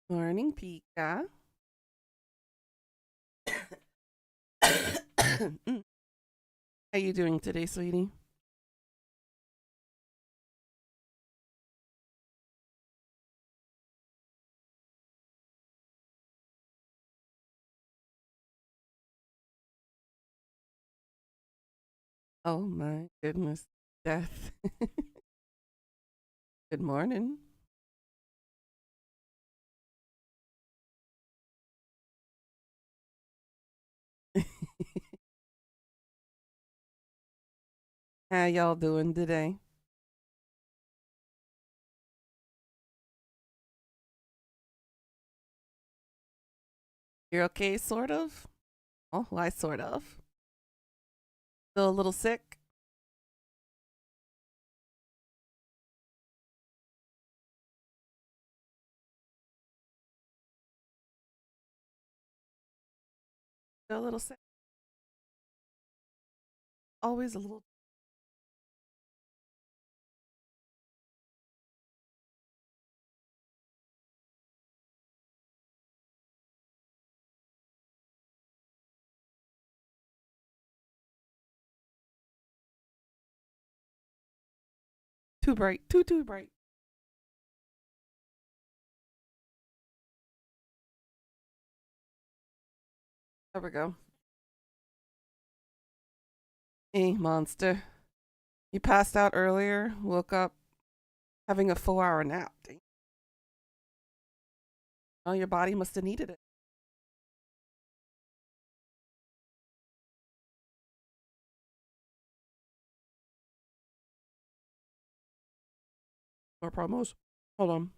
Morning, Pika. Mm. How you doing today, sweetie? Oh my goodness. Death. Good morning. How y'all doing today? You're okay, sort of? Oh, why sort of? Still a little sick? Still a little sick? Always a little. Too bright. Too bright. There we go. Hey, monster. You passed out earlier, woke up having a 4 hour nap. Dang. Oh, your body must have needed it. More promos. Hold on.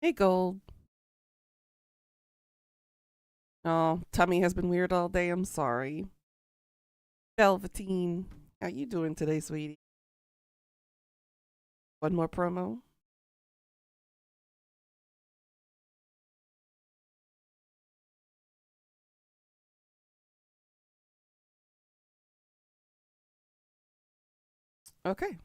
Hey, Gold. Oh, tummy has been weird all day. I'm sorry. Velveteen. How you doing today, sweetie? One more promo. Okay.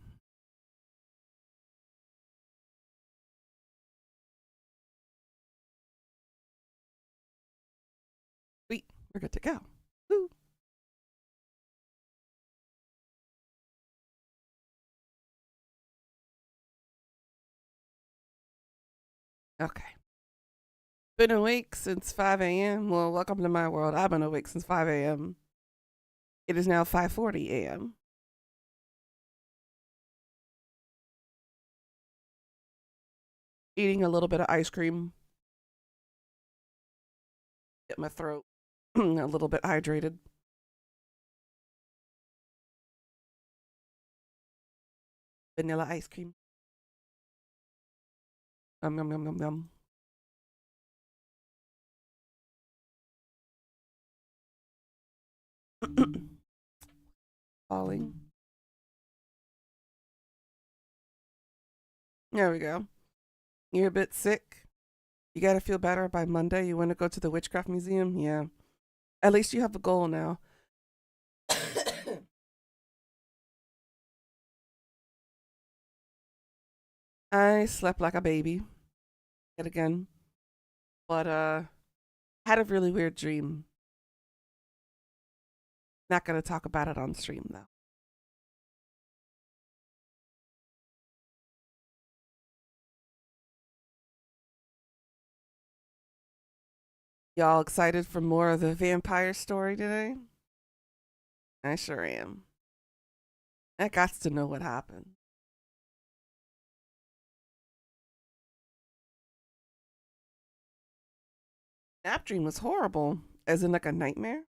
Sweet. We're good to go. Woo. Okay. Been awake since 5 a.m. Well, welcome to my world. I've been awake since 5 a.m. It is now 5:40 a.m. Eating a little bit of ice cream. Get my throat a little bit hydrated. Vanilla ice cream. Yum, yum, yum, yum, yum. Falling. There we go. You're a bit sick. You gotta feel better by Monday. You want to go to the Witchcraft Museum? Yeah. At least you have a goal now. I slept like a baby yet again, but had a really weird dream. Not gonna talk about it on stream though. Y'all excited for more of the vampire story today? I sure am. I got to know what happened. Nap dream was horrible, as in like a nightmare.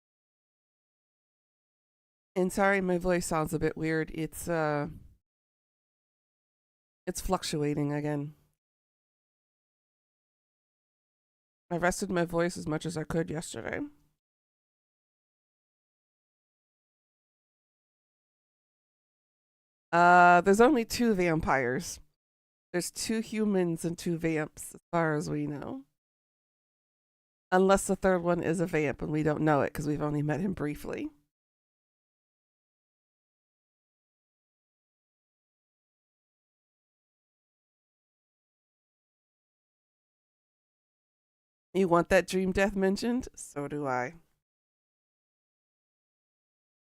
And sorry, my voice sounds a bit weird. It's fluctuating again. I rested my voice as much as I could yesterday. There's only two vampires. There's two humans and two vamps, as far as we know. Unless the third one is a vamp and we don't know it because we've only met him briefly. You want that dream death mentioned? So do I.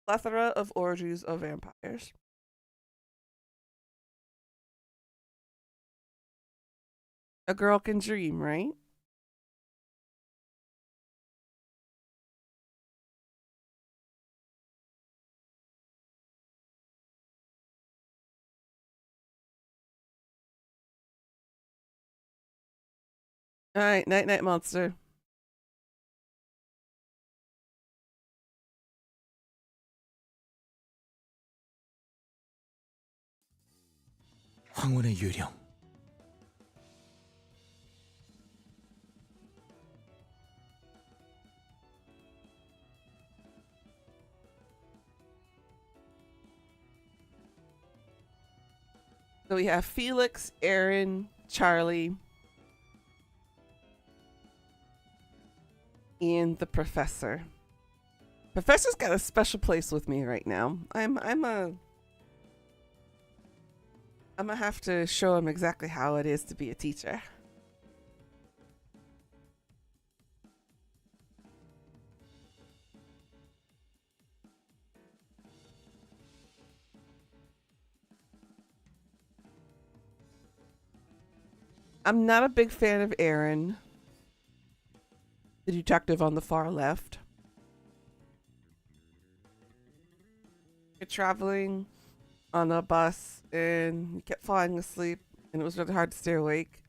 Plethora of orgies of vampires. A girl can dream, right? All right, night night monster. 황혼의 유령. So we have Felix, Aaron, Charlie, and the professor. Professor's got a special place with me right now. I'm gonna have to show him exactly how it is to be a teacher. I'm not a big fan of Aaron, the detective on the far left. You're traveling on a bus and you kept falling asleep and it was really hard to stay awake.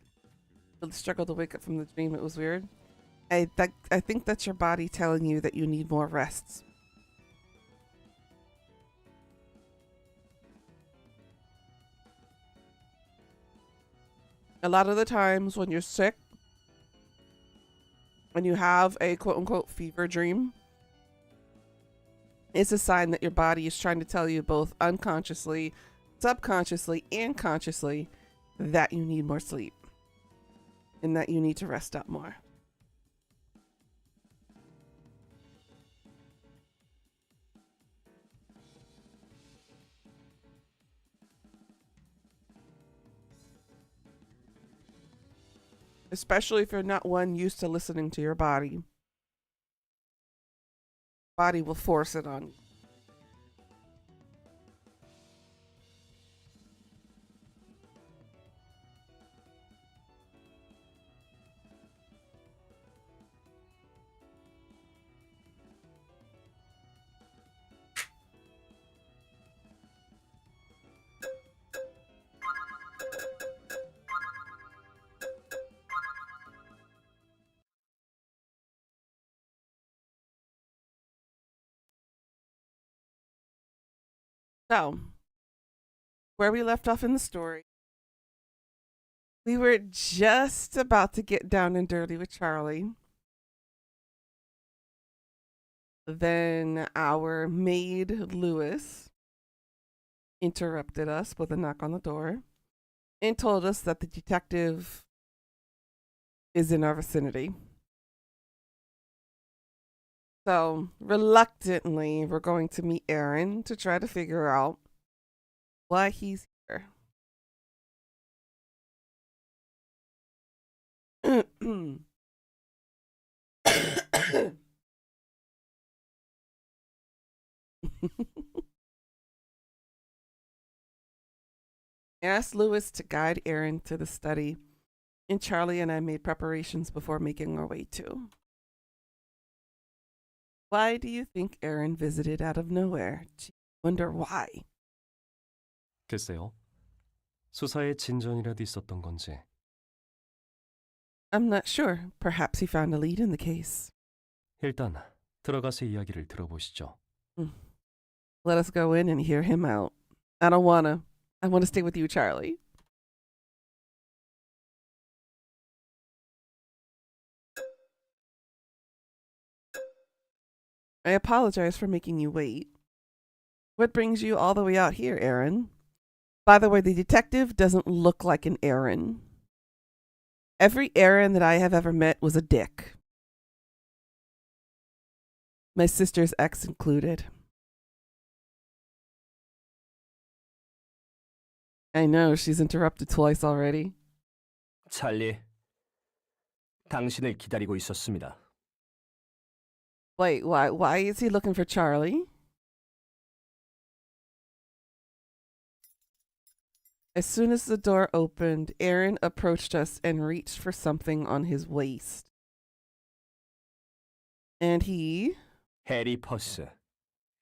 Really struggled to wake up from the dream. It was weird. I think that's your body telling you that you need more rests. A lot of the times when you're sick, when you have a quote unquote fever dream, it's a sign that your body is trying to tell you both unconsciously, subconsciously, and consciously that you need more sleep and that you need to rest up more. Especially if you're not one used to listening to your body. Body will force it on you. So, where we left off in the story, we were just about to get down and dirty with Charlie. Then our maid, Lewis, interrupted us with a knock on the door and told us that the detective is in our vicinity. So, reluctantly, we're going to meet Aaron to try to figure out why he's here. Asked Lewis to guide Aaron to the study, and Charlie and I made preparations before making our way to. Why do you think Aaron visited out of nowhere? Gee, wonder why. 글쎄요. 수사에 진전이라도 있었던 건지. I'm not sure. Perhaps he found a lead in the case. 일단 들어가서 이야기를 들어보시죠. Let us go in and hear him out. I don't wanna. I want to stay with you, Charlie. I apologize for making you wait. What brings you all the way out here, Aaron? By the way, the detective doesn't look like an Aaron. Every Aaron that I have ever met was a dick. My sister's ex included. I know, she's interrupted twice already. 찰리, 당신을 기다리고 있었습니다. Wait, why is he looking for Charlie? As soon as the door opened, Aaron approached us and reached for something on his waist. And he... 해리 퍼스,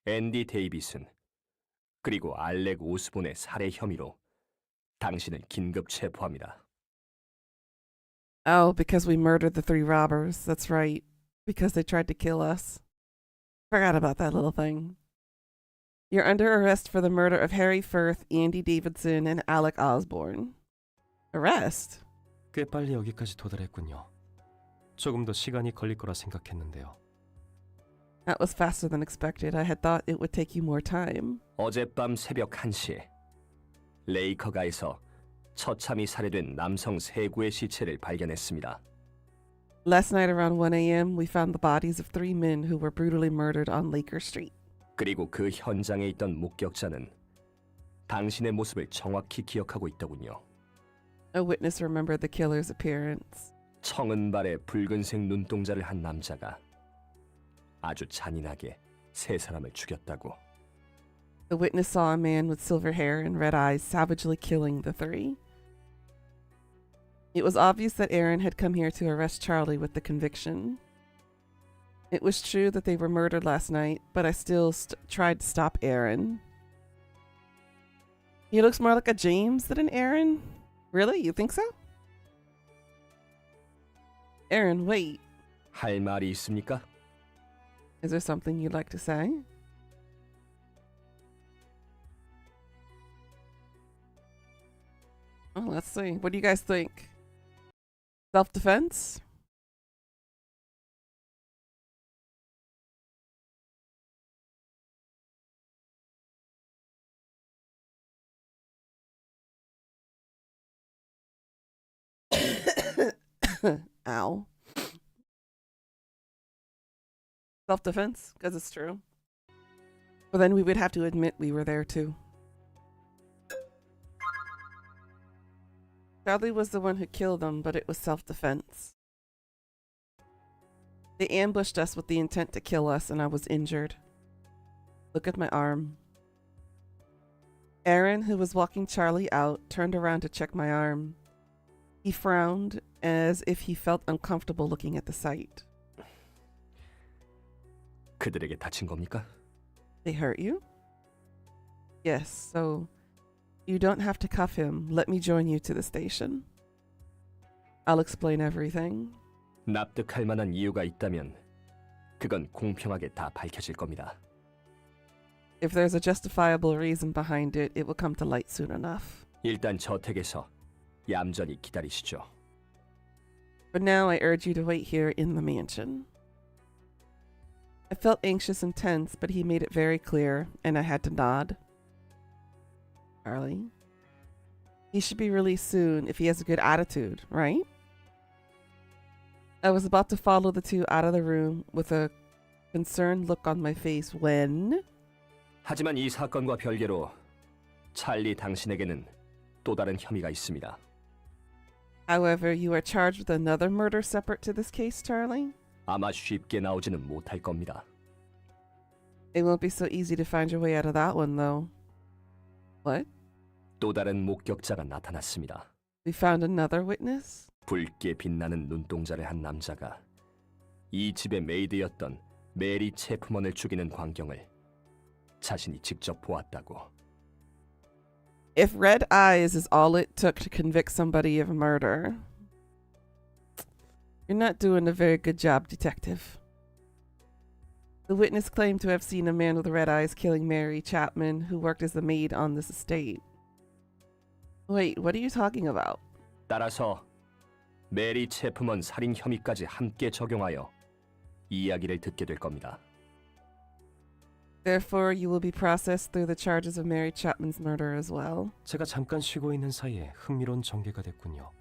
앤디 데이비슨, 그리고 알렉 오스본의 살해 혐의로 당신을 긴급 체포합니다. Oh, because we murdered the 3 robbers. That's right. Because they tried to kill us. Forgot about that little thing. You're under arrest for the murder of Harry Firth, Andy Davidson, and Alec Osborne. Arrest? 꽤 빨리 여기까지 도달했군요. 조금 더 시간이 걸릴 거라 생각했는데요. That was faster than expected. I had thought it would take you more time. 어젯밤 새벽 1시에 레이커가에서 처참히 살해된 남성 3구의 시체를 발견했습니다. Last night around 1 a.m., we found the bodies of 3 men who were brutally murdered on Laker Street. 그리고 그 현장에 있던 목격자는 당신의 모습을 정확히 기억하고 있더군요. A witness remembered the killer's appearance. 청은 발에 붉은색 눈동자를 한 남자가 아주 잔인하게 3사람을 죽였다고. The witness saw a man with silver hair and red eyes savagely killing the 3. It was obvious that Aaron had come here to arrest Charlie with the conviction. It was true that they were murdered last night, but I still tried to stop Aaron. He looks more like a James than an Aaron? Really? You think so? Aaron, wait. 할 말이 있습니까? Is there something you'd like to say? Oh, let's see. What do you guys think? Self-defense? Ow. Self-defense, because it's true. But then we would have to admit we were there too. Charlie was the one who killed them, but it was self-defense. They ambushed us with the intent to kill us, and I was injured. Look at my arm. Aaron, who was walking Charlie out, turned around to check my arm. He frowned as if he felt uncomfortable looking at the sight. 그들에게 다친 겁니까? They hurt you? Yes, so you don't have to cuff him. Let me join you to the station. I'll explain everything. 납득할 만한 이유가 있다면 그건 공평하게 다 밝혀질 겁니다. If there's a justifiable reason behind it, it will come to light soon enough. 일단 저택에서 얌전히 기다리시죠. For now, I urge you to wait here in the mansion. I felt anxious and tense, but he made it very clear, and I had to nod. Charlie? He should be released soon if he has a good attitude, right? I was about to follow the 2 out of the room with a concerned look on my face when... 하지만 이 사건과 별개로 찰리 당신에게는 또 다른 혐의가 있습니다. However, you are charged with another murder separate to this case, Charlie? 아마 쉽게 나오지는 못할 겁니다. It won't be so easy to find your way out of that one, though. What? 또 다른 목격자가 나타났습니다. We found another witness? 붉게 빛나는 눈동자를 한 남자가 이 집의 메이드였던 메리 체프먼을 죽이는 광경을 자신이 직접 보았다고. If red eyes is all it took to convict somebody of murder, you're not doing a very good job, detective. The witness claimed to have seen a man with red eyes killing Mary Chapman, who worked as a maid on this estate. Wait, what are you talking about? 따라서 메리 체프먼 살인 혐의까지 함께 적용하여 이야기를 듣게 될 겁니다. Therefore, you will be processed through the charges of Mary Chapman's murder as well. 제가 잠깐 쉬고 있는 사이에 흥미로운 전개가 됐군요.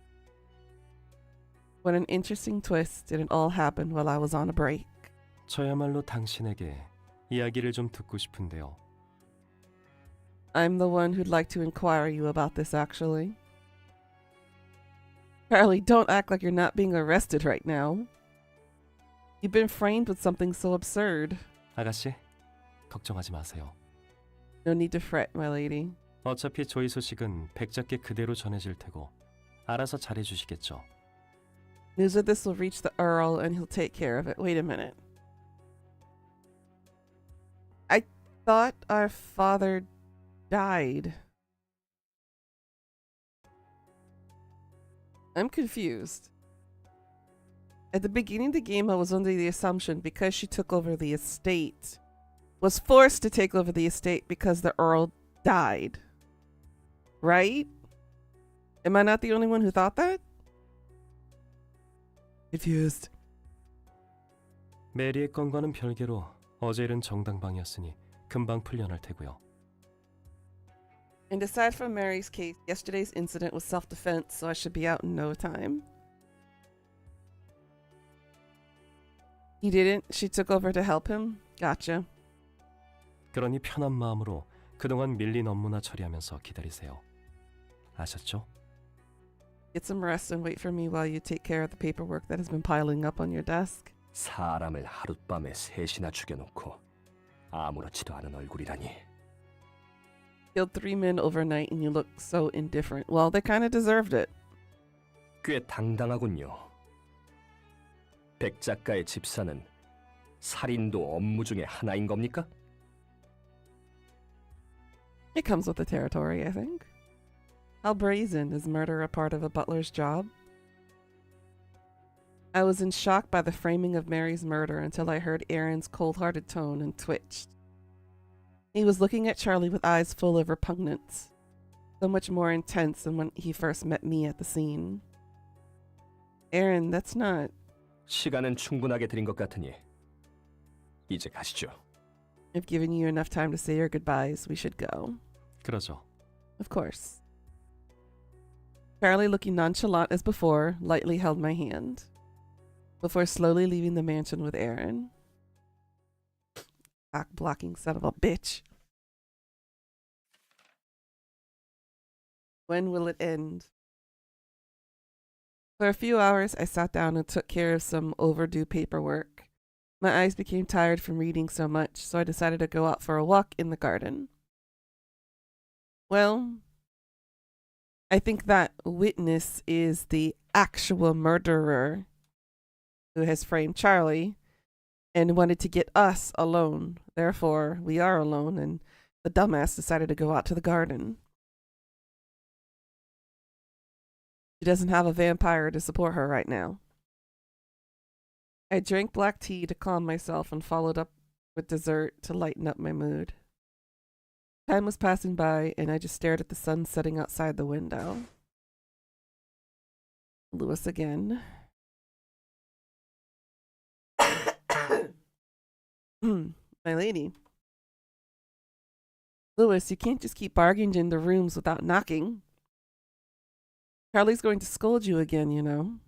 What an interesting twist. Did it all happen while I was on a break? 저야말로 당신에게 이야기를 좀 듣고 싶은데요. I'm the one who'd like to inquire you about this, actually. Charlie, don't act like you're not being arrested right now. You've been framed with something so absurd. 아가씨, 걱정하지 마세요. No need to fret, my lady. 어차피 조이 소식은 백작께 그대로 전해질 테고 알아서 잘해주시겠죠. News of this will reach the Earl and he'll take care of it. Wait a minute. I thought our father died. I'm confused. At the beginning of the game, I was under the assumption because she took over the estate, was forced to take over the estate because the Earl died. Right? Am I not the only one who thought that? Confused. 메리의 건과는 별개로 어제 일은 정당방이었으니 금방 풀려날 테고요. And aside from Mary's case, yesterday's incident was self-defense, so I should be out in no time. He didn't? She took over to help him? Gotcha. 그러니 편한 마음으로 그동안 밀린 업무나 처리하면서 기다리세요. 아셨죠? Get some rest and wait for me while you take care of the paperwork that has been piling up on your desk. 사람을 하룻밤에 셋이나 죽여놓고 아무렇지도 않은 얼굴이라니. Killed 3 men overnight and you look so indifferent. Well, they kind of deserved it. 꽤 당당하군요. 백 작가의 집사는 살인도 업무 중에 하나인 겁니까? It comes with the territory, I think. How brazen is murder a part of a butler's job? I was in shock by the framing of Mary's murder until I heard Aaron's cold-hearted tone and twitched. He was looking at Charlie with eyes full of repugnance, so much more intense than when he first met me at the scene. Aaron, that's not... 시간은 충분하게 드린 것 같으니 이제 가시죠. I've given you enough time to say your goodbyes. We should go. 그러죠. Of course. Charlie, looking nonchalant as before, lightly held my hand before slowly leaving the mansion with Aaron. Blocking son of a bitch. When will it end? For a few hours, I sat down and took care of some overdue paperwork. My eyes became tired from reading so much, so I decided to go out for a walk in the garden. Well, I think that witness is the actual murderer who has framed Charlie and wanted to get us alone. Therefore, we are alone, and the dumbass decided to go out to the garden. She doesn't have a vampire to support her right now. I drank black tea to calm myself and followed up with dessert to lighten up my mood. Time was passing by, and I just stared at the sun setting outside the window. Lewis again. My lady. Lewis, you can't just keep barging into rooms without knocking. Charlie's going to scold you again, you know.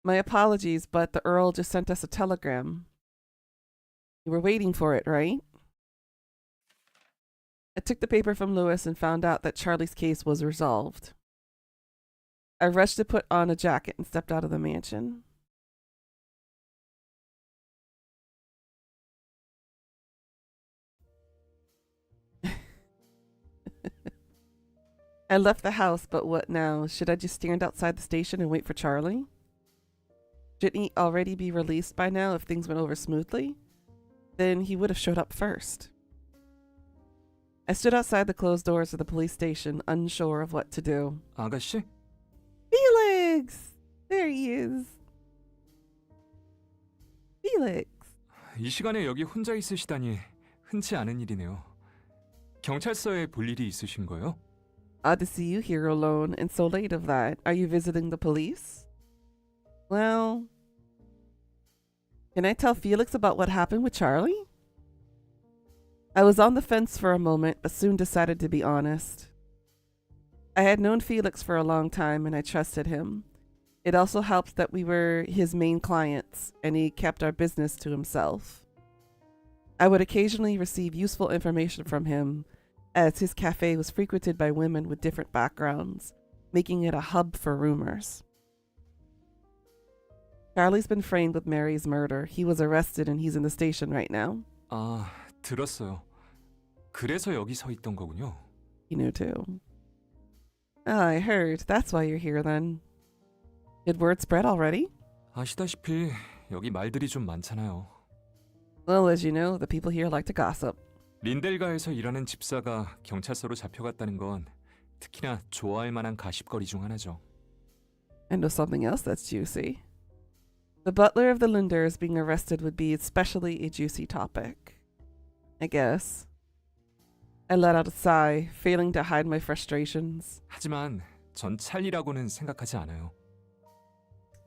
My apologies, but the Earl just sent us a telegram. You were waiting for it, right? I took the paper from Lewis and found out that Charlie's case was resolved. I rushed to put on a jacket and stepped out of the mansion. I left the house, but what now? Should I just stand outside the station and wait for Charlie? Shouldn't he already be released by now if things went over smoothly? Then he would have showed up first. I stood outside the closed doors of the police station, unsure of what to do. 아가씨? Felix! There he is. Felix. 이 시간에 여기 혼자 있으시다니 흔치 않은 일이네요. 경찰서에 볼 일이 있으신 거요? Odd to see you here alone and so late of that. Are you visiting the police? Well, Can I tell Felix about what happened with Charlie? I was on the fence for a moment, but soon decided to be honest. I had known Felix for a long time and I trusted him. It also helped that we were his main clients and he kept our business to himself. I would occasionally receive useful information from him, as his cafe was frequented by women with different backgrounds, making it a hub for rumors. Charlie's been framed with Mary's murder. He was arrested and he's in the station right now. 아, 들었어요. 그래서 여기 서 있던 거군요. You knew too. Oh, I heard. That's why you're here then. Did word spread already? 아시다시피 여기 말들이 좀 많잖아요. Well, as you know, the people here like to gossip. 린델가에서 일하는 집사가 경찰서로 잡혀갔다는 건 특히나 좋아할 만한 가십거리 중 하나죠. I know something else that's juicy. The butler of the Linders being arrested would be especially a juicy topic. I guess. I let out a sigh, failing to hide my frustrations. 하지만 전 찰리라고는 생각하지 않아요.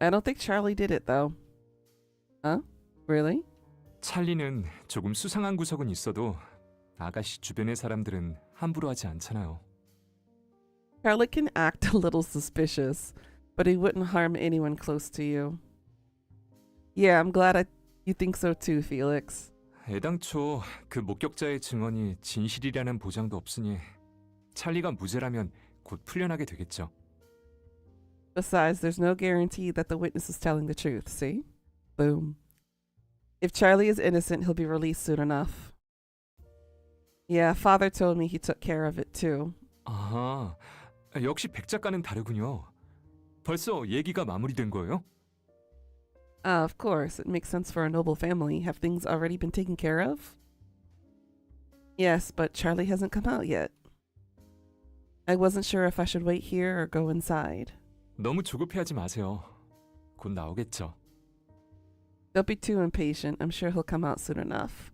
I don't think Charlie did it, though. Huh? Really? 찰리는 조금 수상한 구석은 있어도 아가씨 주변의 사람들은 함부로 하지 않잖아요. Charlie can act a little suspicious, but he wouldn't harm anyone close to you. Yeah, I'm glad you think so too, Felix. 애당초 그 목격자의 증언이 진실이라는 보장도 없으니 찰리가 무죄라면 곧 풀려나게 되겠죠. Besides, there's no guarantee that the witness is telling the truth, see? Boom. If Charlie is innocent, he'll be released soon enough. Yeah, father told me he took care of it too. 아하, 역시 백 작가는 다르군요. 벌써 얘기가 마무리된 거예요? Of course, it makes sense for a noble family. Have things already been taken care of? Yes, but Charlie hasn't come out yet. I wasn't sure if I should wait here or go inside. 너무 조급해하지 마세요. 곧 나오겠죠. Don't be too impatient. I'm sure he'll come out soon enough.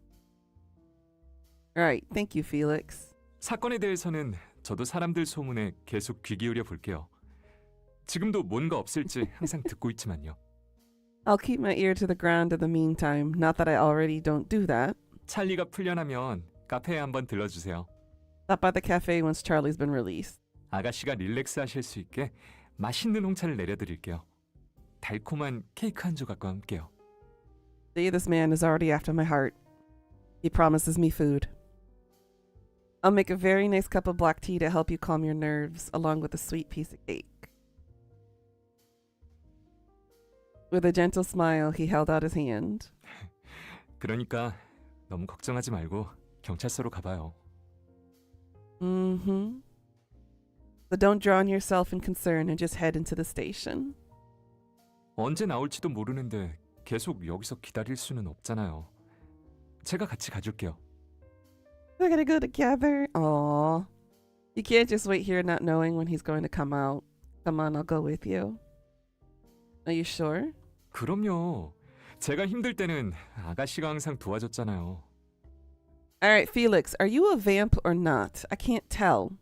Alright, thank you, Felix. 사건에 대해서는 저도 사람들 소문에 계속 귀 기울여 볼게요. 지금도 뭔가 없을지 항상 듣고 있지만요. I'll keep my ear to the ground in the meantime. Not that I already don't do that. 찰리가 풀려나면 카페에 한번 들러주세요. Stop by the cafe once Charlie's been released. 아가씨가 릴렉스 하실 수 있게 맛있는 홍차를 내려드릴게요. 달콤한 케이크 한 조각과 함께요. See, this man is already after my heart. He promises me food. I'll make a very nice cup of black tea to help you calm your nerves, along with a sweet piece of cake. With a gentle smile, he held out his hand. 그러니까 너무 걱정하지 말고 경찰서로 가봐요. Mm-hmm. So don't drown yourself in concern and just head into the station. 언제 나올지도 모르는데 계속 여기서 기다릴 수는 없잖아요. 제가 같이 가줄게요. We're gonna go together. Aw. You can't just wait here not knowing when he's going to come out. Come on, I'll go with you. Are you sure? 그럼요. 제가 힘들 때는 아가씨가 항상 도와줬잖아요. Alright, Felix, are you a vamp or not? I can't tell.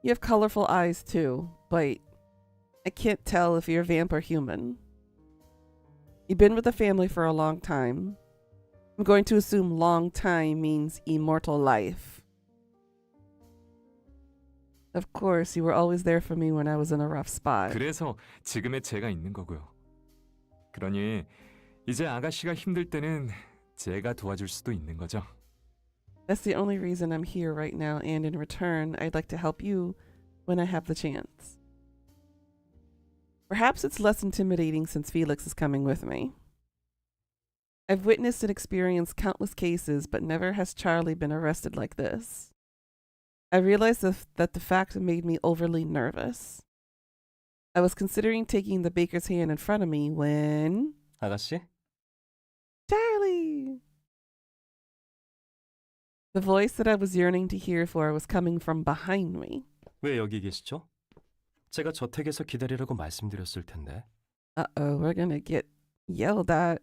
You have colorful eyes too, but I can't tell if you're a vamp or human. You've been with the family for a long time. I'm going to assume long time means immortal life. Of course, you were always there for me when I was in a rough spot. 그래서 지금의 제가 있는 거고요. 그러니 이제 아가씨가 힘들 때는 제가 도와줄 수도 있는 거죠. That's the only reason I'm here right now, and in return, I'd like to help you when I have the chance. Perhaps it's less intimidating since Felix is coming with me. I've witnessed and experienced countless cases, but never has Charlie been arrested like this. I realized that the fact made me overly nervous. I was considering taking the baker's hand in front of me when... 아가씨? Charlie! The voice that I was yearning to hear for was coming from behind me. 왜 여기 계시죠? 제가 저택에서 기다리라고 말씀드렸을 텐데. Uh-oh, we're gonna get yelled at.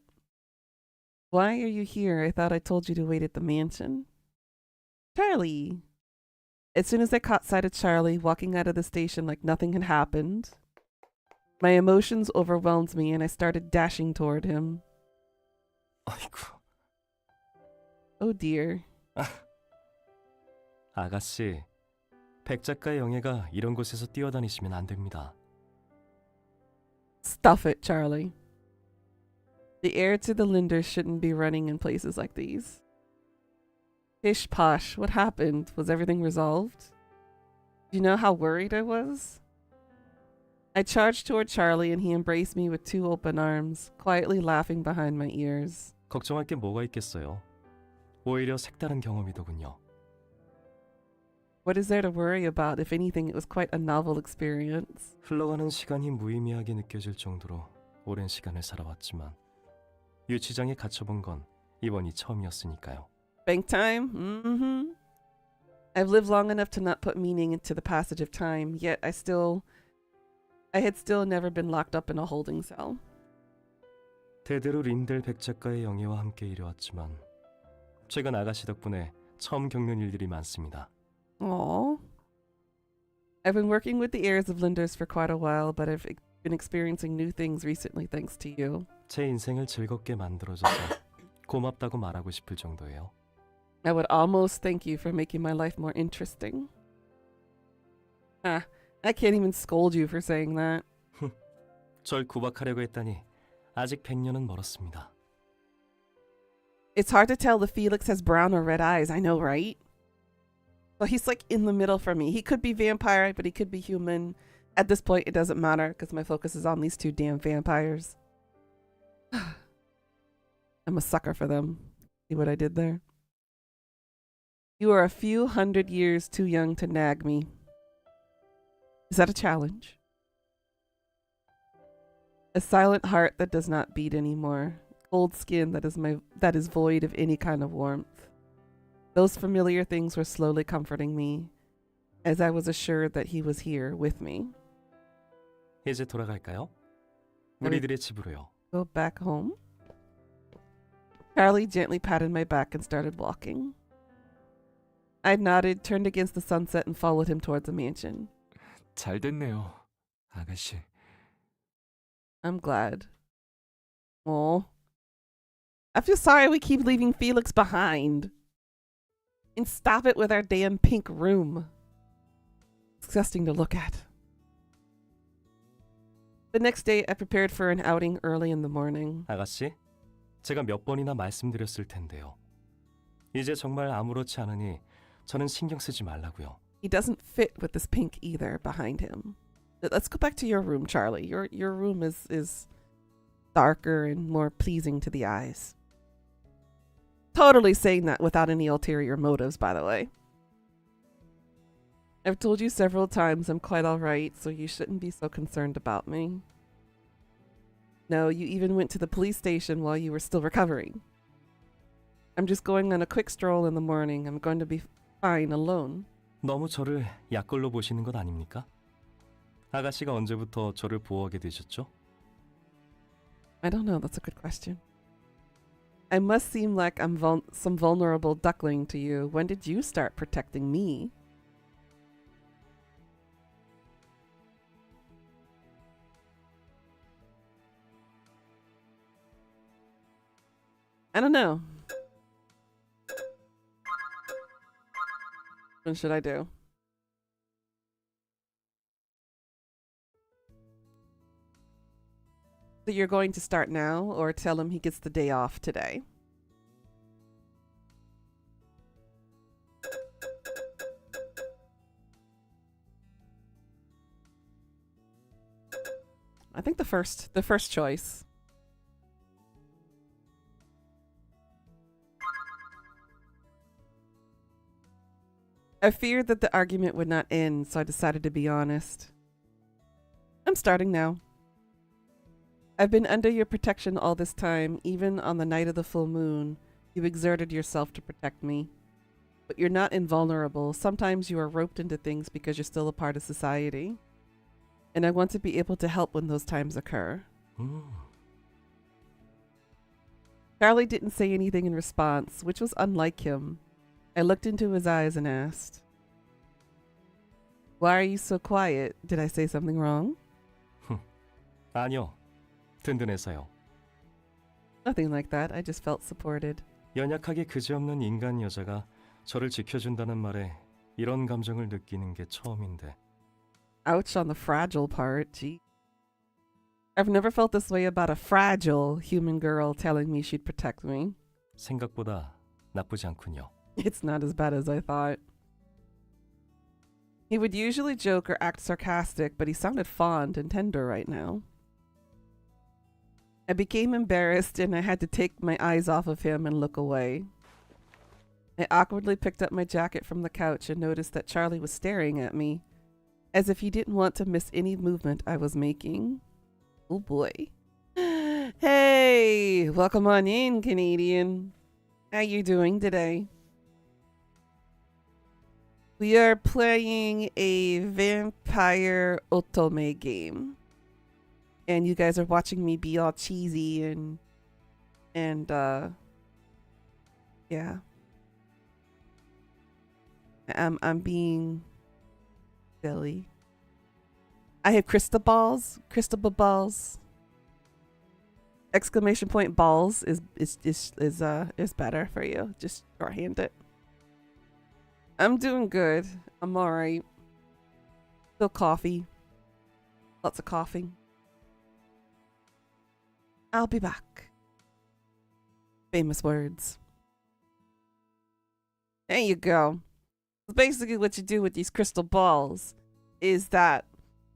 Why are you here? I thought I told you to wait at the mansion. Charlie! As soon as I caught sight of Charlie walking out of the station like nothing had happened, My emotions overwhelmed me and I started dashing toward him. 아이고, Oh dear. 아가씨, 백 작가의 영예가 이런 곳에서 뛰어다니시면 안 됩니다. Stuff it, Charlie. The heir to the Linders shouldn't be running in places like these. Pish posh, what happened? Was everything resolved? Do you know how worried I was? I charged toward Charlie and he embraced me with two open arms, quietly laughing behind my ears. 걱정할 게 뭐가 있겠어요. 오히려 색다른 경험이더군요. What is there to worry about? If anything, it was quite a novel experience. 흘러가는 시간이 무의미하게 느껴질 정도로 오랜 시간을 살아왔지만 유치장에 갇혀본 건 이번이 처음이었으니까요. Bank time? Mm-hmm. I've lived long enough to not put meaning into the passage of time, yet I had still never been locked up in a holding cell. 대대로 린델 백 작가의 영예와 함께 일해왔지만 최근 아가씨 덕분에 처음 겪는 일들이 많습니다. Aww. I've been working with the heirs of Linders for quite a while, but I've been experiencing new things recently thanks to you. 제 인생을 즐겁게 만들어줘서 고맙다고 말하고 싶을 정도예요. I would almost thank you for making my life more interesting. I can't even scold you for saying that. 절 구박하려고 했다니 아직 100년은 멀었습니다. It's hard to tell if Felix has brown or red eyes, I know, right? So he's like in the middle for me. He could be vampire, but he could be human. At this point, it doesn't matter because my focus is on these two damn vampires. I'm a sucker for them. See what I did there? You are a few hundred years too young to nag me. Is that a challenge? A silent heart that does not beat anymore. Cold skin that is void of any kind of warmth. Those familiar things were slowly comforting me, as I was assured that he was here with me. 이제 돌아갈까요? 우리들의 집으로요. Go back home? Charlie gently patted my back and started walking. I nodded, turned against the sunset, and followed him towards the mansion. 잘 됐네요, 아가씨. I'm glad. Oh, I feel sorry we keep leaving Felix behind. And stop it with our damn pink room. It's disgusting to look at. The next day, I prepared for an outing early in the morning. 아가씨, 제가 몇 번이나 말씀드렸을 텐데요. 이제 정말 아무렇지 않으니 저는 신경 쓰지 말라고요. He doesn't fit with this pink either behind him. Let's go back to your room, Charlie. Your room is darker and more pleasing to the eyes. Totally saying that without any ulterior motives, by the way. I've told you several times I'm quite alright, so you shouldn't be so concerned about me. No, you even went to the police station while you were still recovering. I'm just going on a quick stroll in the morning. I'm going to be fine alone. 너무 저를 약걸로 보시는 것 아닙니까? 아가씨가 언제부터 저를 보호하게 되셨죠? I don't know. That's a good question. I must seem like I'm some vulnerable duckling to you. When did you start protecting me? I don't know. What should I do? So you're going to start now, or tell him he gets the day off today? I think the first choice. I feared that the argument would not end, so I decided to be honest. I'm starting now. I've been under your protection all this time. Even on the night of the full moon, you exerted yourself to protect me. But you're not invulnerable. Sometimes you are roped into things because you're still a part of society. And I want to be able to help when those times occur. Charlie didn't say anything in response, which was unlike him. I looked into his eyes and asked, "Why are you so quiet? Did I say something wrong?" 아니요. 든든해서요. Nothing like that. I just felt supported. 연약하게 그지없는 인간 여자가 저를 지켜준다는 말에 이런 감정을 느끼는 게 처음인데 Ouch on the fragile part. Gee. I've never felt this way about a fragile human girl telling me she'd protect me. 생각보다 나쁘지 않군요. It's not as bad as I thought. He would usually joke or act sarcastic, but he sounded fond and tender right now. I became embarrassed and I had to take my eyes off of him and look away. I awkwardly picked up my jacket from the couch and noticed that Charlie was staring at me, as if he didn't want to miss any movement I was making. Oh boy. Hey, welcome on in, Canadian. How you doing today? We are playing a vampire otome game. And you guys are watching me be all cheesy and yeah. I'm being silly. I have crystal balls. Exclamation point balls is better for you. Just shorthand it. I'm doing good. I'm alright. Still coffee. Lots of coughing. I'll be back. Famous words. There you go. Basically what you do with these crystal balls is that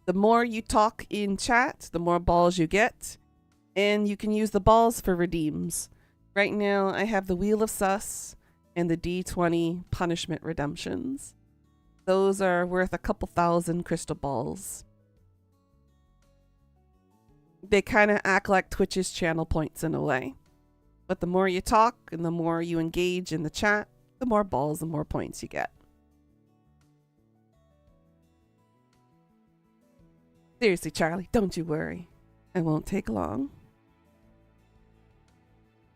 the more you talk in chat, the more balls you get. And you can use the balls for redeems. Right now, I have the Wheel of Sus and the D20 Punishment Redemptions. Those are worth a couple thousand crystal balls. They kind of act like Twitch's channel points in a way. But the more you talk and the more you engage in the chat, the more balls and more points you get. Seriously, Charlie, don't you worry. I won't take long.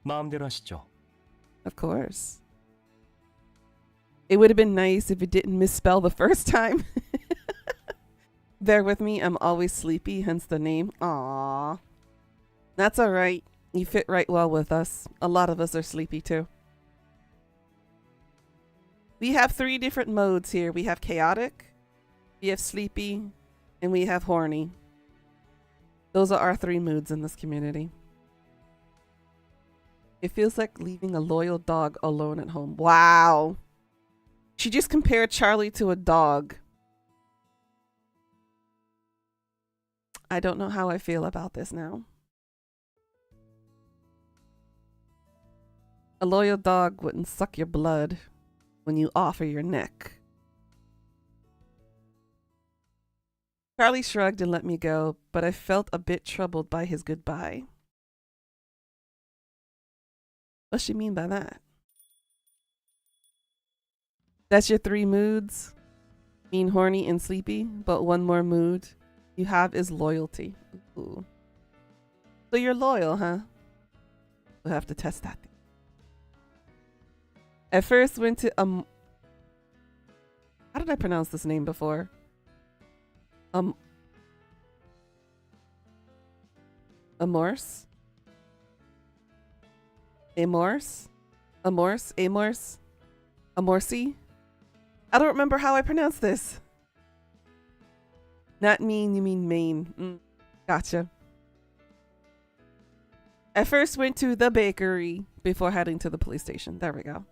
마음대로 하시죠. Of course. It would have been nice if it didn't misspell the first time. Bear with me, I'm always sleepy, hence the name. Aww. That's alright. You fit right well with us. A lot of us are sleepy too. We have 3 different modes here. We have chaotic, we have sleepy, and we have horny. Those are our 3 moods in this community. It feels like leaving a loyal dog alone at home. Wow. She just compared Charlie to a dog. I don't know how I feel about this now. A loyal dog wouldn't suck your blood when you offer your neck. Charlie shrugged and let me go, but I felt a bit troubled by his goodbye. What's she mean by that? That's your 3 moods? Mean horny and sleepy, but one more mood you have is loyalty. Ooh. So you're loyal, huh? We'll have to test that. I first went to how did I pronounce this name before? Amorse? Amorse? Amorse? Amorse? Amorsi? I don't remember how I pronounce this. Not mean, you mean Maine. Gotcha. I first went to the bakery before heading to the police station. There we go.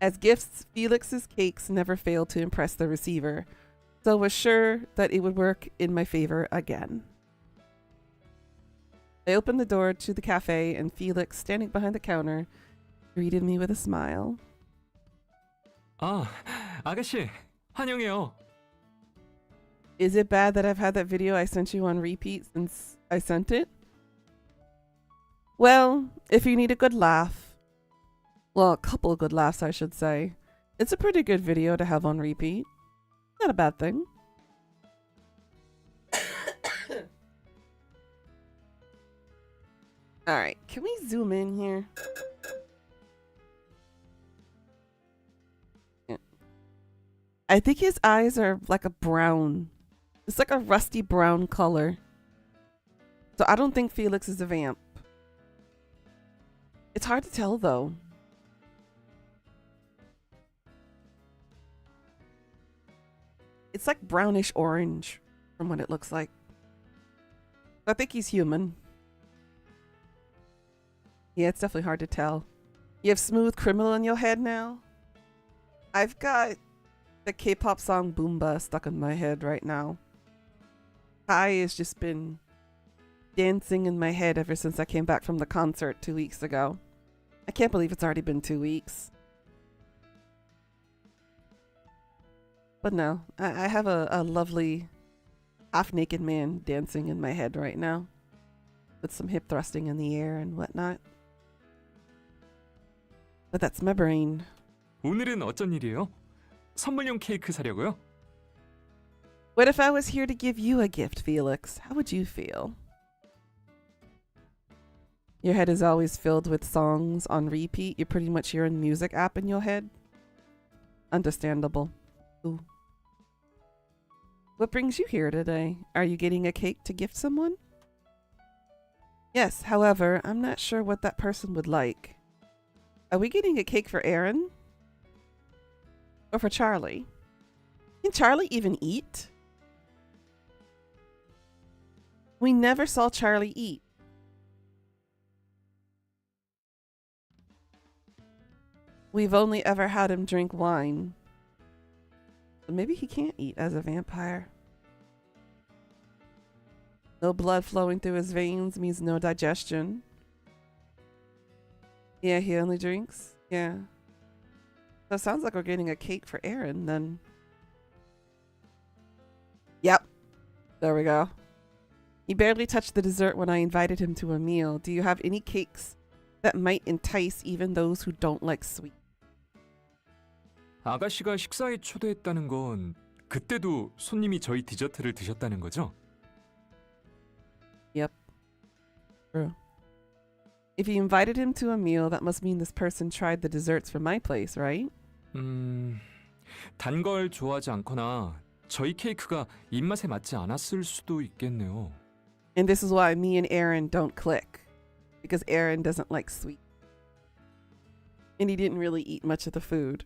As gifts, Felix's cakes never failed to impress the receiver, so I was sure that it would work in my favor again. I opened the door to the cafe and Felix, standing behind the counter, greeted me with a smile. 아, 아가씨, 환영해요. Is it bad that I've had that video I sent you on repeat since I sent it? Well, if you need a good laugh, well, a couple of good laughs, I should say, it's a pretty good video to have on repeat. Not a bad thing. All right, can we zoom in here? Yeah. I think his eyes are like a brown. It's like a rusty brown color. So I don't think Felix is a vamp. It's hard to tell though. It's like brownish orange from what it looks like. I think he's human. Yeah, it's definitely hard to tell. You have Smooth Criminal in your head now? I've got the K-pop song Boomba stuck in my head right now. Kai has just been dancing in my head ever since I came back from the concert 2 weeks ago. I can't believe it's already been 2 weeks. But no, I have a lovely half-naked man dancing in my head right now. With some hip thrusting in the air and whatnot. But that's my brain. 오늘은 어쩐 일이에요? 선물용 케이크 사려고요? What if I was here to give you a gift, Felix? How would you feel? Your head is always filled with songs on repeat. You're pretty much hearing music app in your head. Understandable. Ooh. What brings you here today? Are you getting a cake to gift someone? Yes, however, I'm not sure what that person would like. Are we getting a cake for Aaron? Or for Charlie? Can Charlie even eat? We never saw Charlie eat. We've only ever had him drink wine. So maybe he can't eat as a vampire. No blood flowing through his veins means no digestion. Yeah, he only drinks? Yeah. So it sounds like we're getting a cake for Aaron then. Yep. There we go. He barely touched the dessert when I invited him to a meal. Do you have any cakes that might entice even those who don't like sweet? 아가씨가 식사에 초대했다는 건 그때도 손님이 저희 디저트를 드셨다는 거죠? Yep. True. If you invited him to a meal, that must mean this person tried the desserts from my place, right? 단 걸 좋아하지 않거나 저희 케이크가 입맛에 맞지 않았을 수도 있겠네요. And this is why me and Aaron don't click. Because Aaron doesn't like sweet. And he didn't really eat much of the food.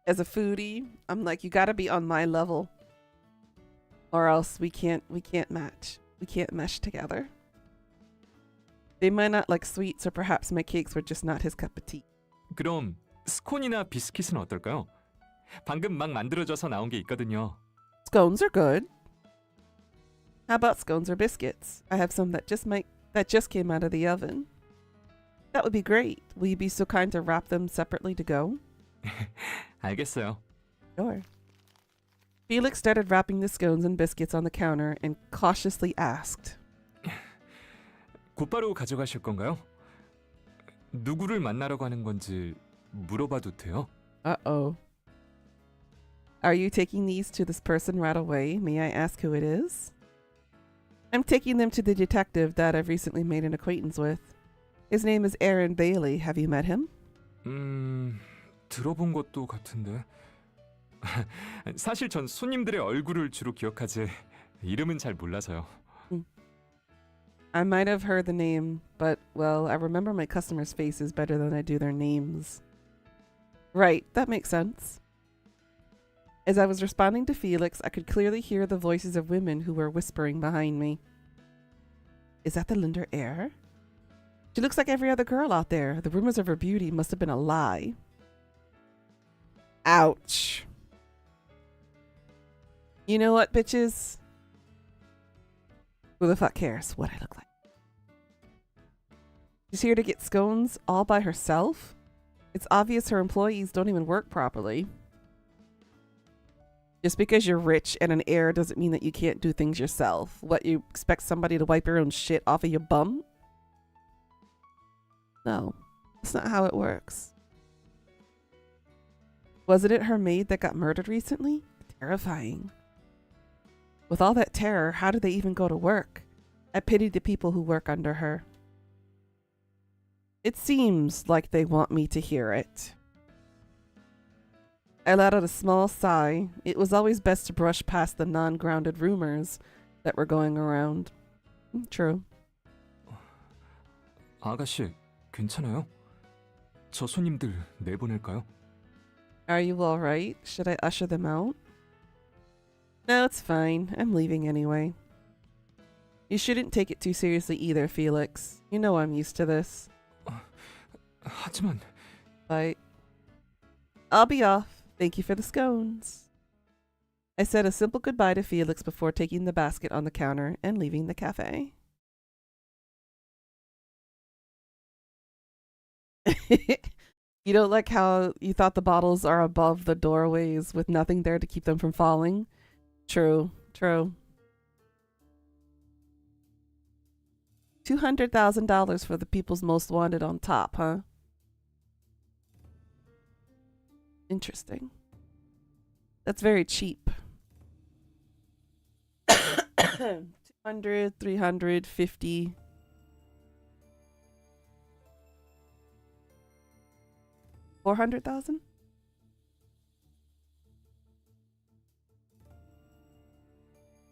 As a foodie, I'm like, you gotta be on my level. Or else we can't match. We can't mesh together. They might not like sweets, or perhaps my cakes were just not his cup of tea. 그럼 스콘이나 비스킷은 어떨까요? 방금 막 만들어져서 나온 게 있거든요. Scones are good. How about scones or biscuits? I have some that just came out of the oven. That would be great. Will you be so kind to wrap them separately to go? 알겠어요. Sure. Felix started wrapping the scones and biscuits on the counter and cautiously asked, 곧바로 가져가실 건가요? 누구를 만나러 가는 건지 물어봐도 돼요? Uh-oh. Are you taking these to this person right away? May I ask who it is? I'm taking them to the detective that I've recently made an acquaintance with. His name is Aaron Bailey. Have you met him? 들어본 것도 같은데. 사실 전 손님들의 얼굴을 주로 기억하지 이름은 잘 몰라서요. I might have heard the name, but, well, I remember my customers' faces better than I do their names. Right, that makes sense. As I was responding to Felix, I could clearly hear the voices of women who were whispering behind me. Is that the Linder heir? She looks like every other girl out there. The rumors of her beauty must have been a lie. Ouch. You know what, bitches? Who the fuck cares what I look like? She's here to get scones all by herself? It's obvious her employees don't even work properly. Just because you're rich and an heir doesn't mean that you can't do things yourself. What, you expect somebody to wipe your own shit off of your bum? No, that's not how it works. Wasn't it her maid that got murdered recently? Terrifying. With all that terror, how do they even go to work? I pity the people who work under her. It seems like they want me to hear it. I let out a small sigh. It was always best to brush past the non-grounded rumors that were going around. True. 아가씨, 괜찮아요? 저 손님들 내보낼까요? Are you alright? Should I usher them out? No, it's fine. I'm leaving anyway. You shouldn't take it too seriously either, Felix. You know I'm used to this. 하지만 But I'll be off. Thank you for the scones. I said a simple goodbye to Felix before taking the basket on the counter and leaving the cafe. You don't like how you thought the bottles are above the doorways with nothing there to keep them from falling? True, true. $200,000 for the people's most wanted on top, huh? Interesting. That's very cheap. 200, 350. $400,000?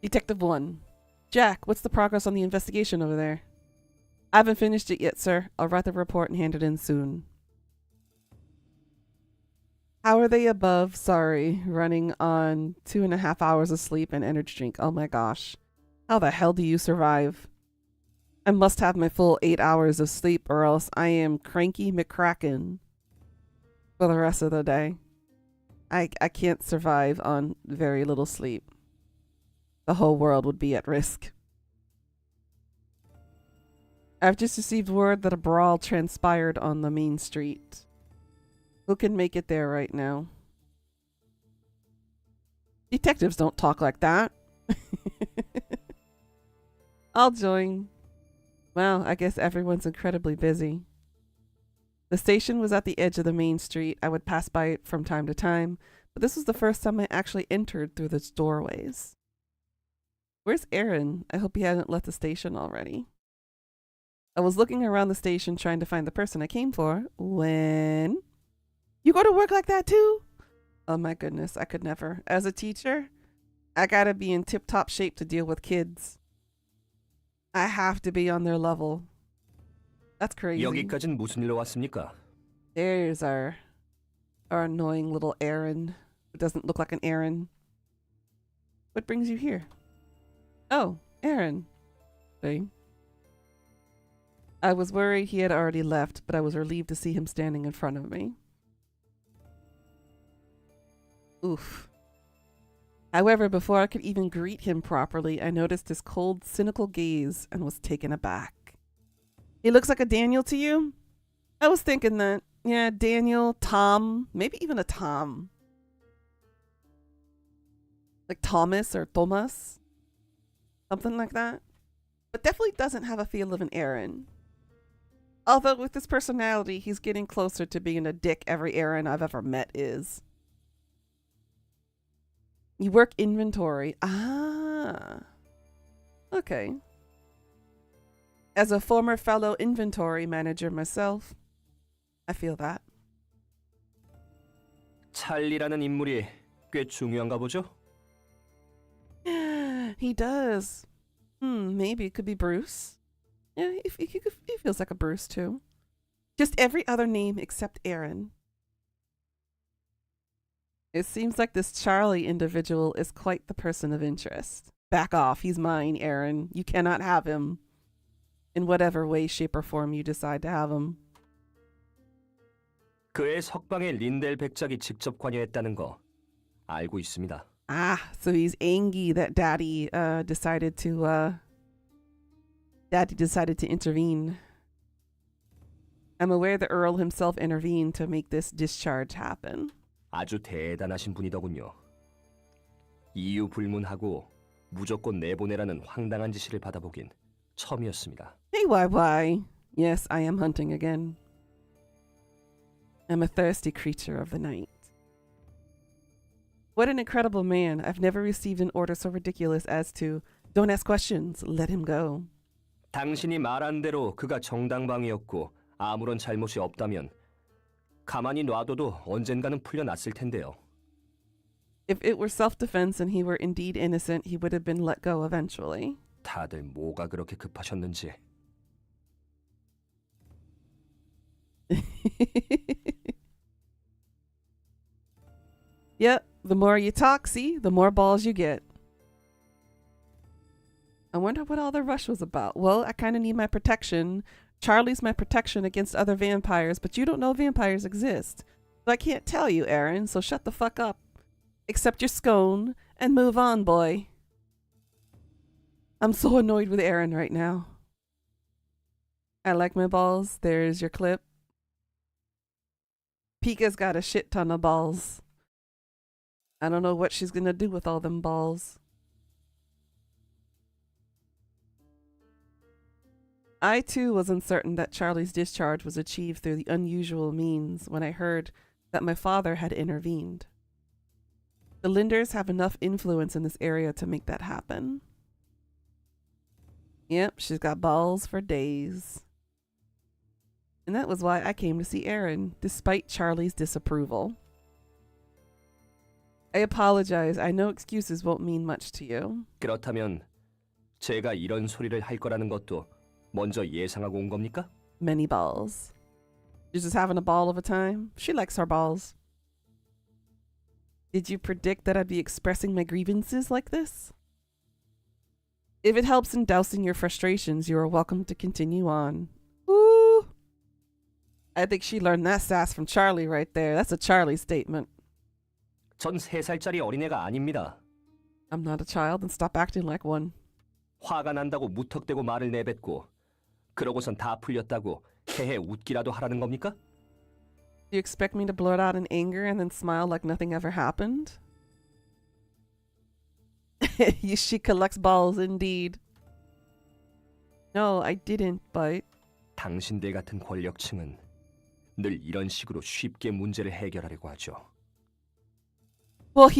Detective 1. Jack, what's the progress on the investigation over there? I haven't finished it yet, sir. I'll write the report and hand it in soon. How are they above, sorry, running on 2.5 hours of sleep and energy drink? Oh my gosh. How the hell do you survive? I must have my full 8 hours of sleep or else I am cranky McCracken for the rest of the day. I can't survive on very little sleep. The whole world would be at risk. I've just received word that a brawl transpired on the main street. Who can make it there right now? Detectives don't talk like that. I'll join. Well, I guess everyone's incredibly busy. The station was at the edge of the main street. I would pass by it from time to time, but this was the first time I actually entered through the doorways. Where's Aaron? I hope he hadn't left the station already. I was looking around the station trying to find the person I came for when... You go to work like that too? Oh my goodness, I could never. As a teacher, I gotta be in tip-top shape to deal with kids. I have to be on their level. That's crazy. 여기까진 무슨 일로 왔습니까? There's our annoying little Aaron. Who doesn't look like an Aaron. What brings you here? Oh, Aaron. See? I was worried he had already left, but I was relieved to see him standing in front of me. Oof. However, before I could even greet him properly, I noticed his cold, cynical gaze and was taken aback. He looks like a Daniel to you? I was thinking that. Yeah, Daniel, Tom, maybe even a Tom. Like Thomas or Thomas. Something like that. But definitely doesn't have a feel of an Aaron. Although with his personality, he's getting closer to being a dick every Aaron I've ever met is. You work inventory. Ah. Okay. As a former fellow inventory manager myself, I feel that. 찰리라는 인물이 꽤 중요한가 보죠? He does. Maybe it could be Bruce. Yeah, he feels like a Bruce too. Just every other name except Aaron. It seems like this Charlie individual is quite the person of interest. Back off, he's mine, Aaron. You cannot have him. In whatever way, shape, or form you decide to have him. 그의 석방에 린델 백작이 직접 관여했다는 거 알고 있습니다. Ah, so he's angry that Daddy decided to intervene. I'm aware the Earl himself intervened to make this discharge happen. 아주 대단하신 분이더군요. 이유 불문하고 무조건 내보내라는 황당한 지시를 받아보긴 처음이었습니다. Hey, why? Yes, I am hunting again. I'm a thirsty creature of the night. What an incredible man. I've never received an order so ridiculous as to, don't ask questions, let him go. 당신이 말한 대로 그가 정당방위였고 아무런 잘못이 없다면 가만히 놔둬도 언젠가는 풀려났을 텐데요. If it were self-defense and he were indeed innocent, he would have been let go eventually. 다들 뭐가 그렇게 급하셨는지. Yep, the more you talk, see, the more balls you get. I wonder what all the rush was about. Well, I kind of need my protection. Charlie's my protection against other vampires, but you don't know vampires exist. So I can't tell you, Aaron, so shut the fuck up. Accept your scone and move on, boy. I'm so annoyed with Aaron right now. I like my balls. There's your clip. Pika's got a shit ton of balls. I don't know what she's gonna do with all them balls. I too was uncertain that Charlie's discharge was achieved through the unusual means when I heard that my father had intervened. The Linders have enough influence in this area to make that happen. Yep, she's got balls for days. And that was why I came to see Aaron, despite Charlie's disapproval. I apologize. I know excuses won't mean much to you. 그렇다면 제가 이런 소리를 할 거라는 것도 먼저 예상하고 온 겁니까? Many balls. You're just having a ball of a time? She likes her balls. Did you predict that I'd be expressing my grievances like this? If it helps in dousing your frustrations, you are welcome to continue on. Ooh. I think she learned that sass from Charlie right there. That's a Charlie statement. 전 3살짜리 어린애가 아닙니다. I'm not a child, and stop acting like one. 화가 난다고 무턱대고 말을 내뱉고 그러고선 다 풀렸다고 헤헤 웃기라도 하라는 겁니까? Do you expect me to blurt out in anger and then smile like nothing ever happened? She collects balls indeed. No, I didn't, but... 당신들 같은 권력층은 늘 이런 식으로 쉽게 문제를 해결하려고 하죠. Well,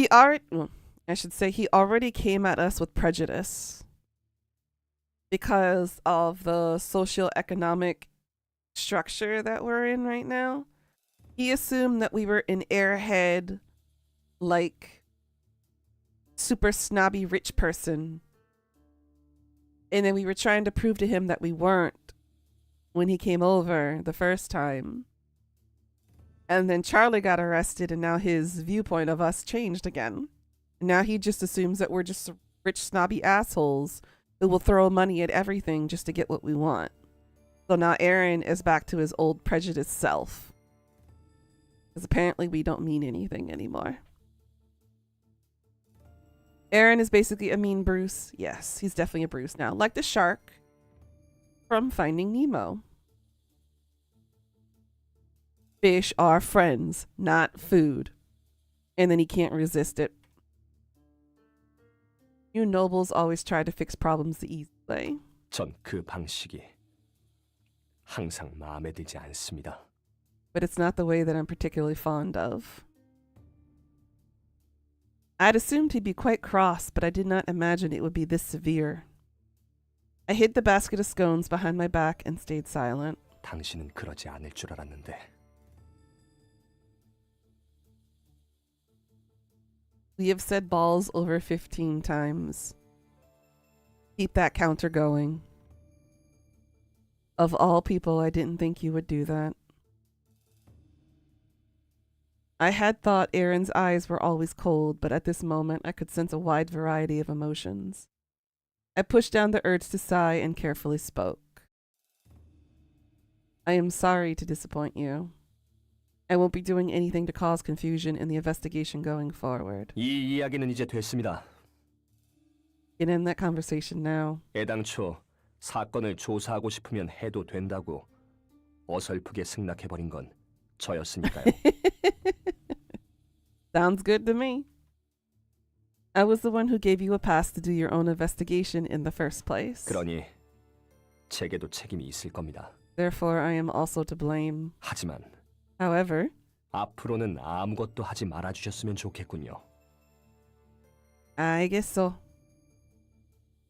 I should say he already came at us with prejudice because of the socioeconomic structure that we're in right now. He assumed that we were an airhead, like, super snobby rich person. And then we were trying to prove to him that we weren't when he came over the first time. And then Charlie got arrested, and now his viewpoint of us changed again. Now he just assumes that we're just rich, snobby assholes who will throw money at everything just to get what we want. So now Aaron is back to his old prejudiced self. Because apparently we don't mean anything anymore. Aaron is basically a mean Bruce. Yes, he's definitely a Bruce now. Like the shark from Finding Nemo. Fish are friends, not food. And then he can't resist it. You nobles always try to fix problems the easy way. 전 그 방식이 항상 마음에 들지 않습니다. But it's not the way that I'm particularly fond of. I'd assumed he'd be quite cross, but I did not imagine it would be this severe. I hid the basket of scones behind my back and stayed silent. 당신은 그러지 않을 줄 알았는데. We have said balls over 15 times. Keep that counter going. Of all people, I didn't think you would do that. I had thought Aaron's eyes were always cold, but at this moment I could sense a wide variety of emotions. I pushed down the urge to sigh and carefully spoke. I am sorry to disappoint you. I won't be doing anything to cause confusion in the investigation going forward. 이 이야기는 이제 됐습니다. Get in that conversation now. 애당초 사건을 조사하고 싶으면 해도 된다고 어설프게 승낙해버린 건 저였으니까요. Sounds good to me. I was the one who gave you a pass to do your own investigation in the first place. 그러니 제게도 책임이 있을 겁니다. Therefore, I am also to blame. 하지만 However, 앞으로는 아무것도 하지 말아주셨으면 좋겠군요. I guess so.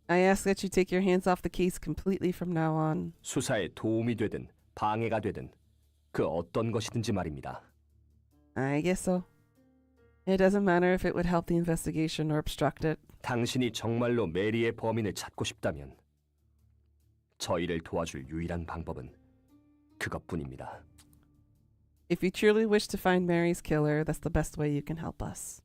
I ask that you take your hands off the case completely from now on. 수사에 도움이 되든 방해가 되든 그 어떤 것이든지 말입니다. I guess so. It doesn't matter if it would help the investigation or obstruct it. 당신이 정말로 메리의 범인을 찾고 싶다면 저희를 도와줄 유일한 방법은 그것뿐입니다. If you truly wish to find Mary's killer, that's the best way you can help us.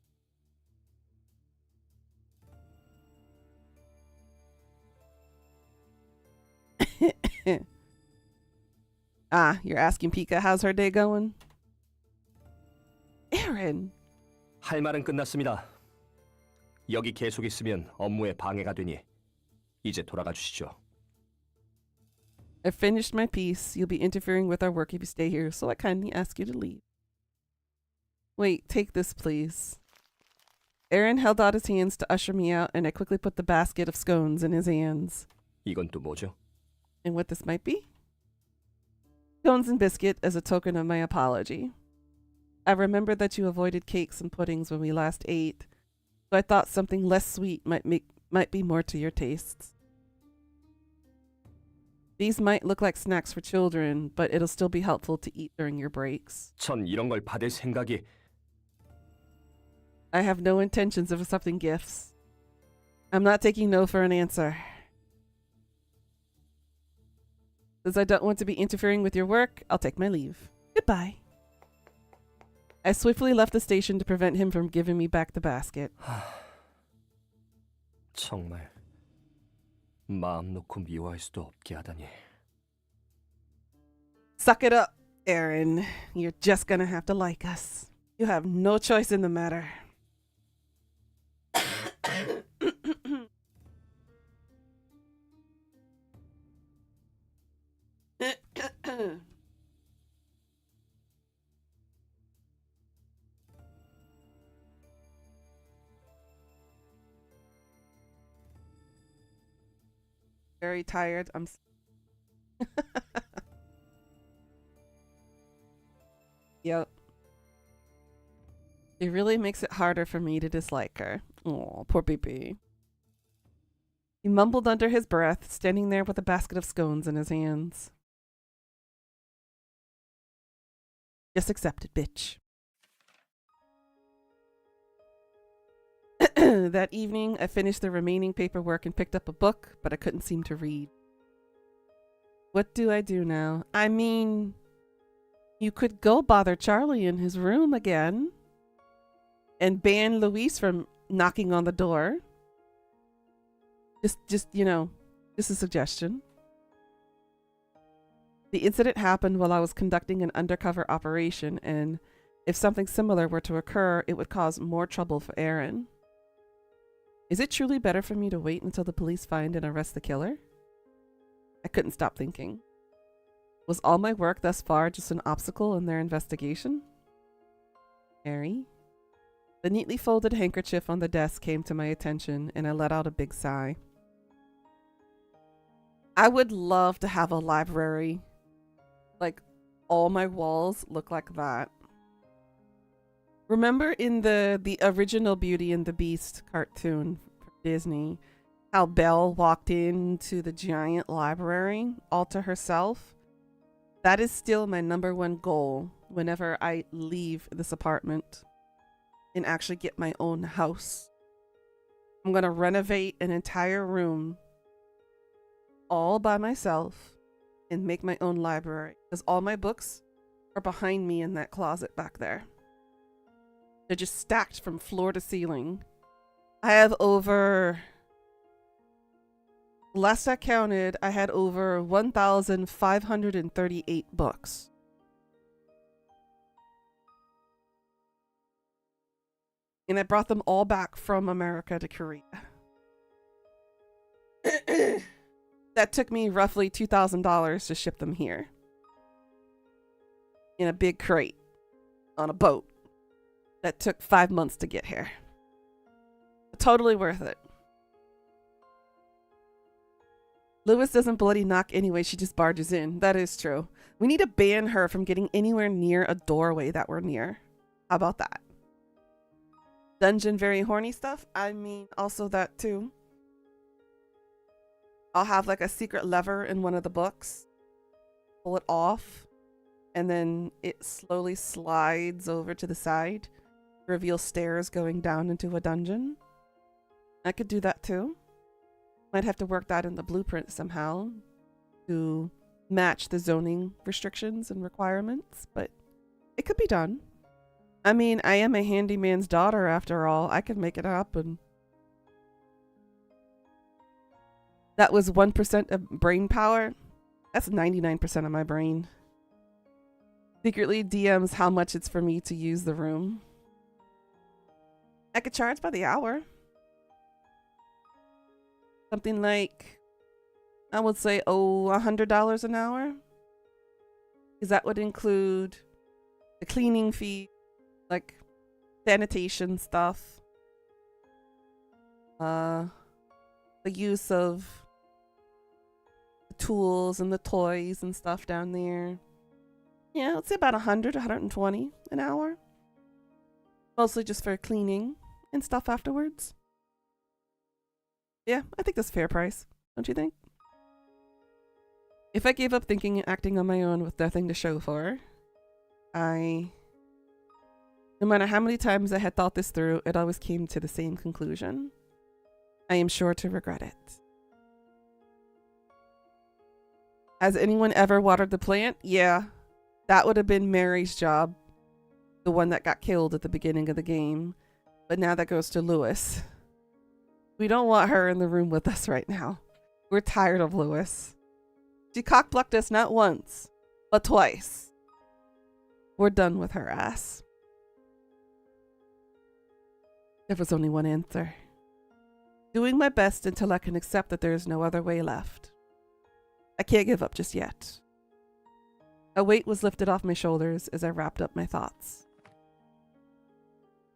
Ah, you're asking Pika how's her day going? Aaron! 할 말은 끝났습니다. 여기 계속 있으면 업무에 방해가 되니 이제 돌아가 주시죠. I've finished my piece. You'll be interfering with our work if you stay here, so I kindly ask you to leave. Wait, take this, please. Aaron held out his hands to usher me out, and I quickly put the basket of scones in his hands. 이건 또 뭐죠? And what this might be? Scones and biscuit as a token of my apology. I remembered that you avoided cakes and puddings when we last ate, so I thought something less sweet might be more to your tastes. These might look like snacks for children, but it'll still be helpful to eat during your breaks. 전 이런 걸 받을 생각이 I have no intentions of accepting gifts. I'm not taking no for an answer. Since I don't want to be interfering with your work, I'll take my leave. Goodbye. I swiftly left the station to prevent him from giving me back the basket. 정말 마음 놓고 미워할 수도 없게 하다니. Suck it up, Aaron. You're just gonna have to like us. You have no choice in the matter. Very tired. Yep. It really makes it harder for me to dislike her. Oh, poor baby. He mumbled under his breath, standing there with a basket of scones in his hands. Just accept it, bitch. That evening, I finished the remaining paperwork and picked up a book, but I couldn't seem to read. What do I do now? I mean, you could go bother Charlie in his room again and ban Luis from knocking on the door. Just a suggestion. The incident happened while I was conducting an undercover operation, and if something similar were to occur, it would cause more trouble for Aaron. Is it truly better for me to wait until the police find and arrest the killer? I couldn't stop thinking. Was all my work thus far just an obstacle in their investigation? Mary? The neatly folded handkerchief on the desk came to my attention, and I let out a big sigh. I would love to have a library. Like, all my walls look like that. Remember in the original Beauty and the Beast cartoon from Disney, how Belle walked into the giant library all to herself? That is still my #1 goal whenever I leave this apartment and actually get my own house. I'm going to renovate an entire room all by myself and make my own library, because all my books are behind me in that closet back there. They're just stacked from floor to ceiling. I have last I counted, I had over 1,538 books. And I brought them all back from America to Korea. That took me roughly $2,000 to ship them here. In a big crate. On a boat. That took 5 months to get here. Totally worth it. Lewis doesn't bloody knock anyway, she just barges in. That is true. We need to ban her from getting anywhere near a doorway that we're near. How about that? Dungeon very horny stuff? I mean, also that too. I'll have like a secret lever in one of the books. Pull it off. And then it slowly slides over to the side. reveal stairs going down into a dungeon. I could do that too. Might have to work that in the blueprint somehow to match the zoning restrictions and requirements, but it could be done. I mean, I am a handyman's daughter after all. I can make it happen. That was 1% of brain power. That's 99% of my brain. Secretly DMs how much it's for me to use the room. I could charge by the hour. Something like, I would say, $100 an hour. Because that would include the cleaning fee, like sanitation stuff, the use of the tools and the toys and stuff down there. Yeah, let's say about 100, 120 an hour. Mostly just for cleaning and stuff afterwards. Yeah, I think that's a fair price, don't you think? If I gave up thinking and acting on my own with nothing to show for, no matter how many times I had thought this through, it always came to the same conclusion. I am sure to regret it. Has anyone ever watered the plant? Yeah, that would have been Mary's job. The one that got killed at the beginning of the game. But now that goes to Lewis. We don't want her in the room with us right now. We're tired of Lewis. She cockblocked us not once, but twice. We're done with her ass. There was only one answer. Doing my best until I can accept that there is no other way left. I can't give up just yet. A weight was lifted off my shoulders as I wrapped up my thoughts.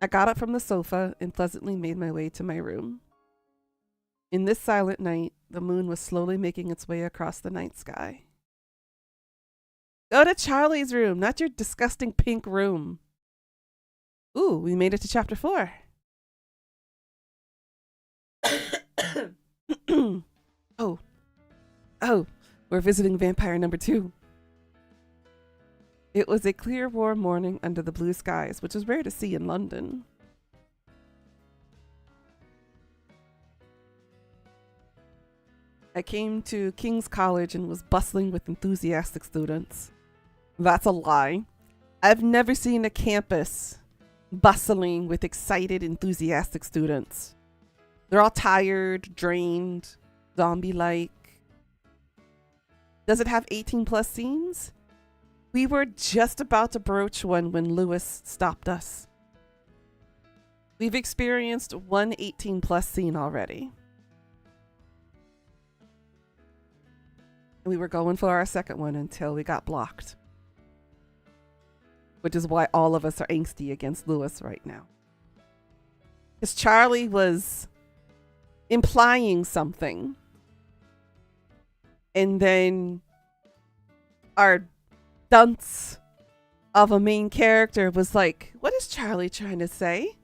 I got up from the sofa and pleasantly made my way to my room. In this silent night, the moon was slowly making its way across the night sky. Go to Charlie's room, not your disgusting pink room. Ooh, we made it to chapter 4. Oh, we're visiting vampire number 2. It was a clear, warm morning under the blue skies, which is rare to see in London. I came to King's College and was bustling with enthusiastic students. That's a lie. I've never seen a campus bustling with excited, enthusiastic students. They're all tired, drained, zombie-like. Does it have 18+ scenes? We were just about to broach one when Lewis stopped us. We've experienced one 18+ scene already. And we were going for our second one until we got blocked. Which is why all of us are angsty against Lewis right now. Because Charlie was implying something. And then our dunce of a main character was like, what is Charlie trying to say?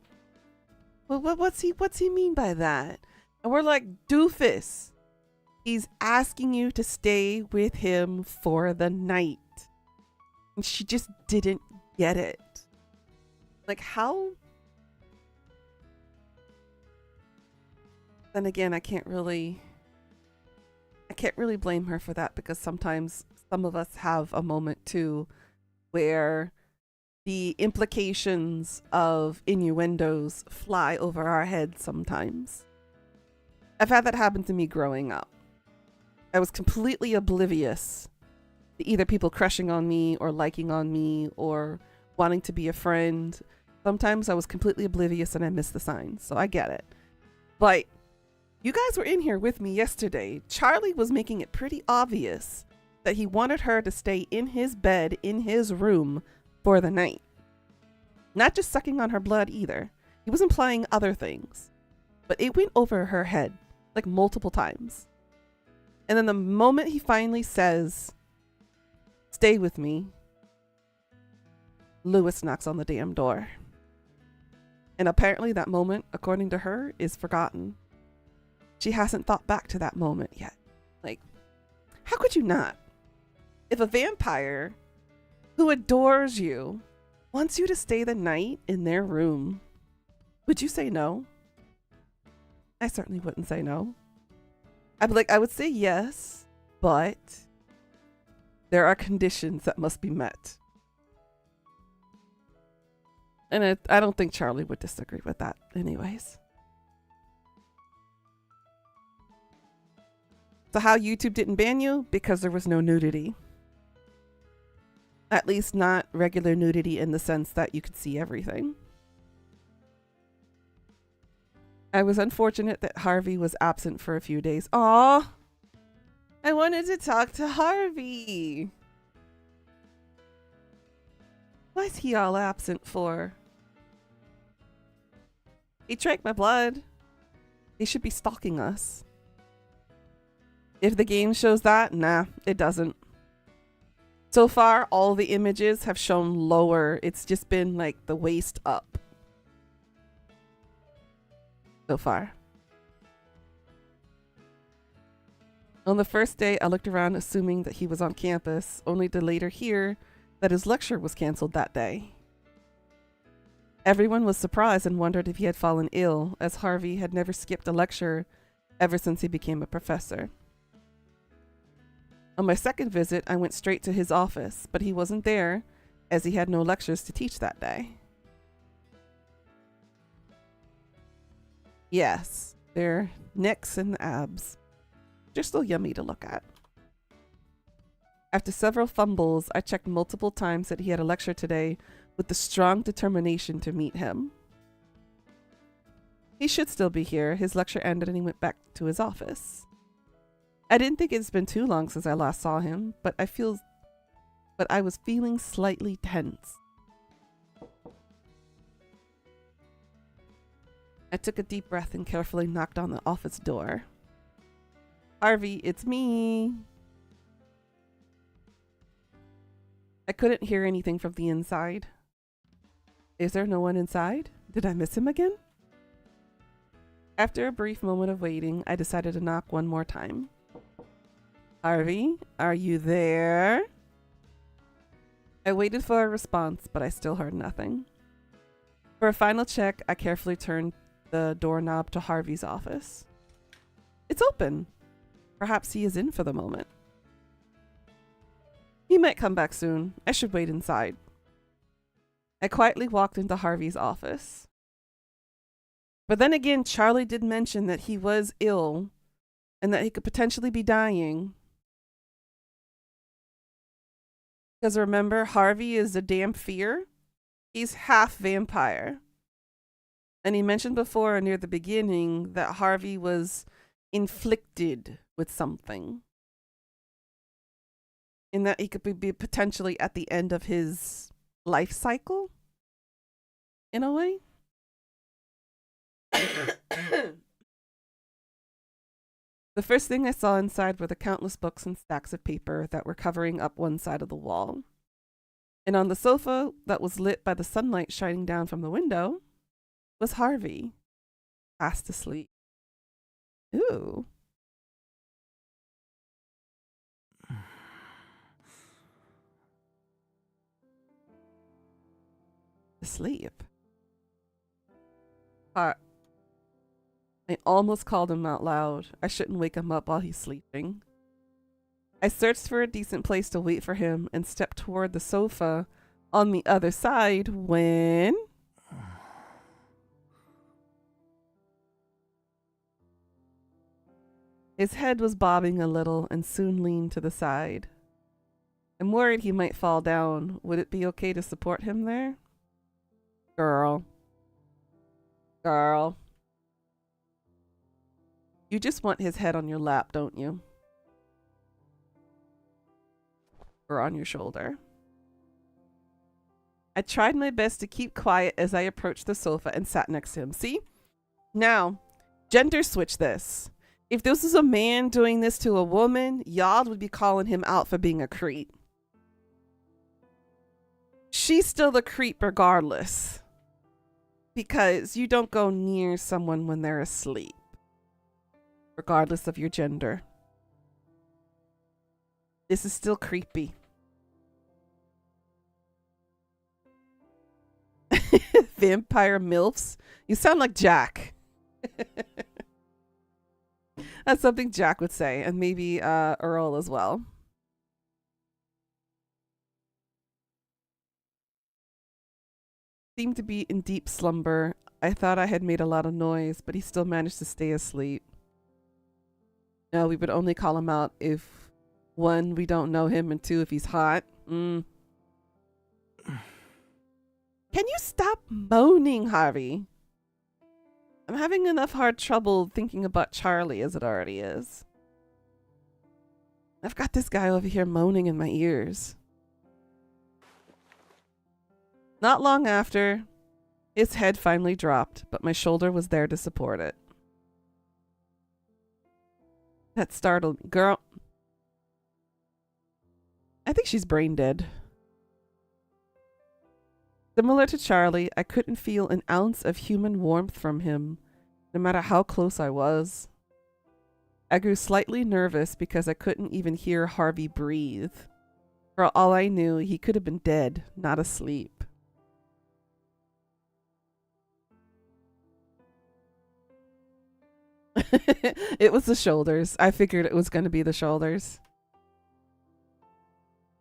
Well, what's he mean by that? And we're like, doofus. He's asking you to stay with him for the night. And she just didn't get it. Like, how? Then again, I can't really blame her for that, because sometimes some of us have a moment too where the implications of innuendos fly over our heads sometimes. I've had that happen to me growing up. I was completely oblivious to either people crushing on me or liking on me or wanting to be a friend. Sometimes I was completely oblivious and I missed the signs, so I get it. But you guys were in here with me yesterday. Charlie was making it pretty obvious that he wanted her to stay in his bed, in his room, for the night. Not just sucking on her blood either. He was implying other things. But it went over her head, like multiple times. And then the moment he finally says, stay with me, Lewis knocks on the damn door. And apparently that moment, according to her, is forgotten. She hasn't thought back to that moment yet. Like, how could you not? If a vampire who adores you wants you to stay the night in their room. Would you say no? I certainly wouldn't say no. I'd be like, I would say yes, but there are conditions that must be met. And I don't think Charlie would disagree with that anyways. So how YouTube didn't ban you? Because there was no nudity. At least not regular nudity in the sense that you could see everything. I was unfortunate that Harvey was absent for a few days. Aw! I wanted to talk to Harvey. Why is he all absent for? He drank my blood. He should be stalking us. If the game shows that, nah, it doesn't. So far, all the images have shown lower. It's just been like the waist up. So far. On the first day, I looked around assuming that he was on campus, only to later hear that his lecture was canceled that day. Everyone was surprised and wondered if he had fallen ill, as Harvey had never skipped a lecture ever since he became a professor. On my second visit, I went straight to his office, but he wasn't there, as he had no lectures to teach that day. Yes, their necks and abs. They're still yummy to look at. After several fumbles, I checked multiple times that he had a lecture today with the strong determination to meet him. He should still be here. His lecture ended and he went back to his office. I didn't think it's been too long since I last saw him, but I was feeling slightly tense. I took a deep breath and carefully knocked on the office door. Harvey, it's me. I couldn't hear anything from the inside. Is there no one inside? Did I miss him again? After a brief moment of waiting, I decided to knock one more time. Harvey, are you there? I waited for a response, but I still heard nothing. For a final check, I carefully turned the doorknob to Harvey's office. It's open. Perhaps he is in for the moment. He might come back soon. I should wait inside. I quietly walked into Harvey's office. But then again, Charlie did mention that he was ill and that he could potentially be dying. Because remember, Harvey is a damn fear. He's half vampire. And he mentioned before near the beginning that Harvey was inflicted with something. In that he could be potentially at the end of his life cycle. In a way. The first thing I saw inside were the countless books and stacks of paper that were covering up one side of the wall. And on the sofa that was lit by the sunlight shining down from the window was Harvey, fast asleep. Ooh. Asleep. I almost called him out loud. I shouldn't wake him up while he's sleeping. I searched for a decent place to wait for him and stepped toward the sofa on the other side when... His head was bobbing a little and soon leaned to the side. I'm worried he might fall down. Would it be okay to support him there? Girl. You just want his head on your lap, don't you? Or on your shoulder. I tried my best to keep quiet as I approached the sofa and sat next to him. See? Now, gender switch this. If this was a man doing this to a woman, y'all would be calling him out for being a creep. She's still the creep regardless. Because you don't go near someone when they're asleep. Regardless of your gender. This is still creepy. vampire MILFs? You sound like Jack. That's something Jack would say, and maybe Earl as well. Seemed to be in deep slumber. I thought I had made a lot of noise, but he still managed to stay asleep. No, we would only call him out if, one, we don't know him, and two, if he's hot. Can you stop moaning, Harvey? I'm having enough hard trouble thinking about Charlie as it already is. I've got this guy over here moaning in my ears. Not long after, his head finally dropped, but my shoulder was there to support it. That startled me. Girl, I think she's brain dead. Similar to Charlie, I couldn't feel an ounce of human warmth from him, no matter how close I was. I grew slightly nervous because I couldn't even hear Harvey breathe. For all I knew, he could have been dead, not asleep. It was the shoulders. I figured it was going to be the shoulders.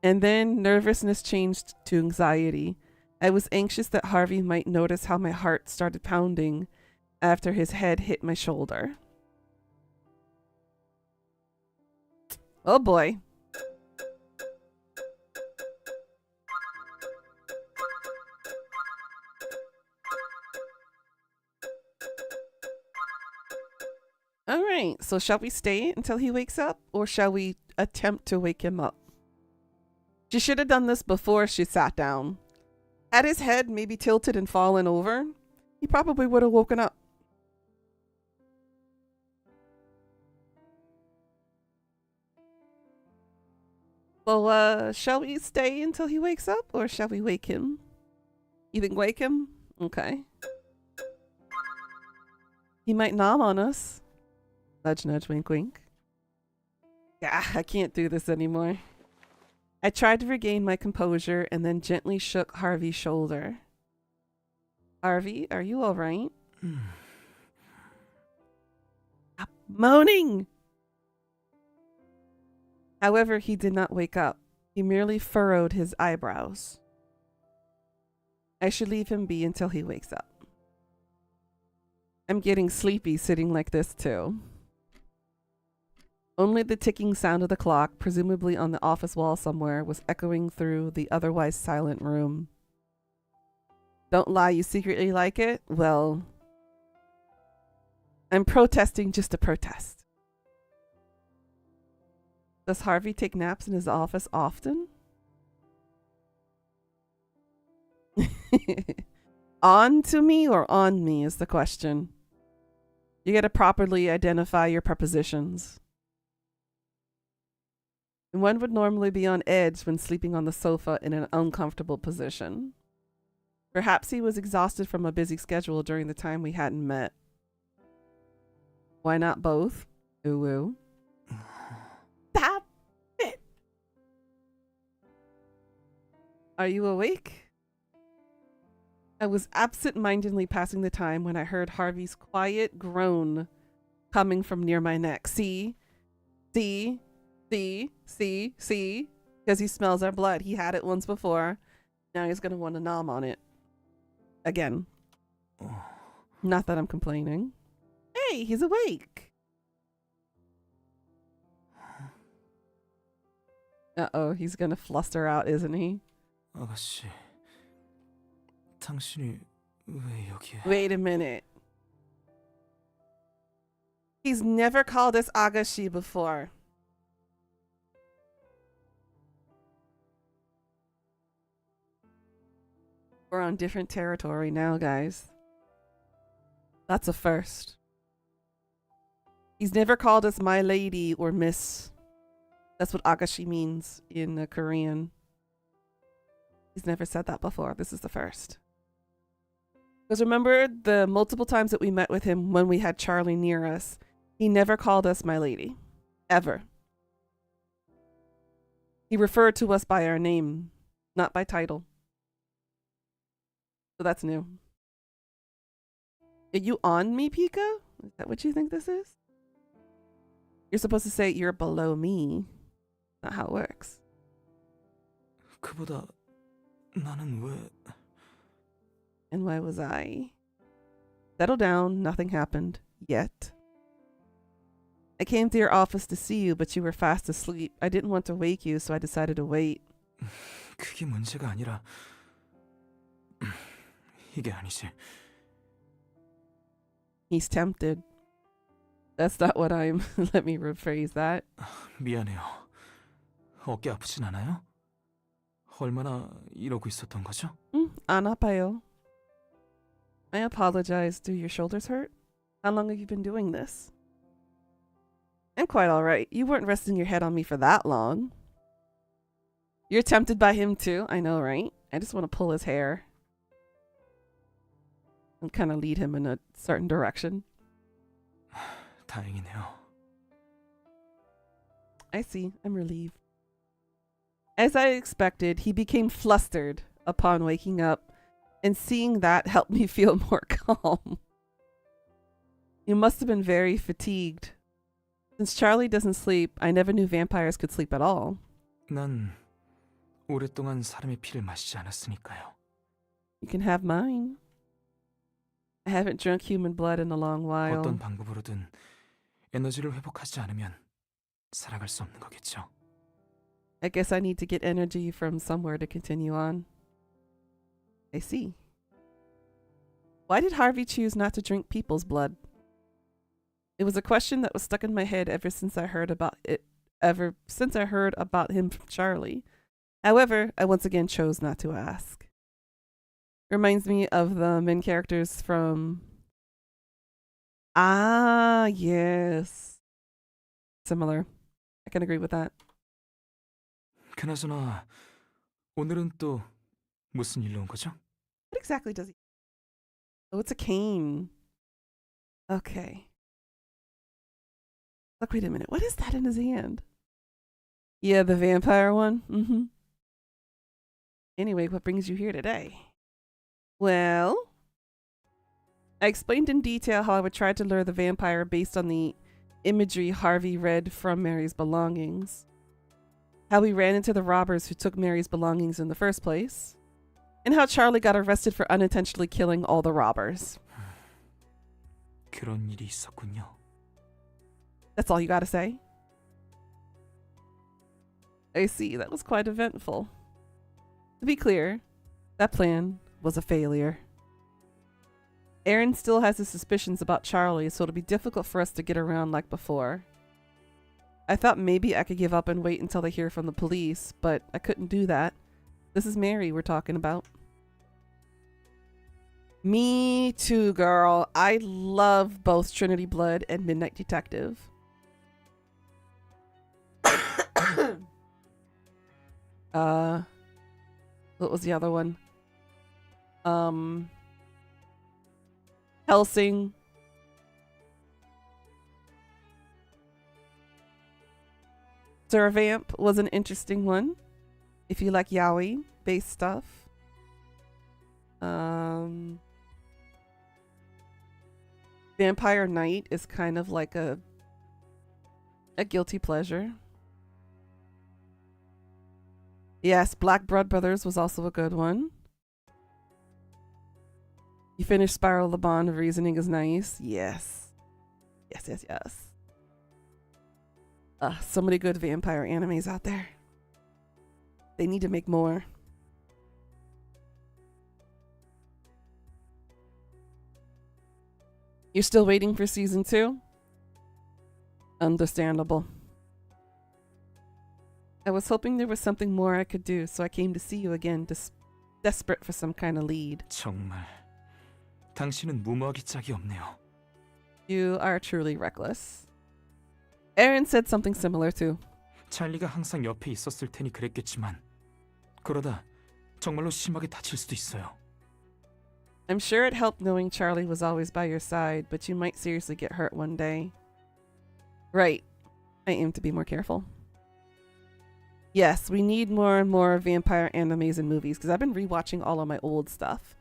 And then nervousness changed to anxiety. I was anxious that Harvey might notice how my heart started pounding after his head hit my shoulder. Oh boy. All right, so shall we stay until he wakes up, or shall we attempt to wake him up? She should have done this before she sat down. Had his head maybe tilted and fallen over, he probably would have woken up. So, shall we stay until he wakes up, or shall we wake him? You think wake him? Okay. He might nom on us. Nudge, nudge, wink, wink. Yeah, I can't do this anymore. I tried to regain my composure and then gently shook Harvey's shoulder. Harvey, are you all right? Stop moaning! However, he did not wake up. He merely furrowed his eyebrows. I should leave him be until he wakes up. I'm getting sleepy sitting like this too. Only the ticking sound of the clock, presumably on the office wall somewhere, was echoing through the otherwise silent room. Don't lie, you secretly like it? Well, I'm protesting just to protest. Does Harvey take naps in his office often? On to me or on me is the question. You gotta properly identify your prepositions. And one would normally be on edge when sleeping on the sofa in an uncomfortable position. Perhaps he was exhausted from a busy schedule during the time we hadn't met. Why not both? Ooh, ooh. Stop it! Are you awake? I was absent-mindedly passing the time when I heard Harvey's quiet groan coming from near my neck. See? See? See? See? See? Because he smells our blood. He had it once before. Now he's going to want to nom on it. Again. Not that I'm complaining. Hey, he's awake. Uh-oh, he's going to fluster out, isn't he? 아가씨, 당신이 왜 여기에? Wait a minute. He's never called us Agashi before. We're on different territory now, guys. That's a first. He's never called us my lady or miss. That's what Agashi means in Korean. He's never said that before. This is the first. Because remember the multiple times that we met with him when we had Charlie near us, he never called us my lady. Ever. He referred to us by our name, not by title. So that's new. Are you on me, Pika? Is that what you think this is? You're supposed to say you're below me. Not how it works. 그보다 나는 왜... And why was I? Settle down. Nothing happened. Yet. I came to your office to see you, but you were fast asleep. I didn't want to wake you, so I decided to wait. 그게 문제가 아니라... 이게 아니지. He's tempted. That's not what I'm... Let me rephrase that. 미안해요. 어깨 아프진 않아요? 얼마나 이러고 있었던 거죠? 안 아파요. I apologize. Do your shoulders hurt? How long have you been doing this? I'm quite alright. You weren't resting your head on me for that long. You're tempted by him too. I know, right? I just want to pull his hair. And kind of lead him in a certain direction. 다행이네요. I see. I'm relieved. As I expected, he became flustered upon waking up, and seeing that helped me feel more calm. You must have been very fatigued. Since Charlie doesn't sleep, I never knew vampires could sleep at all. 난 오랫동안 사람의 피를 마시지 않았으니까요. You can have mine. I haven't drunk human blood in a long while. 어떤 방법으로든 에너지를 회복하지 않으면 살아갈 수 없는 거겠죠. I guess I need to get energy from somewhere to continue on. I see. Why did Harvey choose not to drink people's blood? It was a question that was stuck in my head ever since I heard about him from Charlie. However, I once again chose not to ask. Reminds me of the main characters from... Ah, yes. Similar. I can agree with that. 그나저나 오늘은 또 무슨 일로 온 거죠? What exactly does he... Oh, it's a cane. Okay. Look, wait a minute. What is that in his hand? Yeah, the vampire one? Mm-hmm. Anyway, what brings you here today? Well, I explained in detail how I would try to lure the vampire based on the imagery Harvey read from Mary's belongings. How we ran into the robbers who took Mary's belongings in the first place. And how Charlie got arrested for unintentionally killing all the robbers. 그런 일이 있었군요. That's all you gotta say? I see, that was quite eventful. To be clear, that plan was a failure. Aaron still has his suspicions about Charlie, so it'll be difficult for us to get around like before. I thought maybe I could give up and wait until they hear from the police, but I couldn't do that. This is Mary we're talking about. Me too, girl. I love both Trinity Blood and Midnight Detective. What was the other one? Helsing. Servamp was an interesting one. If you like yaoi based stuff. Vampire Knight is kind of like a guilty pleasure. Yes, Black Blood Brothers was also a good one. You finished Spiral the Bond of Reasoning is nice. Yes. Yes. So many good vampire animes out there. They need to make more. You're still waiting for season 2? Understandable. I was hoping there was something more I could do, so I came to see you again, desperate for some kind of lead. 정말 당신은 무모하기 짝이 없네요. You are truly reckless. Aaron said something similar too. 찰리가 항상 옆에 있었을 테니 그랬겠지만 그러다 정말로 심하게 다칠 수도 있어요. I'm sure it helped knowing Charlie was always by your side, but you might seriously get hurt one day. Right. I aim to be more careful. Yes, we need more and more vampire animes and movies, because I've been rewatching all of my old stuff.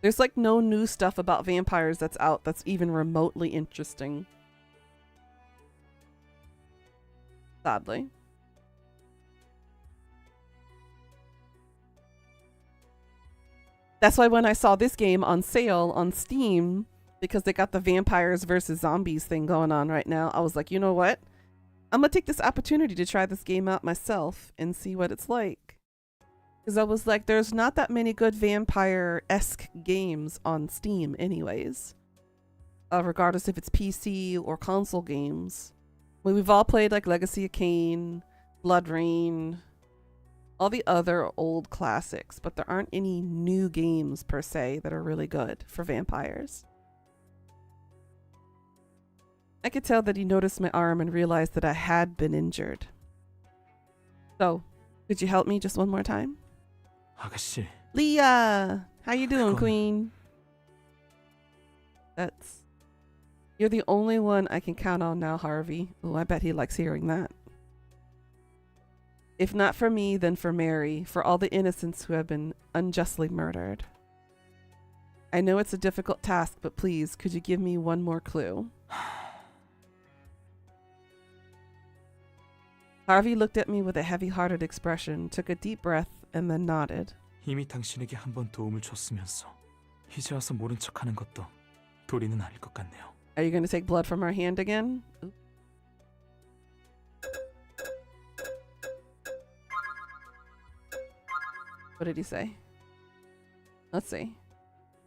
There's like no new stuff about vampires that's out that's even remotely interesting. Sadly. That's why when I saw this game on sale on Steam, because they got the vampires versus zombies thing going on right now, I was like, you know what? I'm gonna take this opportunity to try this game out myself and see what it's like. Because I was like, there's not that many good vampire-esque games on Steam anyways. Regardless if it's PC or console games. We've all played like Legacy of Kain, Blood Rain, all the other old classics, but there aren't any new games per se that are really good for vampires. I could tell that he noticed my arm and realized that I had been injured. So, could you help me just one more time? 아가씨, Leah! How you doing, 그건- Queen? You're the only one I can count on now, Harvey. Oh, I bet he likes hearing that. If not for me, then for Mary, for all the innocents who have been unjustly murdered. I know it's a difficult task, but please, could you give me one more clue? Harvey looked at me with a heavy-hearted expression, took a deep breath, and then nodded. 이미 당신에게 한 번 도움을 줬으면서 이제 와서 모른 척하는 것도 도리는 아닐 것 같네요. Are you going to take blood from our hand again? Oop. What did he say? Let's see.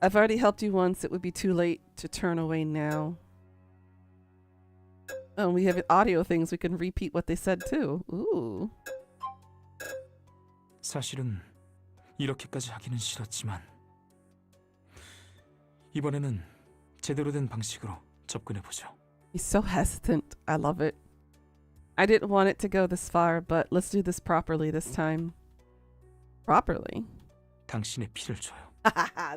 I've already helped you once. It would be too late to turn away now. Oh, we have audio things. We can repeat what they said too. Ooh. 사실은 이렇게까지 하기는 싫었지만 이번에는 제대로 된 방식으로 접근해 보죠. He's so hesitant. I love it. I didn't want it to go this far, but let's do this properly this time. Properly? 당신의 피를 줘요.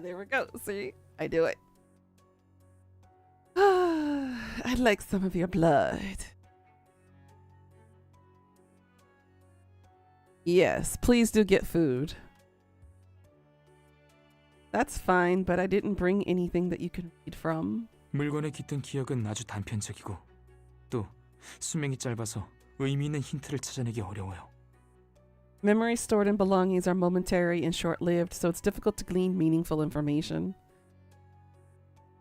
There we go. See? I do it. I'd like some of your blood. Yes, please do get food. That's fine, but I didn't bring anything that you can read from. 물건에 깃든 기억은 아주 단편적이고 또 수명이 짧아서 의미 있는 힌트를 찾아내기 어려워요. Memories stored in belongings are momentary and short-lived, so it's difficult to glean meaningful information.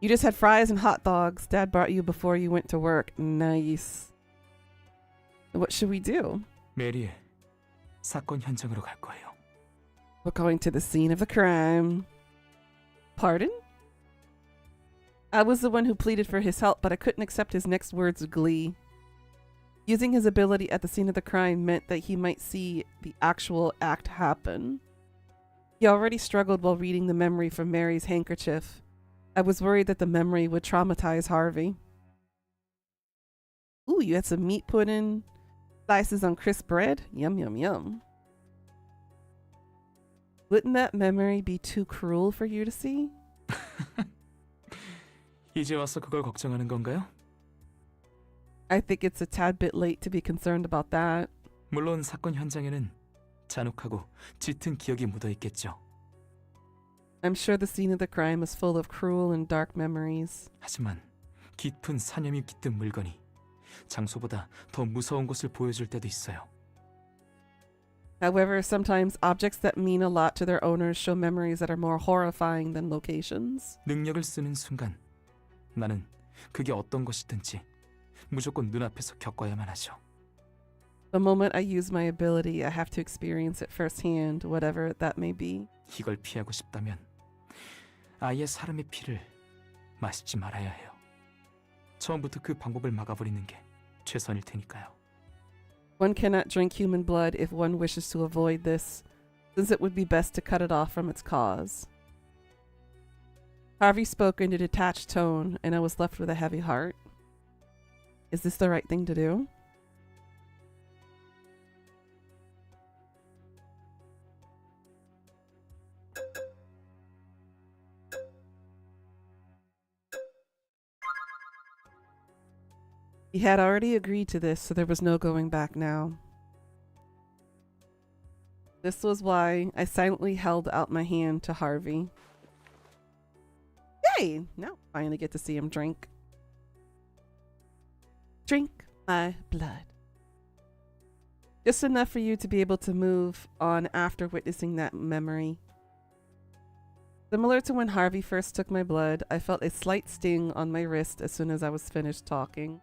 You just had fries and hot dogs Dad brought you before you went to work. Nice. What should we do? 메리의 사건 현장으로 갈 거예요. We're going to the scene of the crime. Pardon? I was the one who pleaded for his help, but I couldn't accept his next words with glee. Using his ability at the scene of the crime meant that he might see the actual act happen. He already struggled while reading the memory from Mary's handkerchief. I was worried that the memory would traumatize Harvey. Ooh, you had some meat pudding, slices on crisp bread. Yum, yum, yum. Wouldn't that memory be too cruel for you to see? 이제 와서 그걸 걱정하는 건가요? I think it's a tad bit late to be concerned about that. 물론 사건 현장에는 잔혹하고 짙은 기억이 묻어 있겠죠. I'm sure the scene of the crime is full of cruel and dark memories. 하지만 깊은 사념이 깃든 물건이 장소보다 더 무서운 곳을 보여줄 때도 있어요. However, sometimes objects that mean a lot to their owners show memories that are more horrifying than locations. 능력을 쓰는 순간 나는 그게 어떤 것이든지 무조건 눈앞에서 겪어야만 하죠. The moment I use my ability, I have to experience it firsthand, whatever that may be. 이걸 피하고 싶다면 아예 사람의 피를 마시지 말아야 해요. 처음부터 그 방법을 막아버리는 게 최선일 테니까요. One cannot drink human blood if one wishes to avoid this, since it would be best to cut it off from its cause. Harvey spoke in a detached tone, and I was left with a heavy heart. Is this the right thing to do? He had already agreed to this, so there was no going back now. This was why I silently held out my hand to Harvey. Hey, now I finally get to see him drink. Drink my blood. Just enough for you to be able to move on after witnessing that memory. Similar to when Harvey first took my blood, I felt a slight sting on my wrist as soon as I was finished talking.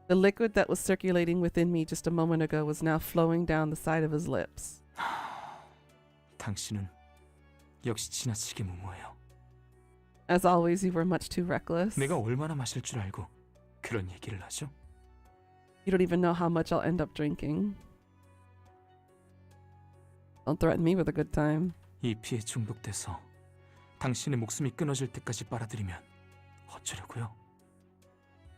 The liquid that was circulating within me just a moment ago was now flowing down the side of his lips. 당신은 역시 지나치게 무모해요. As always, you were much too reckless. 내가 얼마나 마실 줄 알고 그런 얘기를 하죠? You don't even know how much I'll end up drinking. Don't threaten me with a good time. 이 피에 중독돼서 당신의 목숨이 끊어질 때까지 빨아들이면 어쩌려고요?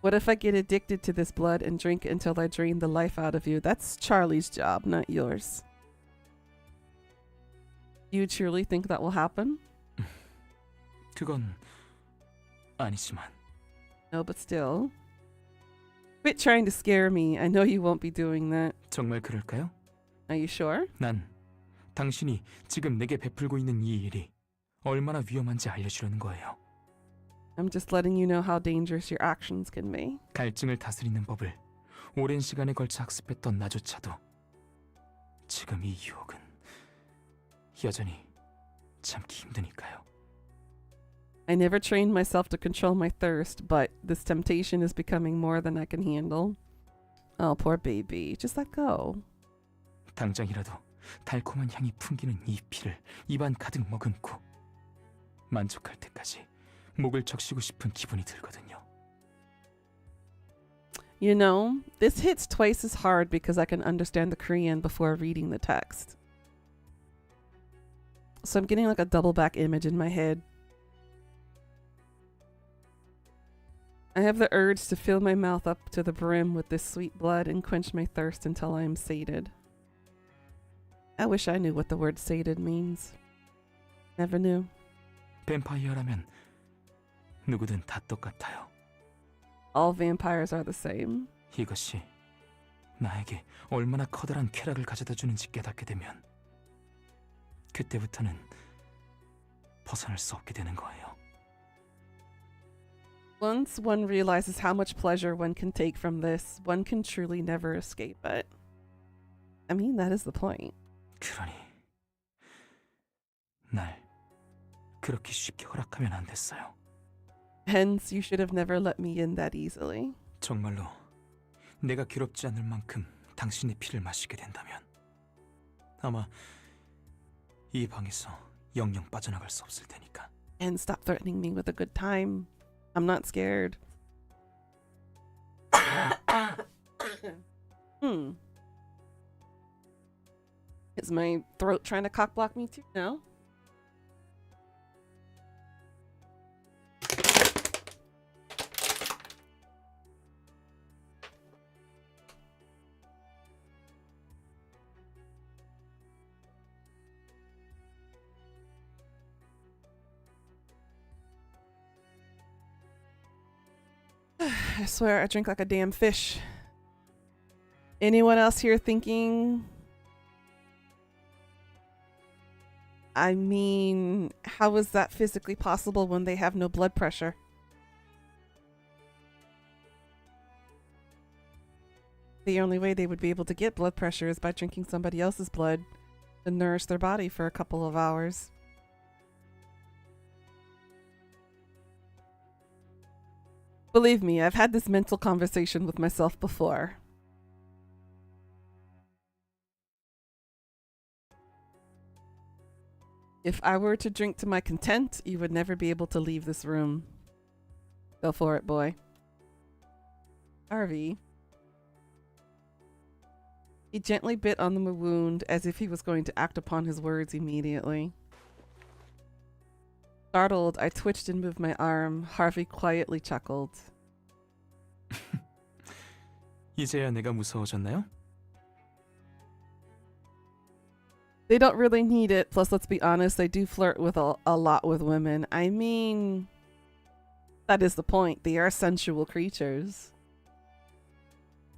What if I get addicted to this blood and drink until I drain the life out of you? That's Charlie's job, not yours. Do you truly think that will happen? 그건 아니지만. No, but still. Quit trying to scare me. I know you won't be doing that. 정말 그럴까요? Are you sure? 난 당신이 지금 내게 베풀고 있는 이 일이 얼마나 위험한지 알려주려는 거예요. I'm just letting you know how dangerous your actions can be. 갈증을 다스리는 법을 오랜 시간에 걸쳐 학습했던 나조차도 지금 이 유혹은 여전히 참기 힘드니까요. I never trained myself to control my thirst, but this temptation is becoming more than I can handle. Oh, poor baby. Just let go. 당장이라도 달콤한 향이 풍기는 이 피를 입안 가득 머금고 만족할 때까지 목을 적시고 싶은 기분이 들거든요. You know, this hits twice as hard because I can understand the Korean before reading the text. So I'm getting like a double back image in my head. I have the urge to fill my mouth up to the brim with this sweet blood and quench my thirst until I am sated. I wish I knew what the word sated means. Never knew. 뱀파이어라면 누구든 다 똑같아요. All vampires are the same. 이것이 나에게 얼마나 커다란 쾌락을 가져다 주는지 깨닫게 되면 그때부터는 벗어날 수 없게 되는 거예요. Once one realizes how much pleasure one can take from this, one can truly never escape it. I mean, that is the point. 그러니 날 그렇게 쉽게 허락하면 안 됐어요. Hence, you should have never let me in that easily. 정말로 내가 괴롭지 않을 만큼 당신의 피를 마시게 된다면 아마 이 방에서 영영 빠져나갈 수 없을 테니까. And stop threatening me with a good time. I'm not scared. Is my throat trying to cock block me too now? I swear I drink like a damn fish. Anyone else here thinking? I mean, how is that physically possible when they have no blood pressure? The only way they would be able to get blood pressure is by drinking somebody else's blood to nourish their body for a couple of hours. Believe me, I've had this mental conversation with myself before. If I were to drink to my content, you would never be able to leave this room. Go for it, boy. Harvey. He gently bit on the wound as if he was going to act upon his words immediately. Startled, I twitched and moved my arm. Harvey quietly chuckled. 이제야 내가 무서워졌나요? They don't really need it. Plus, let's be honest, they do flirt with a lot with women. I mean, that is the point. They are sensual creatures.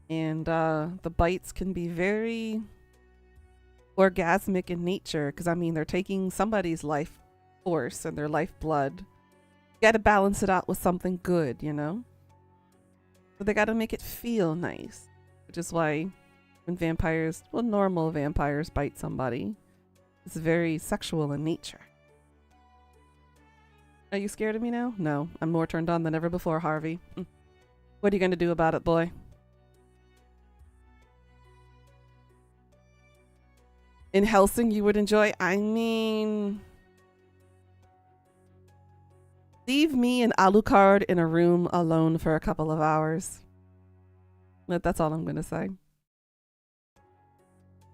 And the bites can be very orgasmic in nature. Because, I mean, they're taking somebody's life force and their lifeblood gotta balance it out with something good, you know? So they gotta make it feel nice. Which is why when vampires, well, normal vampires bite somebody, it's very sexual in nature. Are you scared of me now? No, I'm more turned on than ever before, Harvey. What are you gonna do about it, boy? In Helsing, you would enjoy? I mean, leave me and Alucard in a room alone for a couple of hours. That's all I'm gonna say.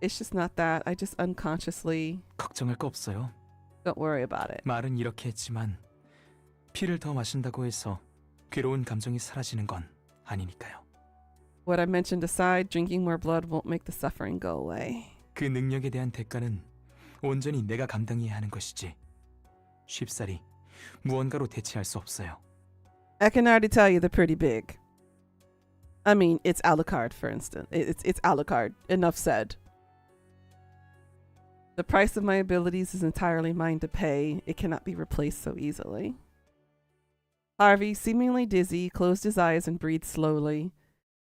It's just not that. I just unconsciously 걱정할 거 없어요. don't worry about it. 말은 이렇게 했지만 피를 더 마신다고 해서 괴로운 감정이 사라지는 건 아니니까요. What I mentioned aside, drinking more blood won't make the suffering go away. 그 능력에 대한 대가는 온전히 내가 감당해야 하는 것이지 쉽사리 무언가로 대체할 수 없어요. I can already tell you they're pretty big. I mean, it's Alucard, for instance. It's Alucard. Enough said. The price of my abilities is entirely mine to pay. It cannot be replaced so easily. Harvey, seemingly dizzy, closed his eyes and breathed slowly.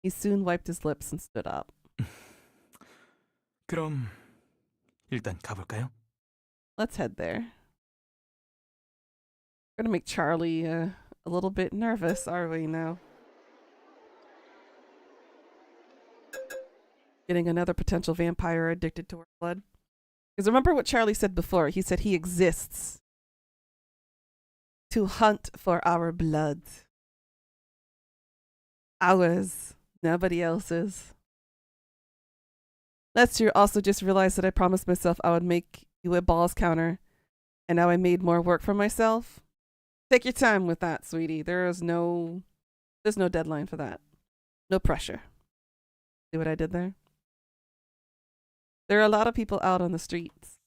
He soon wiped his lips and stood up. 그럼 일단 가볼까요? Let's head there. We're gonna make Charlie a little bit nervous, are we now? Getting another potential vampire addicted to her blood. Because remember what Charlie said before. He said he exists to hunt for our blood. Ours, nobody else's. Last year, also just realized that I promised myself I would make you a balls counter, and now I made more work for myself. Take your time with that, sweetie. There's no deadline for that. No pressure. See what I did there? There are a lot of people out on the streets.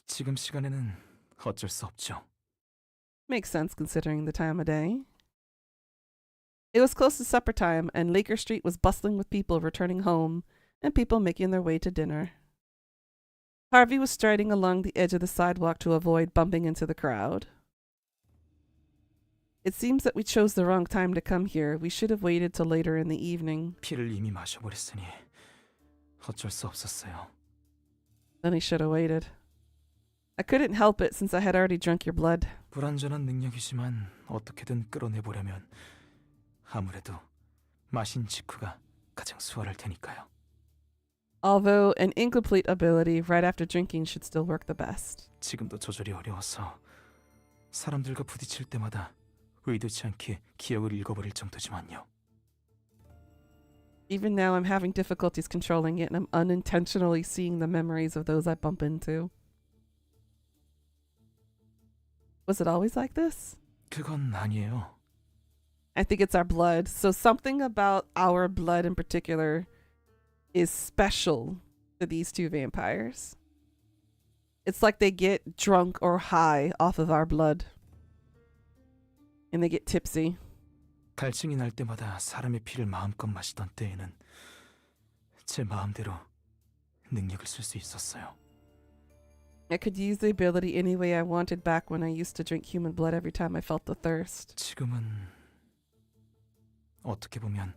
지금 시간에는 어쩔 수 없죠. Makes sense considering the time of day. It was close to supper time, and Laker Street was bustling with people returning home and people making their way to dinner. Harvey was striding along the edge of the sidewalk to avoid bumping into the crowd. It seems that we chose the wrong time to come here. We should have waited till later in the evening. 피를 이미 마셔버렸으니 어쩔 수 없었어요. Then he should have waited. I couldn't help it since I had already drunk your blood. 불완전한 능력이지만 어떻게든 끌어내보려면 아무래도 마신 직후가 가장 수월할 테니까요. Although an incomplete ability right after drinking should still work the best. 지금도 조절이 어려워서 사람들과 부딪힐 때마다 의도치 않게 기억을 읽어버릴 정도지만요. Even now, I'm having difficulties controlling it, and I'm unintentionally seeing the memories of those I bump into. Was it always like this? 그건 아니에요. I think it's our blood. So something about our blood in particular is special to these two vampires. It's like they get drunk or high off of our blood. And they get tipsy. 갈증이 날 때마다 사람의 피를 마음껏 마시던 때에는 제 마음대로 능력을 쓸 수 있었어요. I could use the ability any way I wanted back when I used to drink human blood every time I felt the thirst. 지금은 어떻게 보면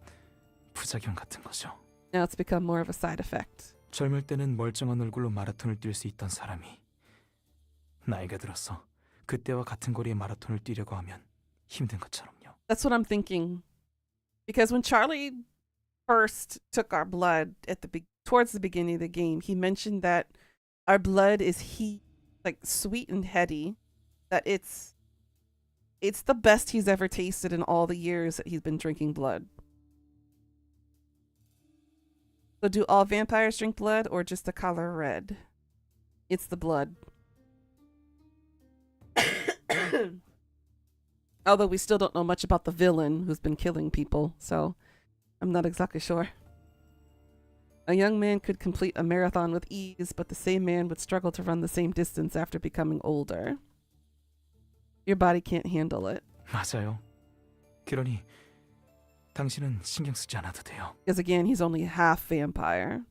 부작용 같은 거죠. Now it's become more of a side effect. 젊을 때는 멀쩡한 얼굴로 마라톤을 뛸 수 있던 사람이 나이가 들어서 그때와 같은 거리의 마라톤을 뛰려고 하면 힘든 것처럼요. That's what I'm thinking. Because when Charlie first took our blood at towards the beginning of the game, he mentioned that our blood is like sweet and heady, that it's the best he's ever tasted in all the years that he's been drinking blood. So do all vampires drink blood or just the color red? It's the blood. Although we still don't know much about the villain who's been killing people, so I'm not exactly sure. A young man could complete a marathon with ease, but the same man would struggle to run the same distance after becoming older. Your body can't handle it. 맞아요. 그러니 당신은 신경 쓰지 않아도 돼요. Because again, he's only half vampire.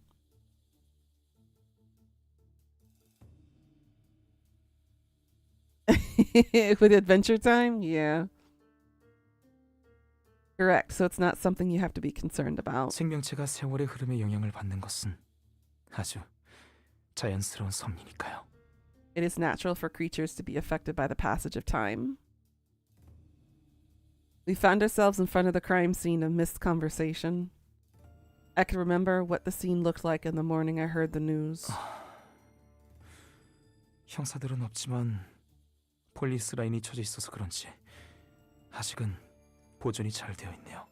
With Adventure Time? Yeah. Correct. So it's not something you have to be concerned about. 생명체가 세월의 흐름에 영향을 받는 것은 아주 자연스러운 섭리니까요. It is natural for creatures to be affected by the passage of time. We found ourselves in front of the crime scene of missed conversation. I can remember what the scene looked like in the morning I heard the news. 형사들은 없지만 폴리스 라인이 쳐져 있어서 그런지 아직은 보존이 잘 되어 있네요.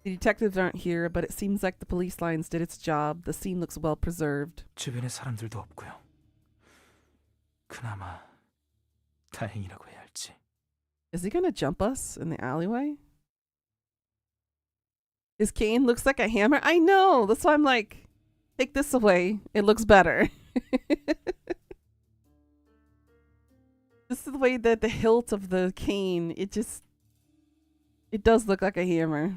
The detectives aren't here, but it seems like the police lines did its job. The scene looks well preserved. 주변에 사람들도 없고요. 그나마 다행이라고 해야 할지. Is he gonna jump us in the alleyway? His cane looks like a hammer. I know. That's why I'm like, take this away. It looks better. This is the way that the hilt of the cane, it does look like a hammer.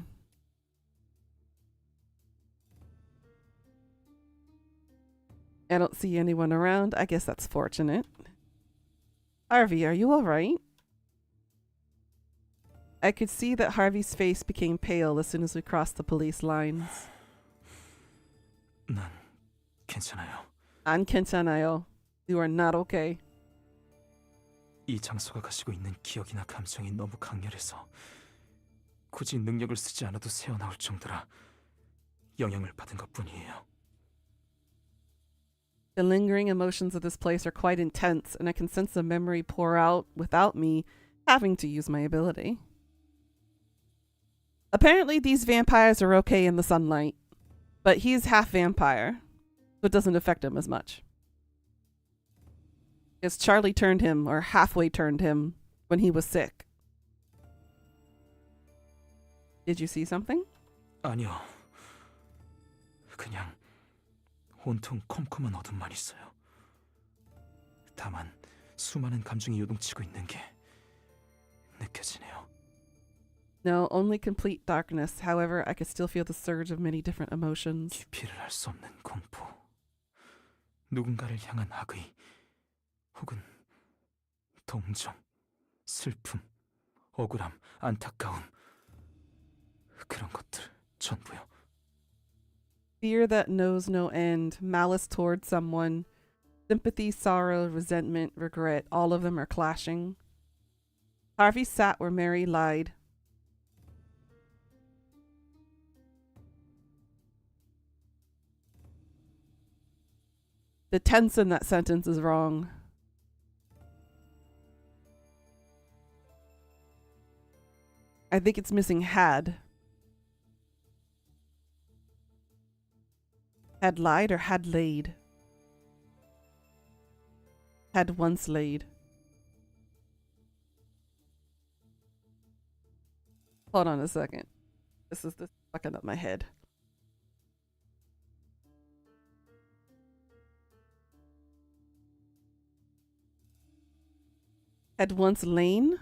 I don't see anyone around. I guess that's fortunate. Harvey, are you all right? I could see that Harvey's face became pale as soon as we crossed the police lines. 난 괜찮아요. 안 괜찮아요. You are not okay. 이 장소가 가지고 있는 기억이나 감정이 너무 강렬해서 굳이 능력을 쓰지 않아도 새어나올 정도라 영향을 받은 것뿐이에요. The lingering emotions of this place are quite intense, and I can sense the memory pour out without me having to use my ability. Apparently, these vampires are okay in the sunlight, but he's half vampire, so it doesn't affect him as much. Because Charlie turned him, or halfway turned him, when he was sick. Did you see something? 아니요. 그냥 온통 컴컴한 어둠만 있어요. 다만 수많은 감정이 요동치고 있는 게 느껴지네요. No, only complete darkness. However, I could still feel the surge of many different emotions. 기피를 할 수 없는 공포. 누군가를 향한 악의 혹은 동정, 슬픔, 억울함, 안타까움 그런 것들 전부요. Fear that knows no end, malice toward someone, sympathy, sorrow, resentment, regret, all of them are clashing. Harvey sat where Mary lied. The tense in that sentence is wrong. I think it's missing had. Had lied or had laid? Had once laid. Hold on a second. This is fucking up my head. Had once lain?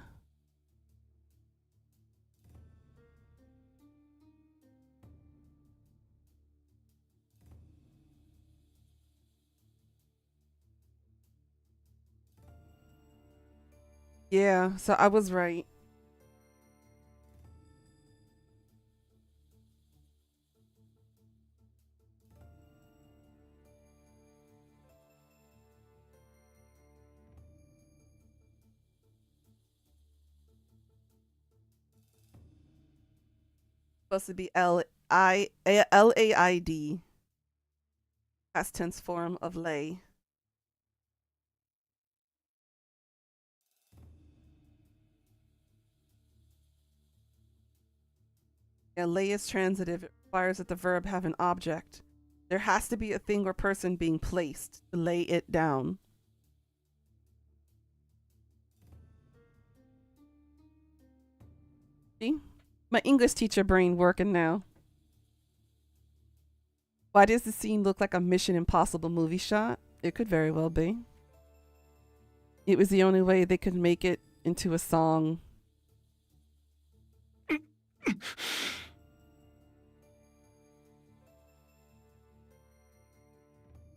Yeah, so I was right. Supposed to be Laid. Past tense form of lay. Yeah, lay is transitive. It requires that the verb have an object. There has to be a thing or person being placed to lay it down. See? My English teacher brain working now. Why does the scene look like a Mission Impossible movie shot? It could very well be. It was the only way they could make it into a song.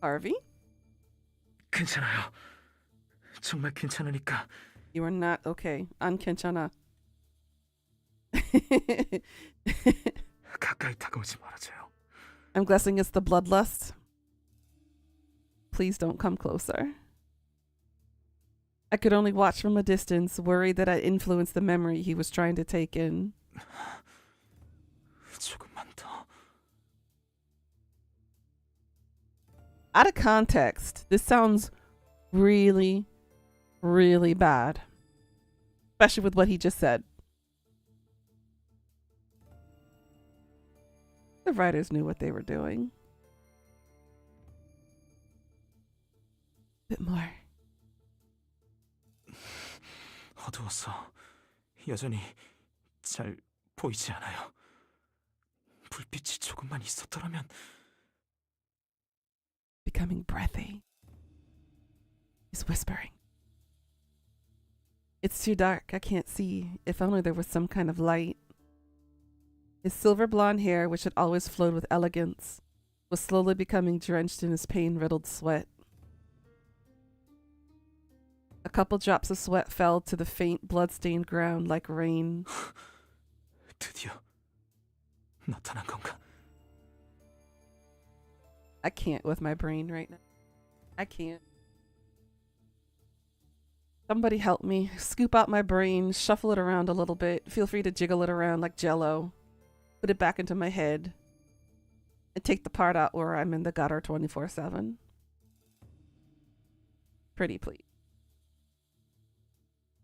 Harvey? 괜찮아요. 정말 괜찮으니까 You are not okay. 안 괜찮아. 가까이 다가오지 말아줘요. I'm guessing it's the bloodlust. Please don't come closer. I could only watch from a distance, worried that I influenced the memory he was trying to take in. 조금만 더. Out of context, this sounds really, really bad. Especially with what he just said. The writers knew what they were doing. Bit more. 어두워서 여전히 잘 보이지 않아요. 불빛이 조금만 있었더라면. Becoming breathy. He's whispering. It's too dark. I can't see. If only there was some kind of light. His silver blonde hair, which had always flowed with elegance, was slowly becoming drenched in his pain-riddled sweat. A couple drops of sweat fell to the faint, blood-stained ground like rain. 드디어 나타난 건가? I can't with my brain right now. I can't. Somebody help me. Scoop out my brain, shuffle it around a little bit. Feel free to jiggle it around like jello. Put it back into my head. And take the part out where I'm in the gutter 24/7. Pretty please.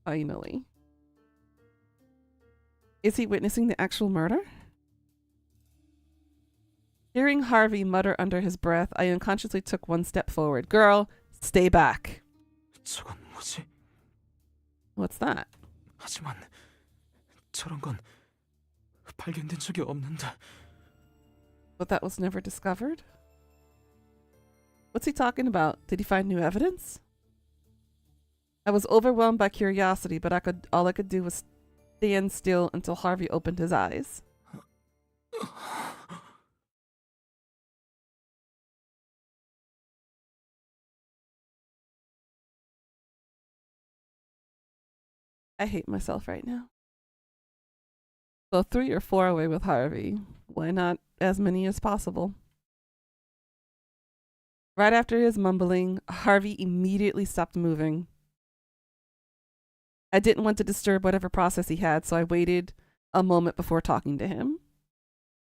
Finally. Is he witnessing the actual murder? Hearing Harvey mutter under his breath, I unconsciously took one step forward. Girl, stay back. 저건 뭐지? What's that? 하지만 저런 건 발견된 적이 없는데. But that was never discovered? What's he talking about? Did he find new evidence? I was overwhelmed by curiosity, but all I could do was stand still until Harvey opened his eyes. I hate myself right now. So 3 or 4 away with Harvey. Why not as many as possible? Right after his mumbling, Harvey immediately stopped moving. I didn't want to disturb whatever process he had, so I waited a moment before talking to him.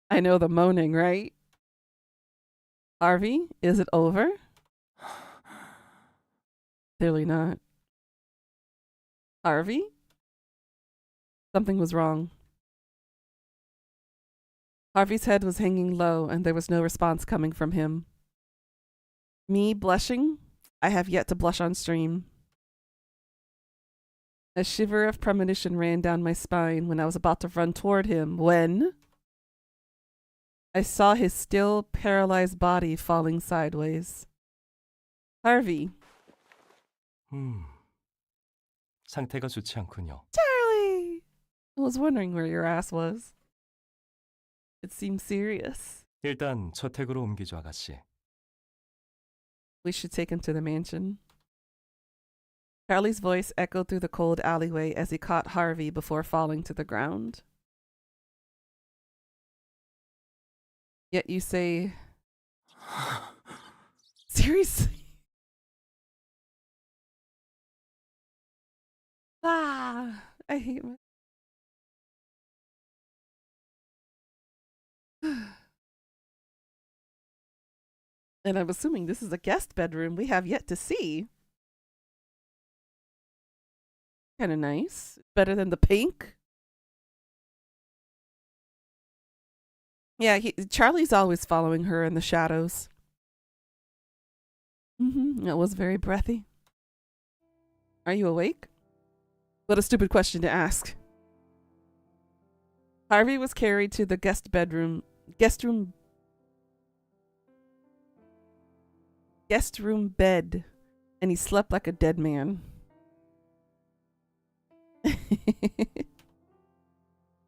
I know the moaning, right? Harvey, is it over? Clearly not. Harvey? Something was wrong. Harvey's head was hanging low, and there was no response coming from him. Me blushing? I have yet to blush on stream. A shiver of premonition ran down my spine when I was about to run toward him when I saw his still paralyzed body falling sideways. Harvey. 상태가 좋지 않군요. Charlie! I was wondering where your ass was. It seems serious. 일단 저택으로 옮기죠, 아가씨. We should take him to the mansion. Charlie's voice echoed through the cold alleyway as he caught Harvey before falling to the ground. Yet you say... Seriously? I hate my... And I'm assuming this is a guest bedroom we have yet to see. Kind of nice. Better than the pink. Yeah, Charlie's always following her in the shadows. That was very breathy. Are you awake? What a stupid question to ask. Harvey was carried to the guest room bed, and he slept like a dead man.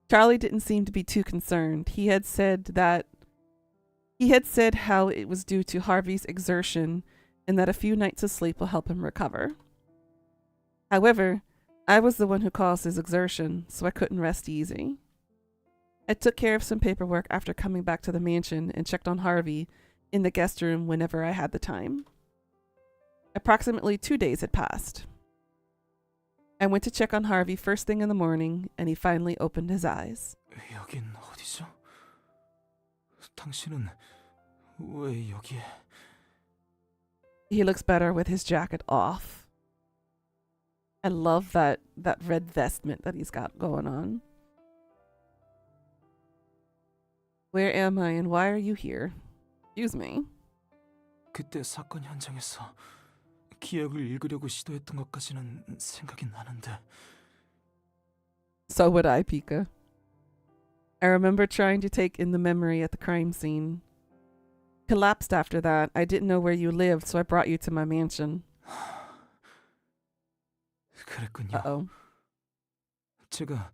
Charlie didn't seem to be too concerned. He had said how it was due to Harvey's exertion and that a few nights of sleep will help him recover. However, I was the one who caused his exertion, so I couldn't rest easy. I took care of some paperwork after coming back to the mansion and checked on Harvey in the guest room whenever I had the time. Approximately 2 days had passed. I went to check on Harvey first thing in the morning, and he finally opened his eyes. 여긴 어디죠? 당신은 왜 여기에? He looks better with his jacket off. I love that red vestment that he's got going on. Where am I and why are you here? Excuse me. 그때 사건 현장에서 기억을 읽으려고 시도했던 것까지는 생각이 나는데. So would I, Pika. I remember trying to take in the memory at the crime scene. Collapsed after that. I didn't know where you lived, so I brought you to my mansion. 그랬군요. Uh-oh. 제가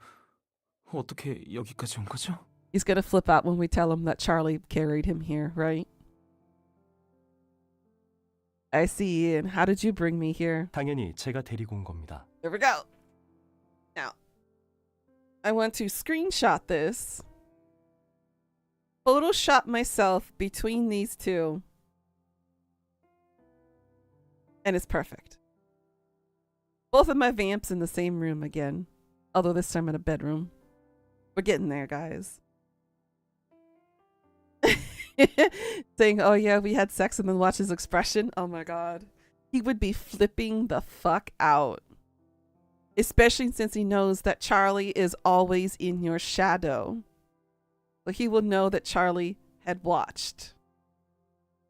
어떻게 여기까지 온 거죠? He's gonna flip out when we tell him that Charlie carried him here, right? I see. And how did you bring me here? 당연히 제가 데리고 온 겁니다. There we go. Now, I want to screenshot this. Photoshop myself between these two. And it's perfect. Both of my vamps in the same room again. Although this time in a bedroom. We're getting there, guys. Saying, oh yeah, we had sex, and then watch his expression. Oh my god. He would be flipping the fuck out. Especially since he knows that Charlie is always in your shadow. But he will know that Charlie had watched.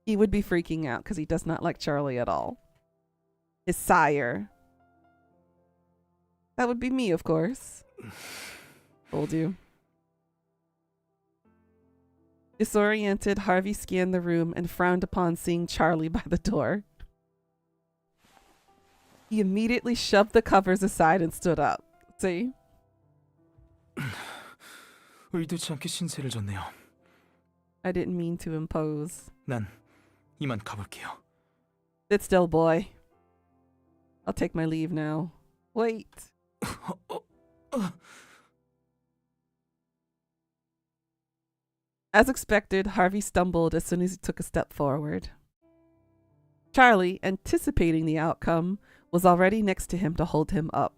He would be freaking out because he does not like Charlie at all. His sire. That would be me, of course. Told you. Disoriented, Harvey scanned the room and frowned upon seeing Charlie by the door. He immediately shoved the covers aside and stood up. See? 의도치 않게 신세를 졌네요. I didn't mean to impose. 난 이만 가볼게요. Sit still, boy. I'll take my leave now. Wait. As expected, Harvey stumbled as soon as he took a step forward. Charlie, anticipating the outcome, was already next to him to hold him up.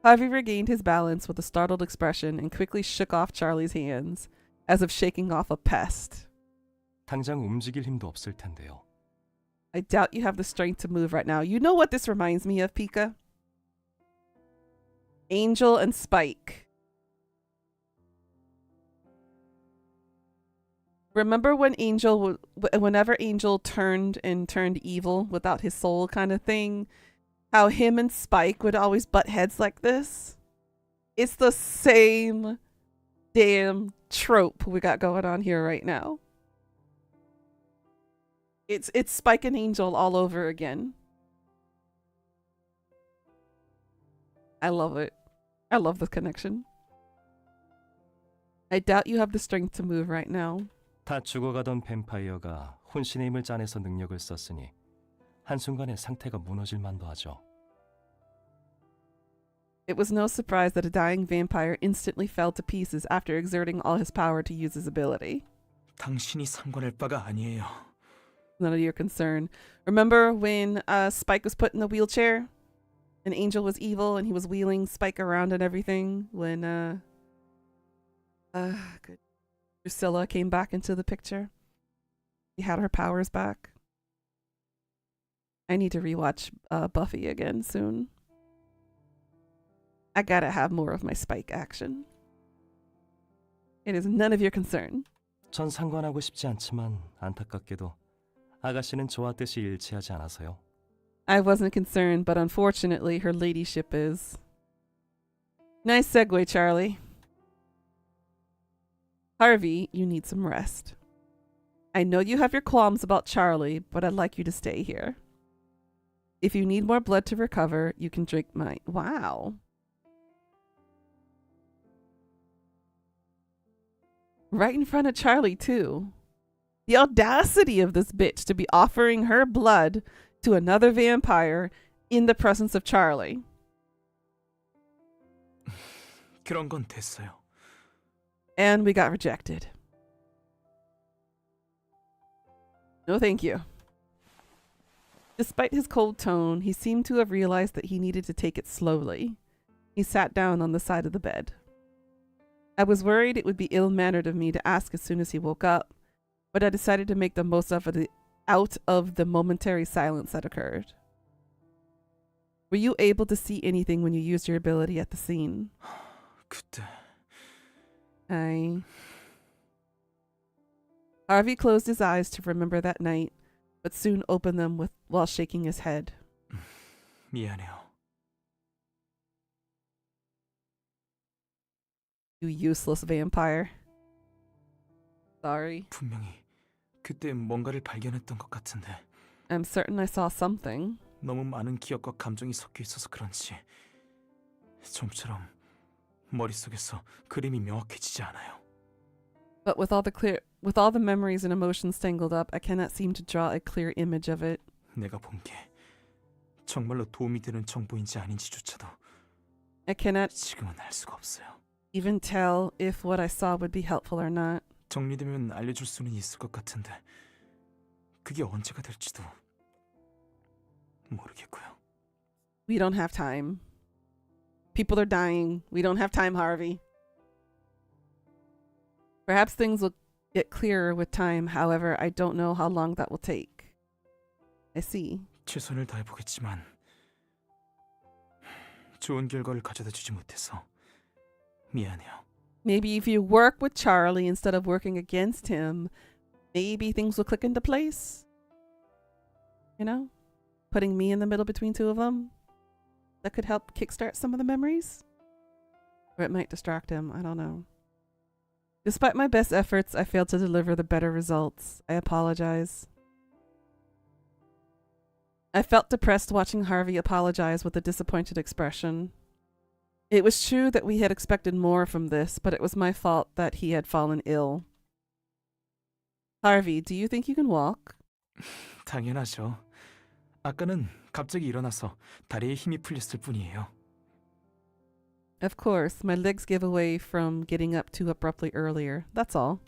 Harvey regained his balance with a startled expression and quickly shook off Charlie's hands, as if shaking off a pest. 당장 움직일 힘도 없을 텐데요. I doubt you have the strength to move right now. You know what this reminds me of, Pika? Angel and Spike. Remember when whenever Angel turned evil without his soul kind of thing? How him and Spike would always butt heads like this? It's the same damn trope we got going on here right now. It's Spike and Angel all over again. I love it. I love the connection. I doubt you have the strength to move right now. 다 죽어가던 뱀파이어가 혼신의 힘을 짜내서 능력을 썼으니 한순간에 상태가 무너질 만도 하죠. It was no surprise that a dying vampire instantly fell to pieces after exerting all his power to use his ability. 당신이 상관할 바가 아니에요. None of your concern. Remember when Spike was put in the wheelchair? And Angel was evil and he was wheeling Spike around and everything? When good. Drusilla came back into the picture. She had her powers back. I need to rewatch Buffy again soon. I gotta have more of my Spike action. It is none of your concern. 전 상관하고 싶지 않지만 안타깝게도 아가씨는 저와 뜻이 일치하지 않아서요. I wasn't concerned, but unfortunately her ladyship is. Nice segue, Charlie. Harvey, you need some rest. I know you have your qualms about Charlie, but I'd like you to stay here. If you need more blood to recover, you can drink mine. Wow. Right in front of Charlie, too. The audacity of this bitch to be offering her blood to another vampire in the presence of Charlie. 그런 건 됐어요. And we got rejected. No, thank you. Despite his cold tone, he seemed to have realized that he needed to take it slowly. He sat down on the side of the bed. I was worried it would be ill-mannered of me to ask as soon as he woke up, but I decided to make the most of it out of the momentary silence that occurred. Were you able to see anything when you used your ability at the scene? 그때 Harvey closed his eyes to remember that night, but soon opened them while shaking his head. 미안해요. You useless vampire. Sorry. 분명히 그때 뭔가를 발견했던 것 같은데 I'm certain I saw something. 너무 많은 기억과 감정이 섞여 있어서 그런지 좀처럼 머릿속에서 그림이 명확해지지 않아요. But with all the memories and emotions tangled up, I cannot seem to draw a clear image of it. 내가 본 게 정말로 도움이 되는 정보인지 아닌지조차도 I cannot 지금은 알 수가 없어요. even tell if what I saw would be helpful or not. 정리되면 알려줄 수는 있을 것 같은데 그게 언제가 될지도 모르겠고요. We don't have time. People are dying. We don't have time, Harvey. Perhaps things will get clearer with time. However, I don't know how long that will take. I see. 최선을 다해보겠지만 좋은 결과를 가져다 주지 못해서 미안해요. Maybe if you work with Charlie instead of working against him, maybe things will click into place. You know? Putting me in the middle between two of them. That could help kickstart some of the memories. Or it might distract him. I don't know. Despite my best efforts, I failed to deliver the better results. I apologize. I felt depressed watching Harvey apologize with a disappointed expression. It was true that we had expected more from this, but it was my fault that he had fallen ill. Harvey, do you think you can walk? 당연하죠. 아까는 갑자기 일어나서 다리에 힘이 풀렸을 뿐이에요. Of course, my legs gave away from getting up too abruptly earlier. That's all.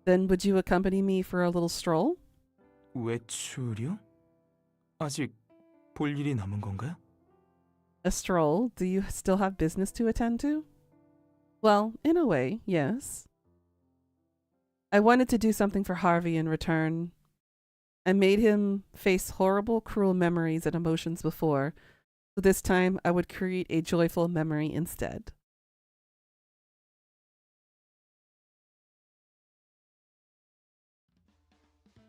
Then would you accompany me for a little stroll? 외출이요? 아직 볼 일이 남은 건가요? A stroll? Do you still have business to attend to? Well, in a way, yes. I wanted to do something for Harvey in return. I made him face horrible, cruel memories and emotions before, so this time I would create a joyful memory instead.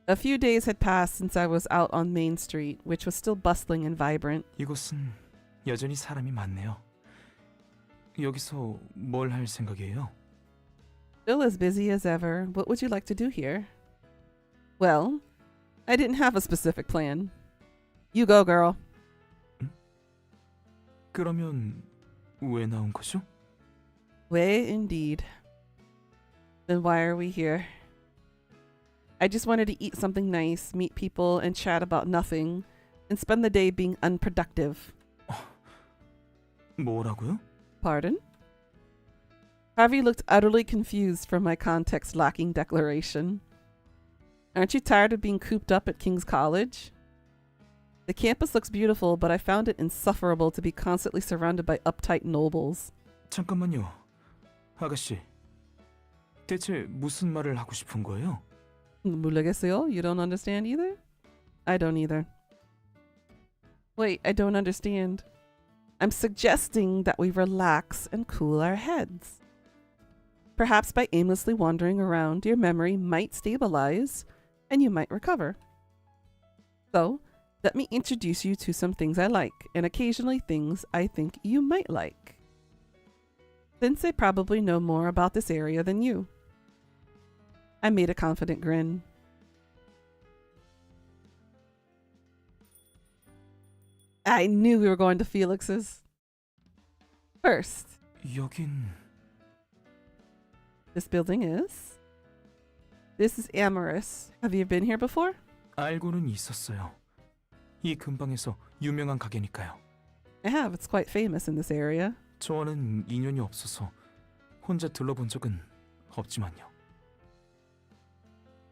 A few days had passed since I was out on Main Street, which was still bustling and vibrant. 이곳은 여전히 사람이 많네요. 여기서 뭘 할 생각이에요? Still as busy as ever. What would you like to do here? Well, I didn't have a specific plan. You go, girl. 그러면 왜 나온 거죠? Way indeed. Then why are we here? I just wanted to eat something nice, meet people, and chat about nothing, and spend the day being unproductive. 뭐라고요? Pardon? Harvey looked utterly confused from my context-lacking declaration. Aren't you tired of being cooped up at King's College? The campus looks beautiful, but I found it insufferable to be constantly surrounded by uptight nobles. 잠깐만요. 아가씨. 대체 무슨 말을 하고 싶은 거예요? 모르겠어요? You don't understand either? I don't either. Wait, I don't understand. I'm suggesting that we relax and cool our heads. Perhaps by aimlessly wandering around, your memory might stabilize and you might recover. So, let me introduce you to some things I like, and occasionally things I think you might like. Since I probably know more about this area than you. I made a confident grin. I knew we were going to Felix's. First, 여긴 this building is. This is Amorous. Have you been here before? 알고는 있었어요. 이 근방에서 유명한 가게니까요. I have. It's quite famous in this area. 저와는 인연이 없어서 혼자 둘러본 적은 없지만요.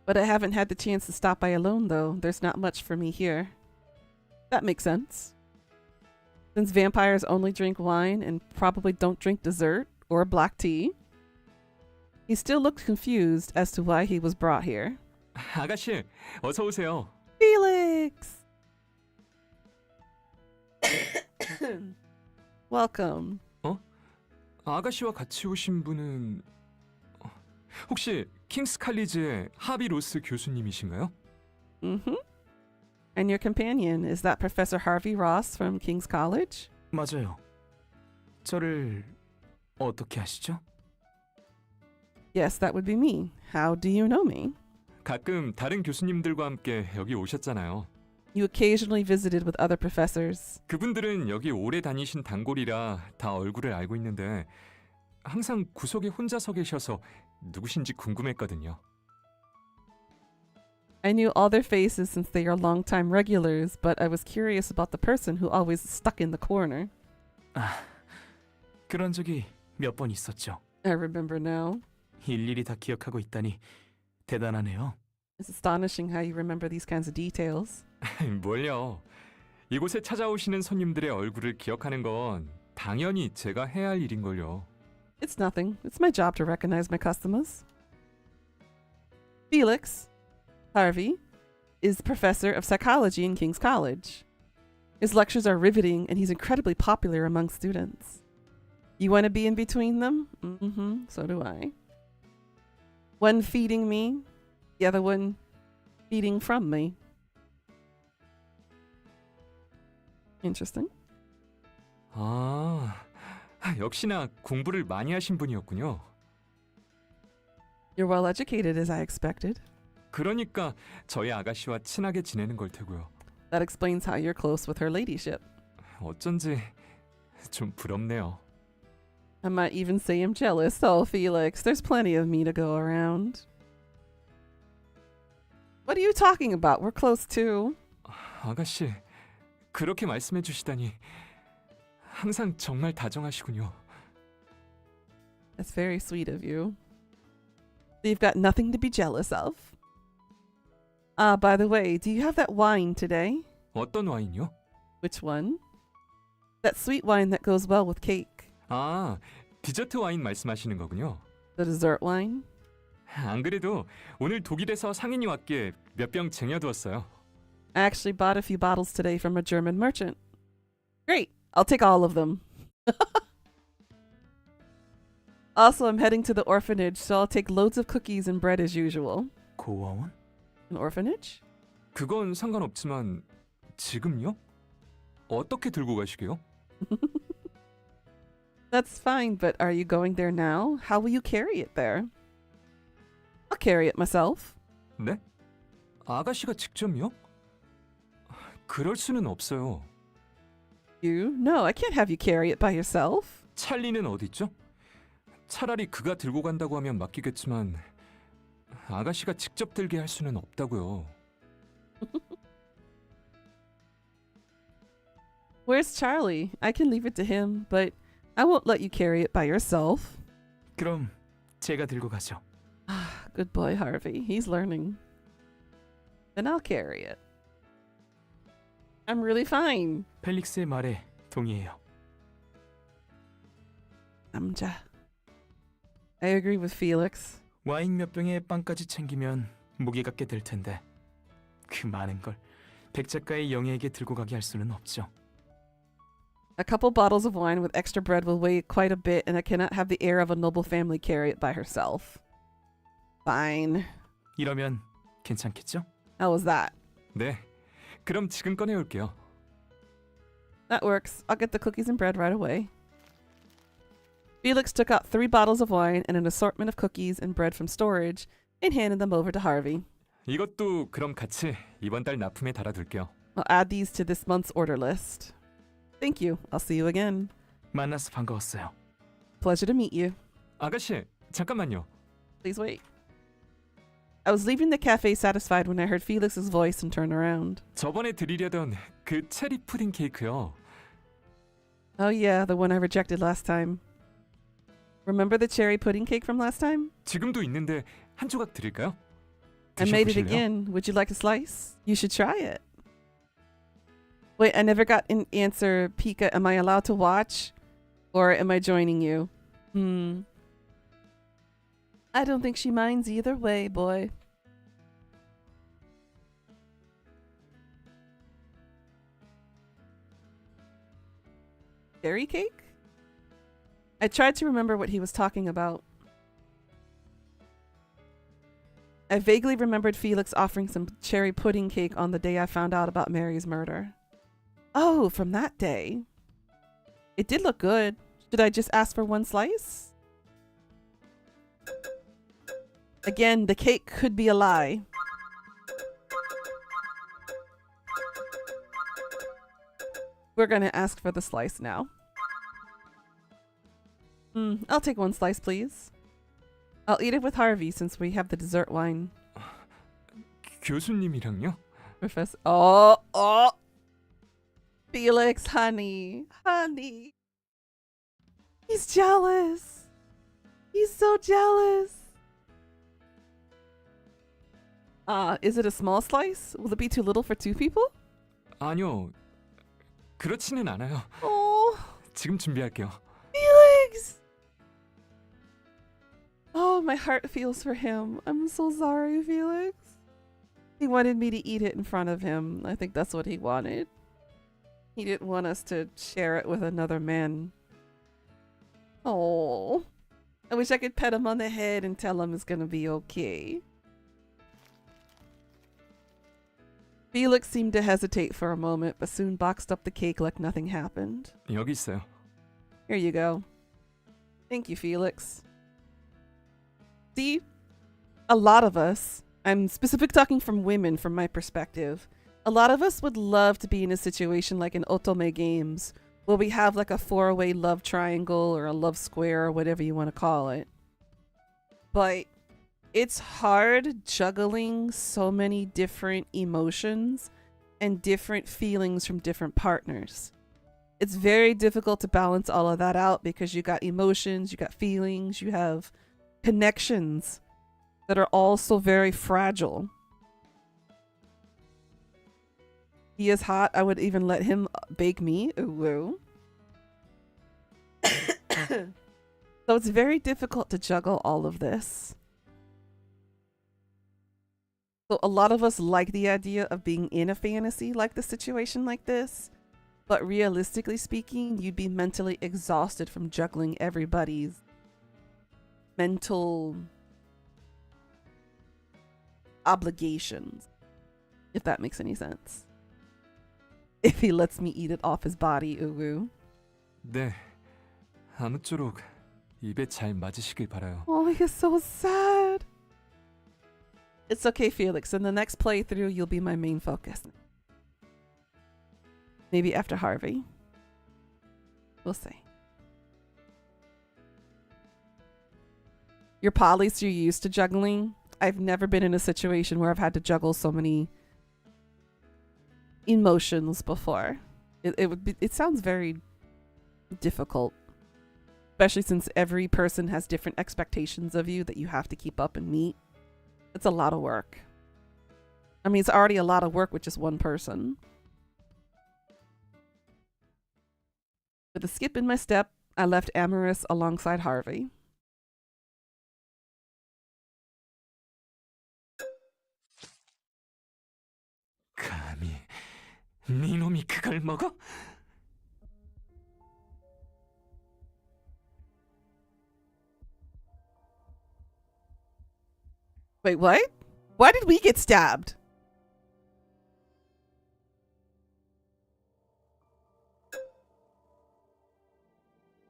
But I haven't had the chance to stop by alone, though. There's not much for me here. That makes sense. Since vampires only drink wine and probably don't drink dessert or black tea, he still looked confused as to why he was brought here. 아가씨, 어서 오세요. Felix! Welcome. 아가씨와 같이 오신 분은 혹시 킹스 칼리지의 하비 로스 교수님이신가요? Mm-hmm. And your companion, is that Professor Harvey Ross from King's College? 맞아요. 저를 어떻게 아시죠? Yes, that would be me. How do you know me? 가끔 다른 교수님들과 함께 여기 오셨잖아요. You occasionally visited with other professors. 그분들은 여기 오래 다니신 단골이라 다 얼굴을 알고 있는데 항상 구석에 혼자 서 계셔서 누구신지 궁금했거든요. I knew all their faces since they are longtime regulars, but I was curious about the person who always stuck in the corner. 그런 적이 몇 번 있었죠. I remember now. 일일이 다 기억하고 있다니 대단하네요. It's astonishing how you remember these kinds of details. 뭘요? 이곳에 찾아오시는 손님들의 얼굴을 기억하는 건 당연히 제가 해야 할 일인걸요. It's nothing. It's my job to recognize my customers. Felix, Harvey, is professor of psychology in King's College. His lectures are riveting and he's incredibly popular among students. You want to be in between them? Mm-hmm, so do I. One feeding me, the other one feeding from me. Interesting. 역시나 공부를 많이 하신 분이었군요. You're well educated as I expected. 그러니까 저희 아가씨와 친하게 지내는 걸 테고요. That explains how you're close with her ladyship. 어쩐지 좀 부럽네요. I might even say I'm jealous. Oh, Felix, there's plenty of me to go around. What are you talking about? We're close too. 아가씨, 그렇게 말씀해 주시다니 항상 정말 다정하시군요. That's very sweet of you. So you've got nothing to be jealous of. By the way, do you have that wine today? 어떤 와인이요? Which one? That sweet wine that goes well with cake. 디저트 와인 말씀하시는 거군요. The dessert wine? 안 그래도 오늘 독일에서 상인이 왔기에 몇 병 쟁여두었어요. I actually bought a few bottles today from a German merchant. Great. I'll take all of them. Also, I'm heading to the orphanage, so I'll take loads of cookies and bread as usual. 고아원? An orphanage? 그건 상관없지만 지금요? 어떻게 들고 가시게요? That's fine, but are you going there now? How will you carry it there? I'll carry it myself. 네? 아가씨가 직접요? 그럴 수는 없어요. You? No, I can't have you carry it by yourself. 찰리는 어디 있죠? 차라리 그가 들고 간다고 하면 맡기겠지만 아가씨가 직접 들게 할 수는 없다고요. Where's Charlie? I can leave it to him, but I won't let you carry it by yourself. 그럼 제가 들고 가죠. Good boy, Harvey. He's learning. Then I'll carry it. I'm really fine. 펠릭스의 말에 동의해요. 남자. I agree with Felix. 와인 몇 병에 빵까지 챙기면 무게 갖게 될 텐데 그 많은 걸 백 작가의 영예에게 들고 가게 할 수는 없죠. A couple bottles of wine with extra bread will weigh quite a bit, and I cannot have the heir of a noble family carry it by herself. Fine. 이러면 괜찮겠죠? How was that? 네, 그럼 지금 꺼내올게요. That works. I'll get the cookies and bread right away. Felix took out 3 bottles of wine and an assortment of cookies and bread from storage and handed them over to Harvey. 이것도 그럼 같이 이번 달 납품에 달아둘게요. I'll add these to this month's order list. Thank you. I'll see you again. 만나서 반가웠어요. Pleasure to meet you. 아가씨, 잠깐만요. Please wait. I was leaving the cafe satisfied when I heard Felix's voice and turned around. 저번에 드리려던 그 체리 푸딩 케이크요. Oh yeah, the one I rejected last time. Remember the cherry pudding cake from last time? 지금도 있는데 한 조각 드릴까요? I made it 드셔보실래요? again. Would you like a slice? You should try it. Wait, I never got an answer, Pika. Am I allowed to watch? Or am I joining you? I don't think she minds either way, boy. Cherry cake? I tried to remember what he was talking about. I vaguely remembered Felix offering some cherry pudding cake on the day I found out about Mary's murder. Oh, from that day. It did look good. Should I just ask for one slice? Again, the cake could be a lie. We're gonna ask for the slice now. I'll take one slice, please. I'll eat it with Harvey since we have the dessert wine. 교수님이랑요? Professor. Oh. Felix, honey. He's jealous. He's so jealous. Is it a small slice? Will it be too little for two people? 아니요. 그렇지는 않아요. Oh, 지금 준비할게요. Felix. Oh, my heart feels for him. I'm so sorry, Felix. He wanted me to eat it in front of him. I think that's what he wanted. He didn't want us to share it with another man. Oh, I wish I could pet him on the head and tell him it's gonna be okay. Felix seemed to hesitate for a moment, but soon boxed up the cake like nothing happened. 여기 있어요. Here you go. Thank you, Felix. See, a lot of us, I'm specifically talking from women from my perspective, a lot of us would love to be in a situation like in Otome games, where we have like a 4-way love triangle or a love square or whatever you want to call it. But it's hard juggling so many different emotions and different feelings from different partners. It's very difficult to balance all of that out because you got emotions, you got feelings, you have connections that are all so very fragile. He is hot. I would even let him bake me. Ooh. So it's very difficult to juggle all of this. So a lot of us like the idea of being in a fantasy like the situation like this, but realistically speaking, you'd be mentally exhausted from juggling everybody's mental obligations, if that makes any sense. If he lets me eat it off his body, uwu. 네. 아무쪼록 입에 잘 맞으시길 바라요. Oh, he's so sad. It's okay, Felix. In the next playthrough, you'll be my main focus. Maybe after Harvey. We'll see. You're poly, so you're used to juggling. I've never been in a situation where I've had to juggle so many emotions before. It sounds very difficult, especially since every person has different expectations of you that you have to keep up and meet. It's a lot of work. I mean, it's already a lot of work with just one person. With a skip in my step, I left Amorous alongside Harvey. 감히 네 놈이 그걸 먹어? Wait, what? Why did we get stabbed?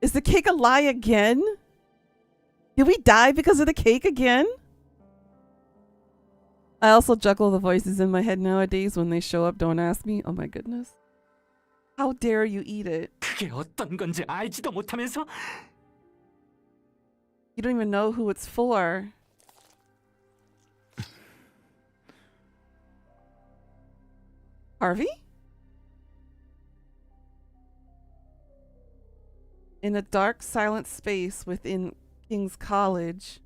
Is the cake a lie again? Did we die because of the cake again? I also juggle the voices in my head nowadays. When they show up, don't ask me. Oh my goodness. How dare you eat it? 그게 어떤 건지 알지도 못하면서 You don't even know who it's for. Harvey? In a dark, silent space within King's College,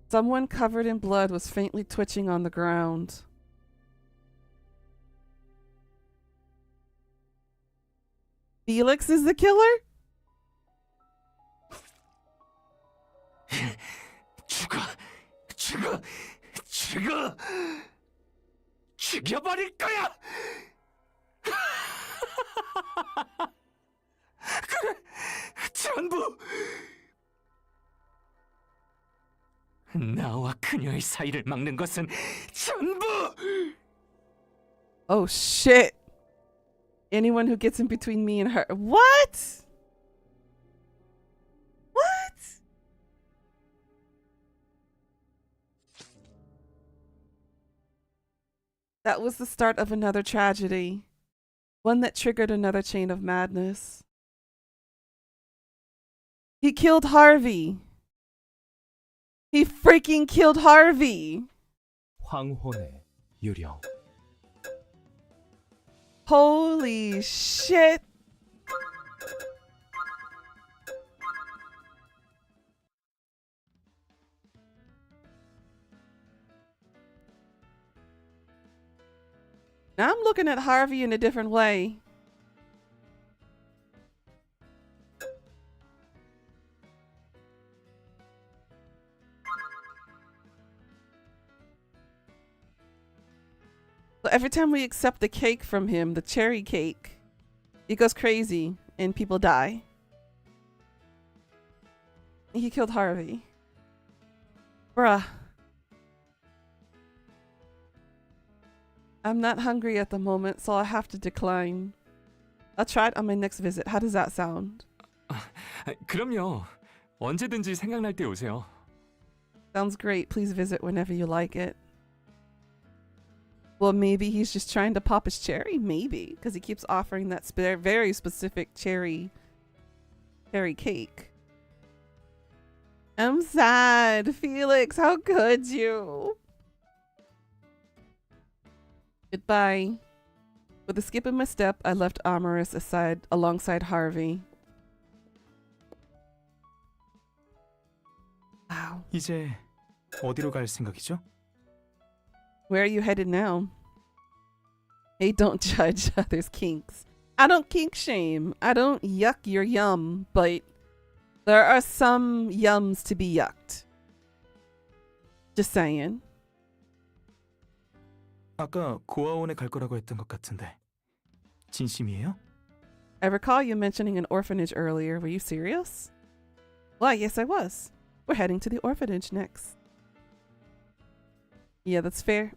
someone covered in blood was faintly twitching on the ground. Felix is the killer? 죽어, 죽어, 죽어, 죽여버릴 거야. 그래, 전부. 나와 그녀의 사이를 막는 것은 전부. Oh shit. Anyone who gets in between me and her. What? What? That was the start of another tragedy. One that triggered another chain of madness. He killed Harvey. He freaking killed Harvey. 황혼의 유령. Holy shit. Now I'm looking at Harvey in a different way. So every time we accept the cake from him, the cherry cake, he goes crazy and people die. He killed Harvey. Bruh. I'm not hungry at the moment, so I'll have to decline. I'll try it on my next visit. How does that sound? 그럼요. 언제든지 생각날 때 오세요. Sounds great. Please visit whenever you like it. Well, maybe he's just trying to pop his cherry. Maybe. Because he keeps offering that very specific cherry cake. I'm sad. Felix, how could you? Goodbye. With a skip in my step, I left Amaris alongside Harvey. Wow. 이제 어디로 갈 생각이죠? Where are you headed now? Hey, don't judge others' kinks. I don't kink shame. I don't yuck your yum, but there are some yums to be yucked. Just saying. 아까 고아원에 갈 거라고 했던 것 같은데 진심이에요? I recall you mentioning an orphanage earlier. Were you serious? Why, yes, I was. We're heading to the orphanage next. Yeah, that's fair.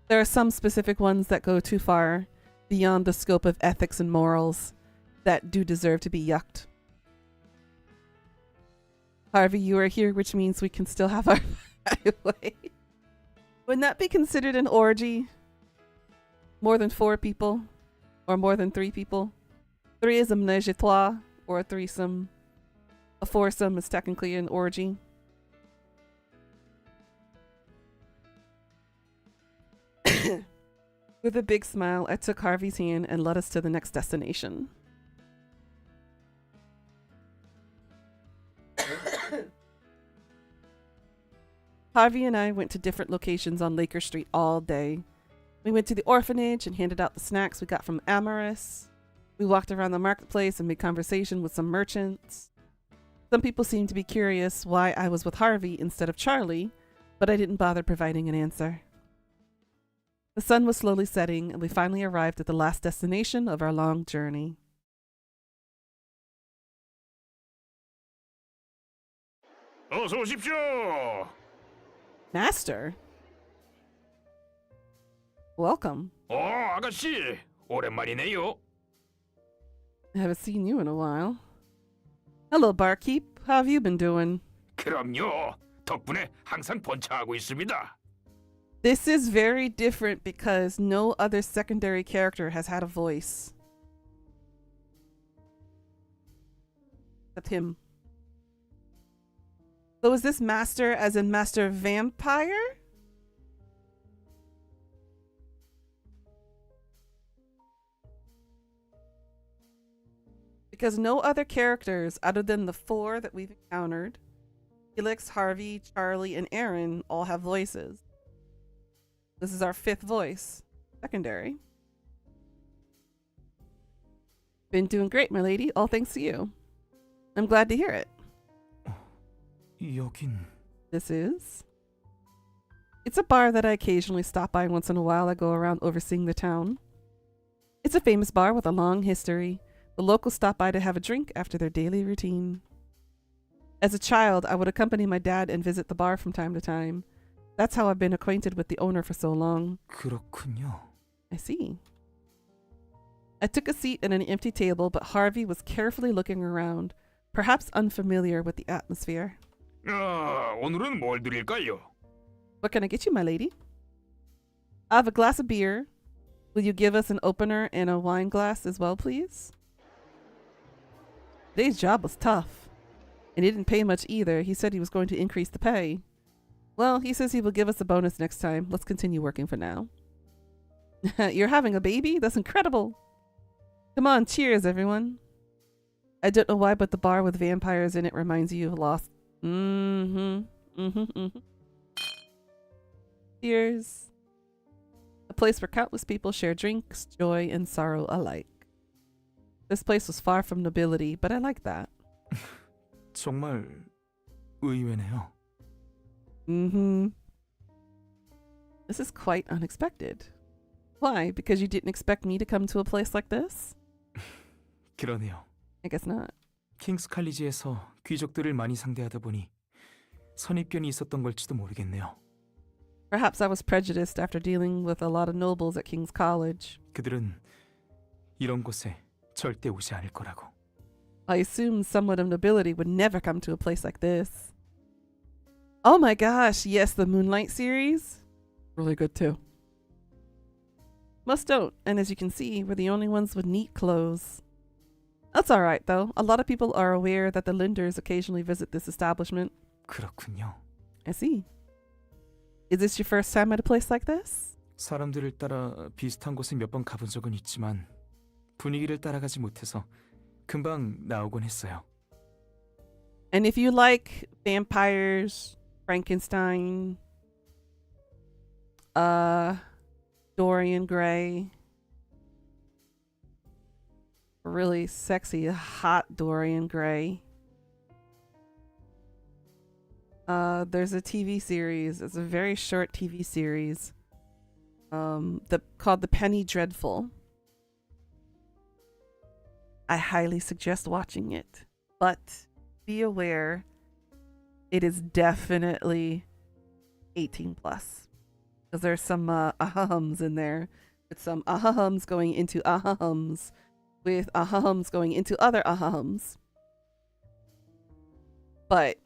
There are some specific ones that go too far beyond the scope of ethics and morals that do deserve to be yucked. Harvey, you are here, which means we can still have our way. Wouldn't that be considered an orgy? More than 4 people? Or more than 3 people? 3 is a menage a trois, or a threesome. A foursome is technically an orgy. With a big smile, I took Harvey's hand and led us to the next destination. Harvey and I went to different locations on Laker Street all day. We went to the orphanage and handed out the snacks we got from Amaris. We walked around the marketplace and made conversation with some merchants. Some people seemed to be curious why I was with Harvey instead of Charlie, but I didn't bother providing an answer. The sun was slowly setting, and we finally arrived at the last destination of our long journey. 어서 오십시오. Master? Welcome. 아가씨, 오랜만이네요. I haven't seen you in a while. Hello, barkeep. How have you been doing? 그럼요. 덕분에 항상 번창하고 있습니다. This is very different because no other secondary character has had a voice. Except him. So is this Master as in Master Vampire? because no other characters other than the 4 that we've encountered, Felix, Harvey, Charlie, and Aaron, all have voices. This is our 5th voice, secondary. Been doing great, my lady, all thanks to you. I'm glad to hear it. 여긴 This is? It's a bar that I occasionally stop by once in a while. I go around overseeing the town. It's a famous bar with a long history. The locals stop by to have a drink after their daily routine. As a child, I would accompany my dad and visit the bar from time to time. That's how I've been acquainted with the owner for so long. 그렇군요. I see. I took a seat at an empty table, but Harvey was carefully looking around, perhaps unfamiliar with the atmosphere. 오늘은 뭘 드릴까요? What can I get you, my lady? I have a glass of beer. Will you give us an opener and a wine glass as well, please? Today's job was tough, and he didn't pay much either. He said he was going to increase the pay. Well, he says he will give us a bonus next time. Let's continue working for now. You're having a baby? That's incredible. Come on, cheers, everyone. I don't know why, but the bar with vampires in it reminds you of Lost. Cheers. A place where countless people share drinks, joy, and sorrow alike. This place was far from nobility, but I like that. 정말 의외네요. This is quite unexpected. Why? Because you didn't expect me to come to a place like this? 그러네요. I guess not. 킹스 칼리지에서 귀족들을 많이 상대하다 보니 선입견이 있었던 걸지도 모르겠네요. Perhaps I was prejudiced after dealing with a lot of nobles at King's College. 그들은 이런 곳에 절대 오지 않을 거라고. I assumed someone of nobility would never come to a place like this. Oh my gosh, yes, the Moonlight series. Really good too. Most don't, and as you can see, we're the only ones with neat clothes. That's alright though. A lot of people are aware that the Linders occasionally visit this establishment. 그렇군요. I see. Is this your first time at a place like this? 사람들을 따라 비슷한 곳에 몇 번 가본 적은 있지만 분위기를 따라가지 못해서 금방 나오곤 했어요. And if you like vampires, Frankenstein, Dorian Gray, really sexy, hot Dorian Gray. There's a TV series. It's a very short TV series called The Penny Dreadful. I highly suggest watching it, but be aware it is definitely 18 plus, because there's some ahums in there, with some ahums going into ahums, with ahums going into other ahums. But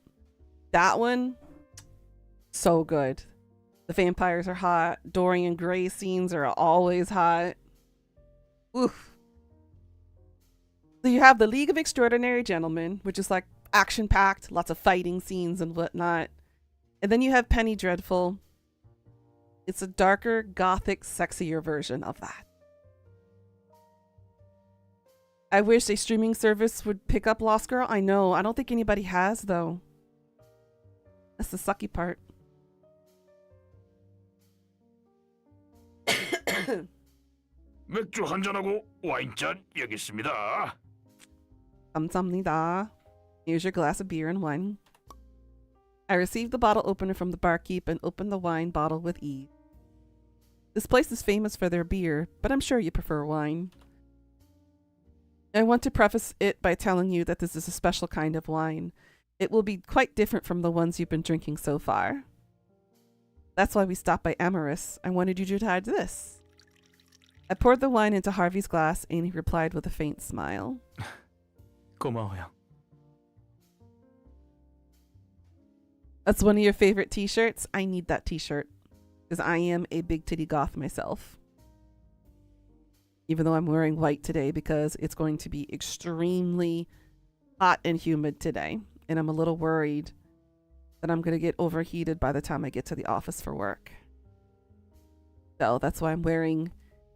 that one, so good. The vampires are hot. Dorian Gray scenes are always hot. Oof. So you have the League of Extraordinary Gentlemen, which is like action-packed, lots of fighting scenes and whatnot. And then you have Penny Dreadful. It's a darker, gothic, sexier version of that. I wish a streaming service would pick up Lost Girl. I know. I don't think anybody has, though. That's the sucky part. 맥주 한잔하고 와인잔 여기 있습니다. 감사합니다. Here's your glass of beer and wine. I received the bottle opener from the barkeep and opened the wine bottle with ease. This place is famous for their beer, but I'm sure you prefer wine. I want to preface it by telling you that this is a special kind of wine. It will be quite different from the ones you've been drinking so far. That's why we stopped by Amorous. I wanted you to try this. I poured the wine into Harvey's glass and he replied with a faint smile. 고마워요. That's one of your favorite t-shirts? I need that t-shirt because I am a big titty goth myself. Even though I'm wearing white today because it's going to be extremely hot and humid today. And I'm a little worried that I'm going to get overheated by the time I get to the office for work. So that's why I'm wearing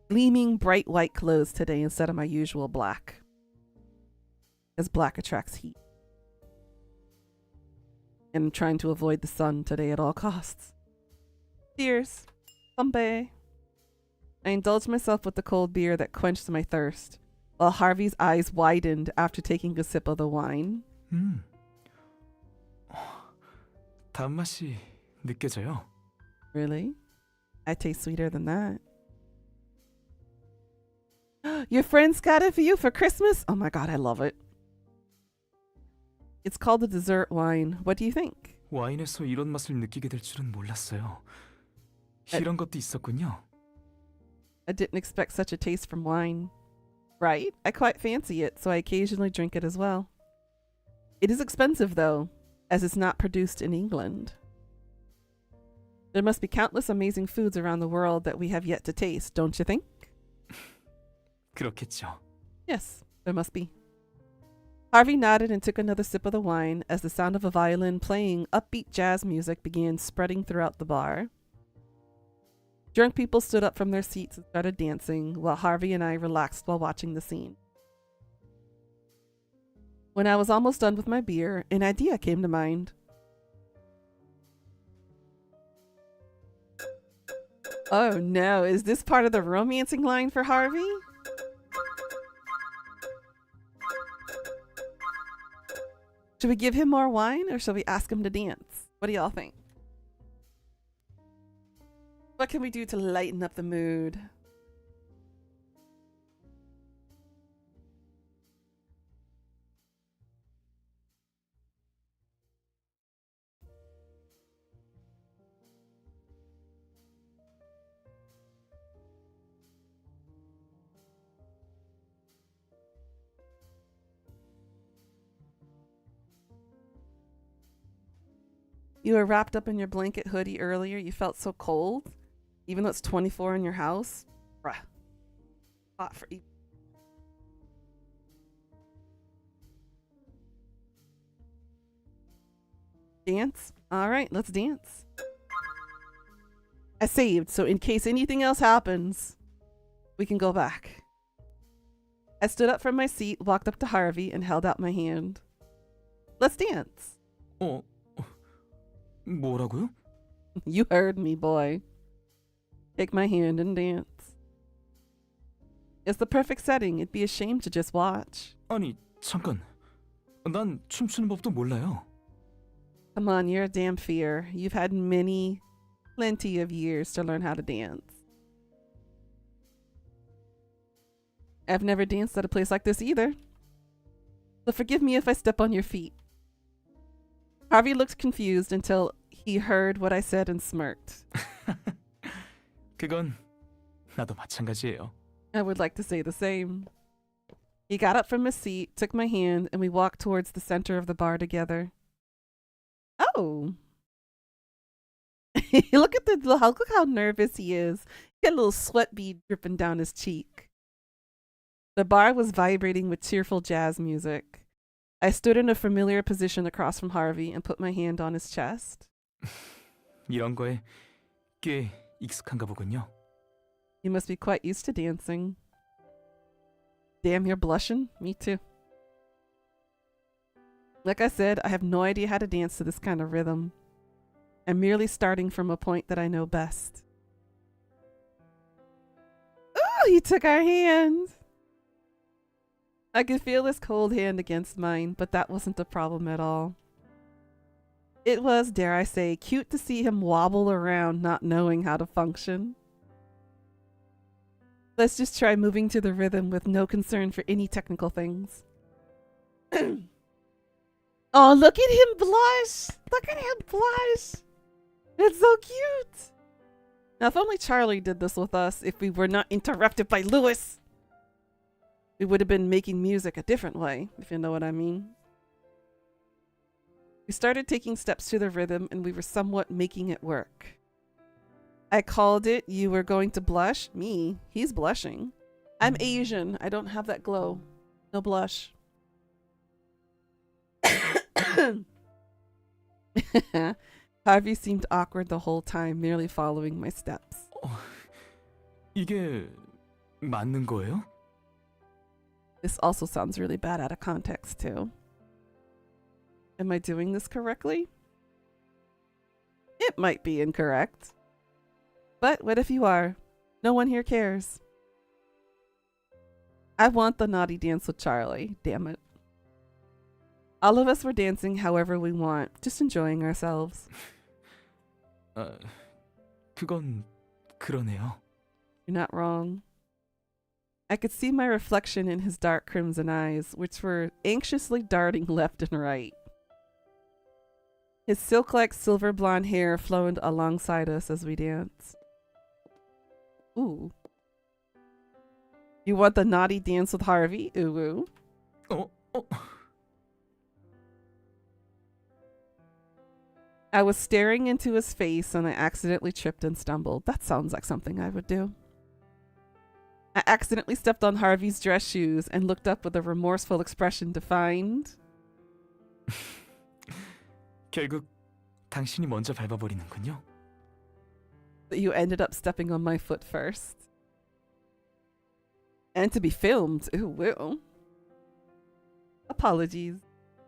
gleaming bright white clothes today instead of my usual black. as black attracts heat. And I'm trying to avoid the sun today at all costs. Cheers. Bombay. I indulged myself with the cold beer that quenched my thirst, while Harvey's eyes widened after taking a sip of the wine. 단맛이 느껴져요. Really? I taste sweeter than that. Your friends got it for you for Christmas? Oh my god, I love it. It's called the dessert wine. What do you think? 와인에서 이런 맛을 느끼게 될 줄은 몰랐어요. 이런 것도 있었군요. I didn't expect such a taste from wine. Right? I quite fancy it, so I occasionally drink it as well. It is expensive, though, as it's not produced in England. There must be countless amazing foods around the world that we have yet to taste, don't you think? 그렇겠죠. Yes, there must be. Harvey nodded and took another sip of the wine as the sound of a violin playing upbeat jazz music began spreading throughout the bar. Drunk people stood up from their seats and started dancing, while Harvey and I relaxed while watching the scene. When I was almost done with my beer, an idea came to mind. Oh no, is this part of the romancing line for Harvey? Should we give him more wine or shall we ask him to dance? What do y'all think? What can we do to lighten up the mood? You were wrapped up in your blanket hoodie earlier. You felt so cold, even though it's 24 in your house. Bruh. Hot for you. Dance? All right, let's dance. I saved, so in case anything else happens, we can go back. I stood up from my seat, walked up to Harvey, and held out my hand. Let's dance. 뭐라고요? You heard me, boy. Take my hand and dance. It's the perfect setting. It'd be a shame to just watch. 아니, 잠깐. 난 춤추는 법도 몰라요. Come on, you're a damn fear. You've had plenty of years to learn how to dance. I've never danced at a place like this either. So forgive me if I step on your feet. Harvey looked confused until he heard what I said and smirked. 그건 나도 마찬가지예요. I would like to say the same. He got up from his seat, took my hand, and we walked towards the center of the bar together. Oh. Look how nervous he is. He got a little sweat bead dripping down his cheek. The bar was vibrating with cheerful jazz music. I stood in a familiar position across from Harvey and put my hand on his chest. 이런 거에 꽤 익숙한가 보군요. You must be quite used to dancing. Damn, you're blushing? Me too. Like I said, I have no idea how to dance to this kind of rhythm. I'm merely starting from a point that I know best. Oh, he took our hand. I could feel his cold hand against mine, but that wasn't a problem at all. It was, dare I say, cute to see him wobble around not knowing how to function. Let's just try moving to the rhythm with no concern for any technical things. Oh, look at him blush! Look at him blush! It's so cute! Now, if only Charlie did this with us, if we were not interrupted by Lewis, we would have been making music a different way, if you know what I mean. We started taking steps to the rhythm, and we were somewhat making it work. I called it, you were going to blush. Me, he's blushing. I'm Asian. I don't have that glow. No blush. Harvey seemed awkward the whole time, merely following my steps. 이게 맞는 거예요? This also sounds really bad out of context, too. Am I doing this correctly? It might be incorrect. But what if you are? No one here cares. I want the naughty dance with Charlie, damn it. All of us were dancing however we want, just enjoying ourselves. 그건 그러네요. You're not wrong. I could see my reflection in his dark crimson eyes, which were anxiously darting left and right. His silk-like silver blonde hair flowed alongside us as we danced. Ooh. You want the naughty dance with Harvey? Ooh. 어? I was staring into his face and I accidentally tripped and stumbled. That sounds like something I would do. I accidentally stepped on Harvey's dress shoes and looked up with a remorseful expression to find... 결국 당신이 먼저 밟아버리는군요. that you ended up stepping on my foot first. And to be filmed. Ooh, well. Apologies.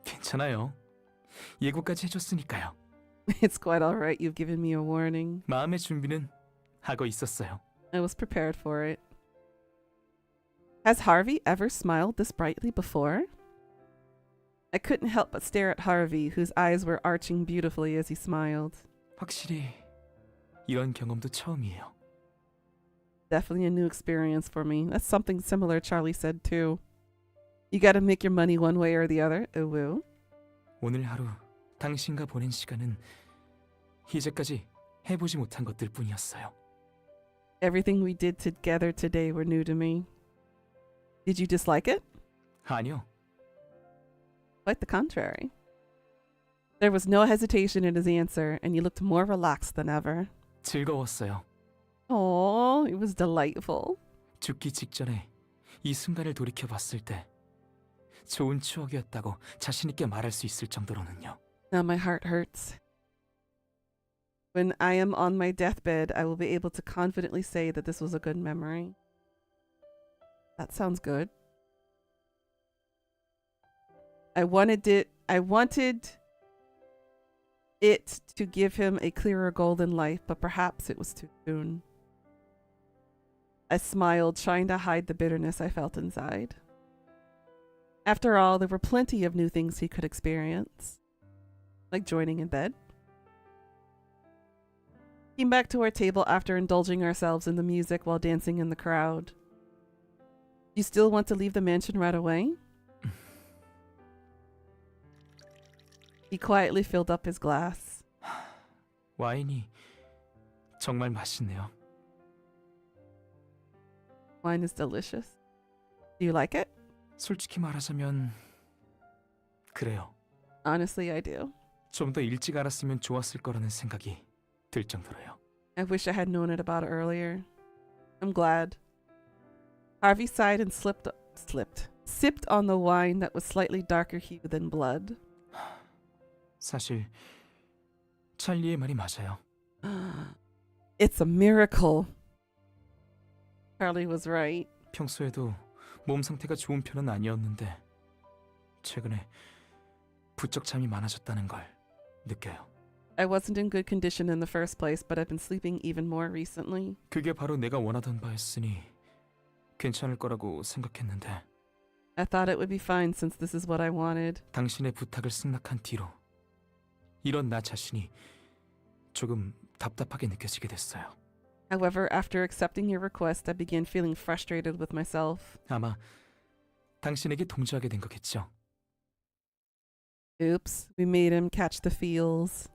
괜찮아요. 예고까지 해줬으니까요. It's quite alright. You've given me a warning. 마음의 준비는 하고 있었어요. I was prepared for it. Has Harvey ever smiled this brightly before? I couldn't help but stare at Harvey, whose eyes were arching beautifully as he smiled. 확실히 이런 경험도 처음이에요. Definitely a new experience for me. That's something similar Charlie said too. You gotta make your money one way or the other. Ooh, woo. 오늘 하루 당신과 보낸 시간은 이제까지 해보지 못한 것들 뿐이었어요. Everything we did together today were new to me. Did you dislike it? 아니요. Quite the contrary. There was no hesitation in his answer, and he looked more relaxed than ever. 즐거웠어요. Oh, it was delightful. 죽기 직전에 이 순간을 돌이켜봤을 때 좋은 추억이었다고 자신 있게 말할 수 있을 정도로는요. Now my heart hurts. When I am on my deathbed, I will be able to confidently say that this was a good memory. That sounds good. I wanted it to give him a clearer golden life, but perhaps it was too soon. I smiled, trying to hide the bitterness I felt inside. After all, there were plenty of new things he could experience, like joining in bed. Came back to our table after indulging ourselves in the music while dancing in the crowd. You still want to leave the mansion right away? He quietly filled up his glass. 와인이 정말 맛있네요. Wine is delicious. Do you like it? 솔직히 말하자면 그래요. Honestly, I do. 좀 더 일찍 알았으면 좋았을 거라는 생각이 들 정도로요. I wish I had known it about earlier. I'm glad. Harvey sighed and sipped on the wine that was slightly darker hue than blood. 사실 찰리의 말이 맞아요. It's a miracle. Charlie was right. 평소에도 몸 상태가 좋은 편은 아니었는데 최근에 부쩍 잠이 많아졌다는 걸 느껴요. I wasn't in good condition in the first place, but I've been sleeping even more recently. 그게 바로 내가 원하던 바였으니 괜찮을 거라고 생각했는데 I thought it would be fine since this is what I wanted. 당신의 부탁을 승낙한 뒤로 이런 나 자신이 조금 답답하게 느껴지게 됐어요. However, after accepting your request, I began feeling frustrated with myself. 아마 당신에게 동조하게 된 거겠죠. Oops, we made him catch the feels.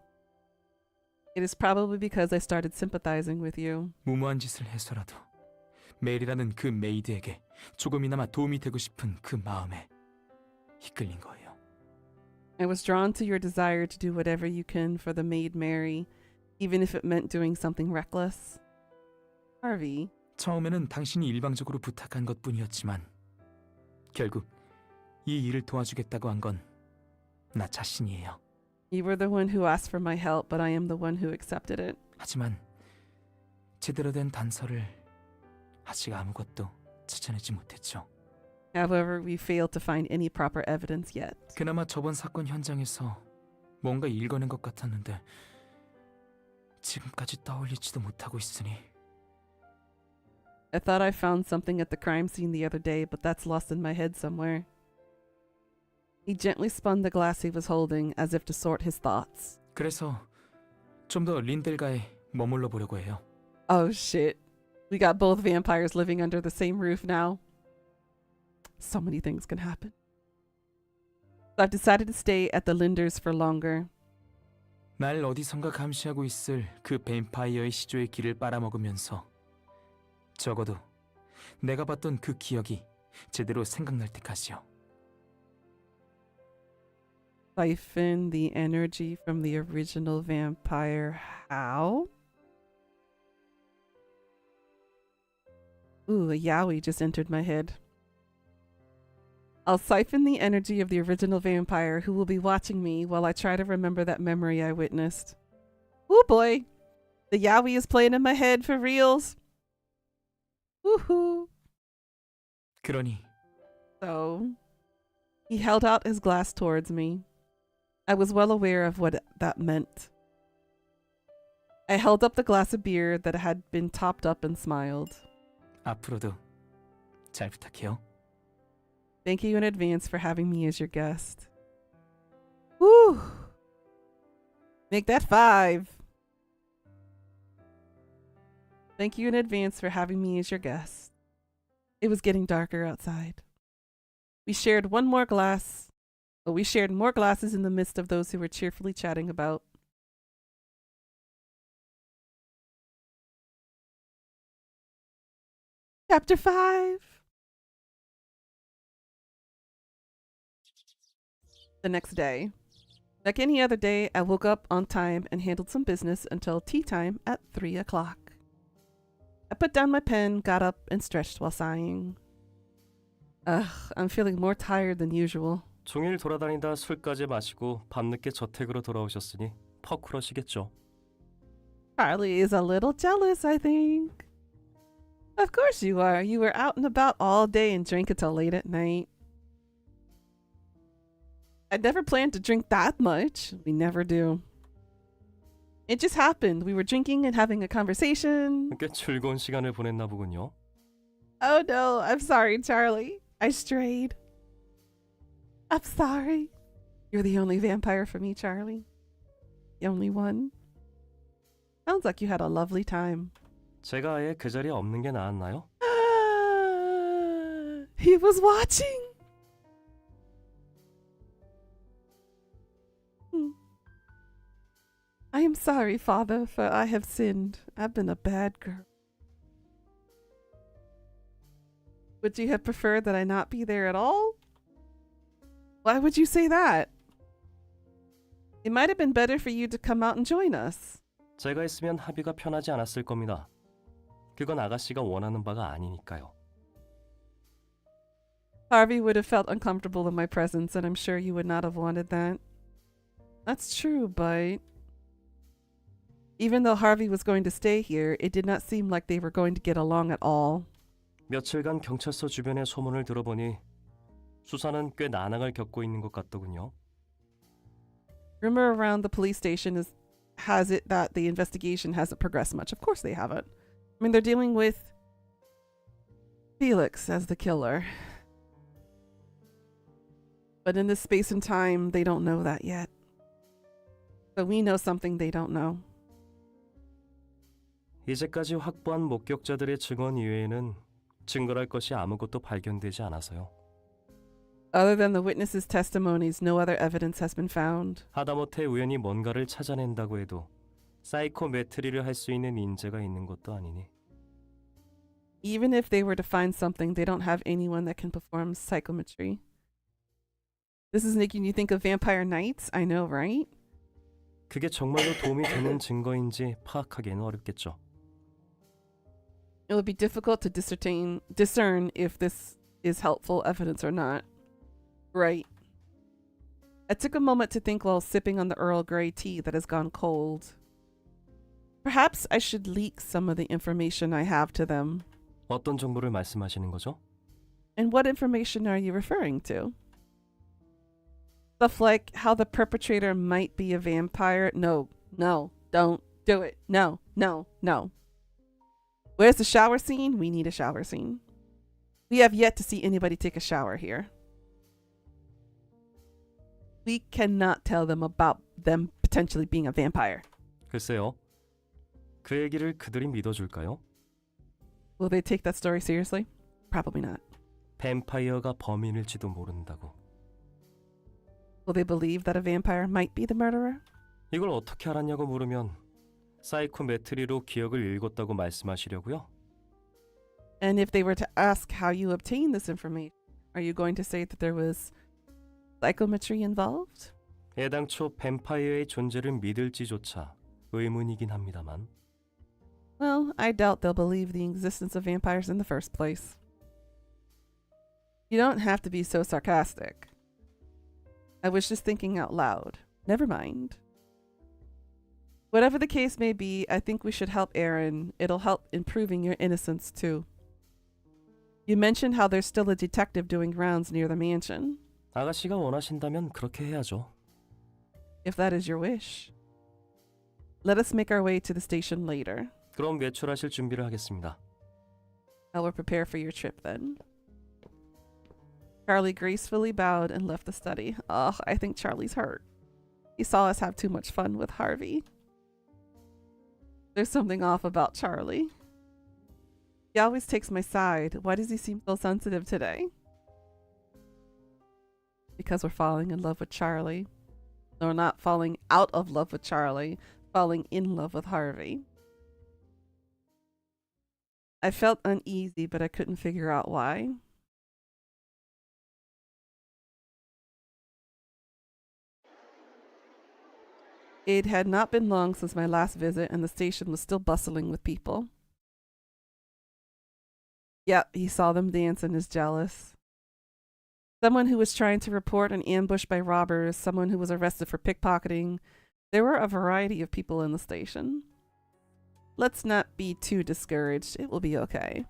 It is probably because I started sympathizing with you. 무모한 짓을 해서라도 멜이라는 그 메이드에게 조금이나마 도움이 되고 싶은 그 마음에 이끌린 거예요. I was drawn to your desire to do whatever you can for the maid Mary, even if it meant doing something reckless. Harvey. 처음에는 당신이 일방적으로 부탁한 것뿐이었지만 결국 이 일을 도와주겠다고 한 건 나 자신이에요. You were the one who asked for my help, but I am the one who accepted it. 하지만 제대로 된 단서를 아직 아무것도 찾아내지 못했죠. However, we failed to find any proper evidence yet. 그나마 저번 사건 현장에서 뭔가 읽어낸 것 같았는데 지금까지 떠올리지도 못하고 있으니 I thought I found something at the crime scene the other day, but that's lost in my head somewhere. He gently spun the glass he was holding as if to sort his thoughts. 그래서 좀 더 린델가에 머물러 보려고 해요. Oh shit. We got both vampires living under the same roof now. So many things can happen. So I've decided to stay at the Linders for longer. 날 어디선가 감시하고 있을 그 뱀파이어의 시조의 길을 빨아먹으면서 적어도 내가 봤던 그 기억이 제대로 생각날 때까지요. Siphon the energy from the original vampire. How? Ooh, a yaoi just entered my head. I'll siphon the energy of the original vampire who will be watching me while I try to remember that memory I witnessed. Oh boy, the yaoi is playing in my head for reals. Woohoo. 그러니 So, he held out his glass towards me. I was well aware of what that meant. I held up the glass of beer that had been topped up and smiled. 앞으로도 잘 부탁해요. Thank you in advance for having me as your guest. Woo! Make that 5. Thank you in advance for having me as your guest. It was getting darker outside. We shared more glasses in the midst of those who were cheerfully chatting about. Chapter 5. The next day. Like any other day, I woke up on time and handled some business until tea time at 3 o'clock. I put down my pen, got up, and stretched while sighing. I'm feeling more tired than usual. 종일 돌아다니다 술까지 마시고 밤늦게 저택으로 돌아오셨으니 퍼쿠러시겠죠. Charlie is a little jealous, I think. Of course you are. You were out and about all day and drank until late at night. I never planned to drink that much. We never do. It just happened. We were drinking and having a conversation. 꽤 즐거운 시간을 보냈나 보군요. Oh no, I'm sorry, Charlie. I strayed. I'm sorry. You're the only vampire for me, Charlie. The only one. Sounds like you had a lovely time. 제가 아예 그 자리에 없는 게 나았나요? He was watching. I am sorry, Father, for I have sinned. I've been a bad girl. Would you have preferred that I not be there at all? Why would you say that? It might have been better for you to come out and join us. 제가 있으면 합의가 편하지 않았을 겁니다. 그건 아가씨가 원하는 바가 아니니까요. Harvey would have felt uncomfortable in my presence, and I'm sure you would not have wanted that. That's true, but even though Harvey was going to stay here, it did not seem like they were going to get along at all. 며칠간 경찰서 주변의 소문을 들어보니 수사는 꽤 난항을 겪고 있는 것 같더군요. Rumor around the police station has it that the investigation hasn't progressed much. Of course they haven't. I mean, they're dealing with Felix as the killer. But in this space and time, they don't know that yet. So we know something they don't know. 이제까지 확보한 목격자들의 증언 이외에는 증거랄 것이 아무것도 발견되지 않아서요. Other than the witnesses' testimonies, no other evidence has been found. 하다못해 우연히 뭔가를 찾아낸다고 해도 사이코메트리를 할 수 있는 인재가 있는 것도 아니니. Even if they were to find something, they don't have anyone that can perform psychometry. This is making you think of Vampire Nights? I know, right? 그게 정말로 도움이 되는 증거인지 파악하기는 어렵겠죠. It would be difficult to discern if this is helpful evidence or not. Right. I took a moment to think while sipping on the Earl Grey tea that has gone cold. Perhaps I should leak some of the information I have to them. 어떤 정보를 말씀하시는 거죠? And what information are you referring to? Stuff like how the perpetrator might be a vampire? No, don't do it. No. Where's the shower scene? We need a shower scene. We have yet to see anybody take a shower here. We cannot tell them about them potentially being a vampire. 글쎄요. 그 얘기를 그들이 믿어줄까요? Will they take that story seriously? Probably not. 뱀파이어가 범인일지도 모른다고. Will they believe that a vampire might be the murderer? 이걸 어떻게 알았냐고 물으면 사이코메트리로 기억을 읽었다고 말씀하시려고요? And if they were to ask how you obtained this information, are you going to say that there was psychometry involved? 애당초 뱀파이어의 존재를 믿을지조차 의문이긴 합니다만. Well, I doubt they'll believe the existence of vampires in the first place. You don't have to be so sarcastic. I was just thinking out loud. Never mind. Whatever the case may be, I think we should help Aaron. It'll help in proving your innocence too. You mentioned how there's still a detective doing rounds near the mansion. 아가씨가 원하신다면 그렇게 해야죠. If that is your wish. Let us make our way to the station later. 그럼 외출하실 준비를 하겠습니다. I will prepare for your trip then. Charlie gracefully bowed and left the study. Ugh, I think Charlie's hurt. He saw us have too much fun with Harvey. There's something off about Charlie. He always takes my side. Why does he seem so sensitive today? Because we're falling in love with Charlie. No, we're not falling out of love with Charlie. Falling in love with Harvey. I felt uneasy, but I couldn't figure out why. It had not been long since my last visit, and the station was still bustling with people. Yep, he saw them dance and is jealous. Someone who was trying to report an ambush by robbers, someone who was arrested for pickpocketing. There were a variety of people in the station. Let's not be too discouraged. It will be okay.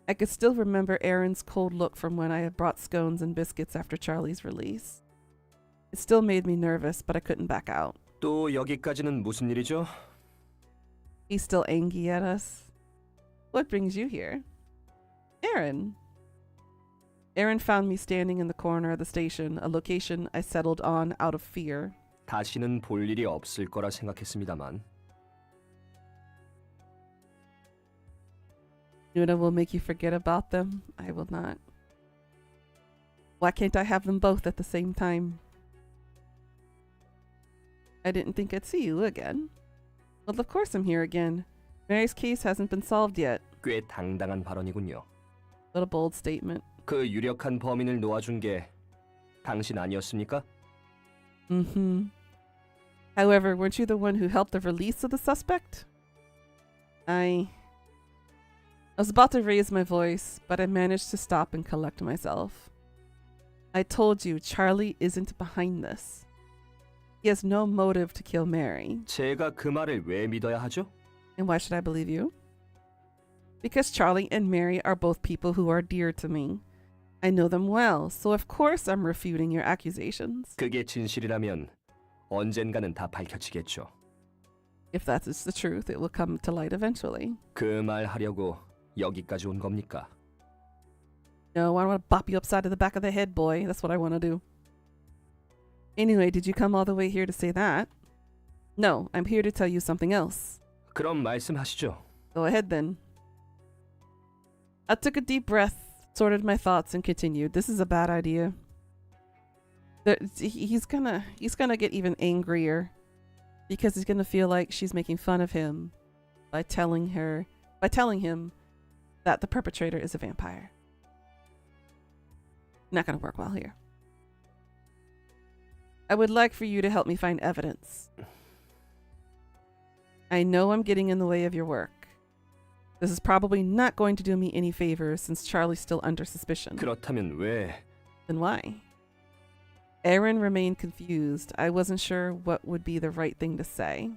I could still remember Aaron's cold look from when I had brought scones and biscuits after Charlie's release. It still made me nervous, but I couldn't back out. 또 여기까지는 무슨 일이죠? He's still angry at us. What brings you here? Aaron. Aaron found me standing in the corner of the station, a location I settled on out of fear. 다시는 볼 일이 없을 거라 생각했습니다만. Nuna will make you forget about them. I will not. Why can't I have them both at the same time? I didn't think I'd see you again. Well, of course I'm here again. Mary's case hasn't been solved yet. 꽤 당당한 발언이군요. What a bold statement. 그 유력한 범인을 놓아준 게 당신 아니었습니까? Mm-hmm. However, weren't you the one who helped the release of the suspect? I was about to raise my voice, but I managed to stop and collect myself. I told you, Charlie isn't behind this. He has no motive to kill Mary. 제가 그 말을 왜 믿어야 하죠? And why should I believe you? Because Charlie and Mary are both people who are dear to me. I know them well, so of course I'm refuting your accusations. 그게 진실이라면 언젠가는 다 밝혀지겠죠. If that is the truth, it will come to light eventually. 그 말 하려고 여기까지 온 겁니까? No, I want to bop you upside of the back of the head, boy. That's what I want to do. Anyway, did you come all the way here to say that? No, I'm here to tell you something else. 그럼 말씀하시죠. Go ahead then. I took a deep breath, sorted my thoughts, and continued. This is a bad idea. He's gonna get even angrier because he's gonna feel like she's making fun of him by telling him that the perpetrator is a vampire. Not gonna work well here. I would like for you to help me find evidence. I know I'm getting in the way of your work. This is probably not going to do me any favors since Charlie's still under suspicion. 그렇다면 왜? Then why? Aaron remained confused. I wasn't sure what would be the right thing to say.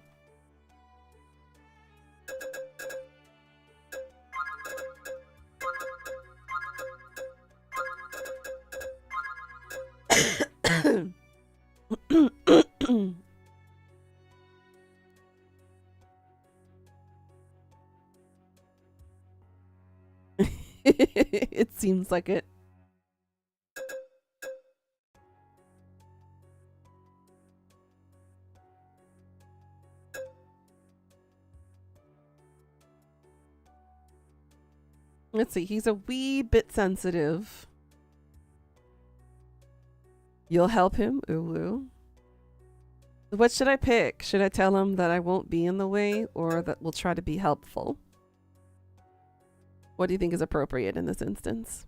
It seems like it. Let's see, he's a wee bit sensitive. You'll help him, Ulu. What should I pick? Should I tell him that I won't be in the way or that we'll try to be helpful? What do you think is appropriate in this instance?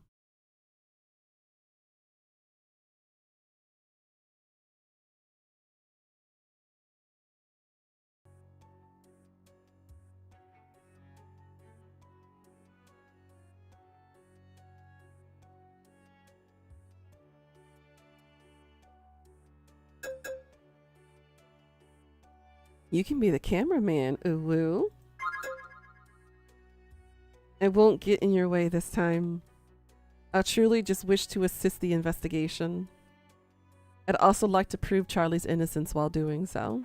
You can be the cameraman, Ulu. I won't get in your way this time. I truly just wish to assist the investigation. I'd also like to prove Charlie's innocence while doing so.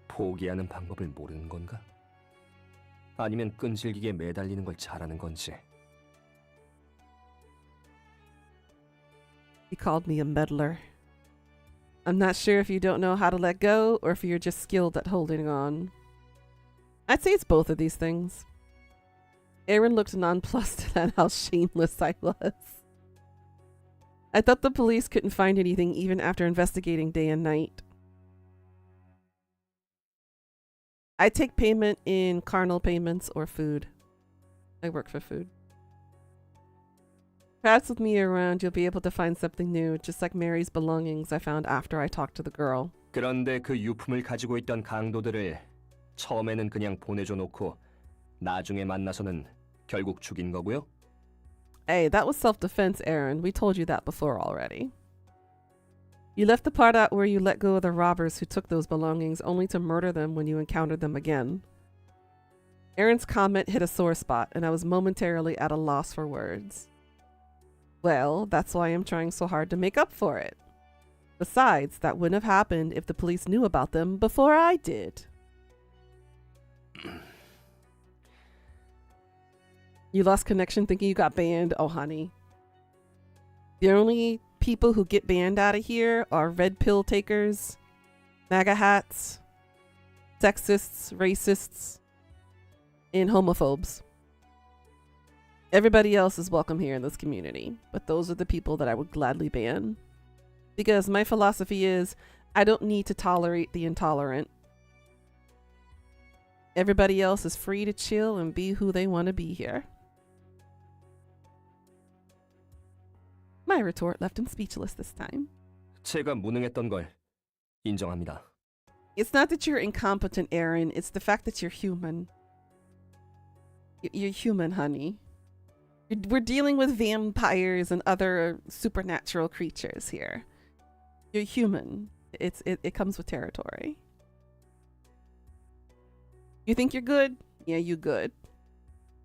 포기하는 방법을 모르는 건가? 아니면 끈질기게 매달리는 걸 잘하는 건지. He called me a meddler. I'm not sure if you don't know how to let go or if you're just skilled at holding on. I'd say it's both of these things. Aaron looked nonplussed at how shameless I was. I thought the police couldn't find anything even after investigating day and night. I take payment in carnal payments or food. I work for food. Perhaps with me around, you'll be able to find something new, just like Mary's belongings I found after I talked to the girl. 그런데 그 유품을 가지고 있던 강도들을 처음에는 그냥 보내줘 놓고 나중에 만나서는 결국 죽인 거고요? Hey, that was self-defense, Aaron. We told you that before already. You left the part out where you let go of the robbers who took those belongings only to murder them when you encountered them again. Aaron's comment hit a sore spot, and I was momentarily at a loss for words. Well, that's why I'm trying so hard to make up for it. Besides, that wouldn't have happened if the police knew about them before I did. You lost connection thinking you got banned? Oh, honey. The only people who get banned out of here are red pill takers, MAGA hats, sexists, racists, and homophobes. Everybody else is welcome here in this community, but those are the people that I would gladly ban. Because my philosophy is, I don't need to tolerate the intolerant. Everybody else is free to chill and be who they want to be here. My retort left him speechless this time. 제가 무능했던 걸 인정합니다. It's not that you're incompetent, Aaron. It's the fact that you're human. You're human, honey. We're dealing with vampires and other supernatural creatures here. You're human. It comes with territory. You think you're good? Yeah, you good.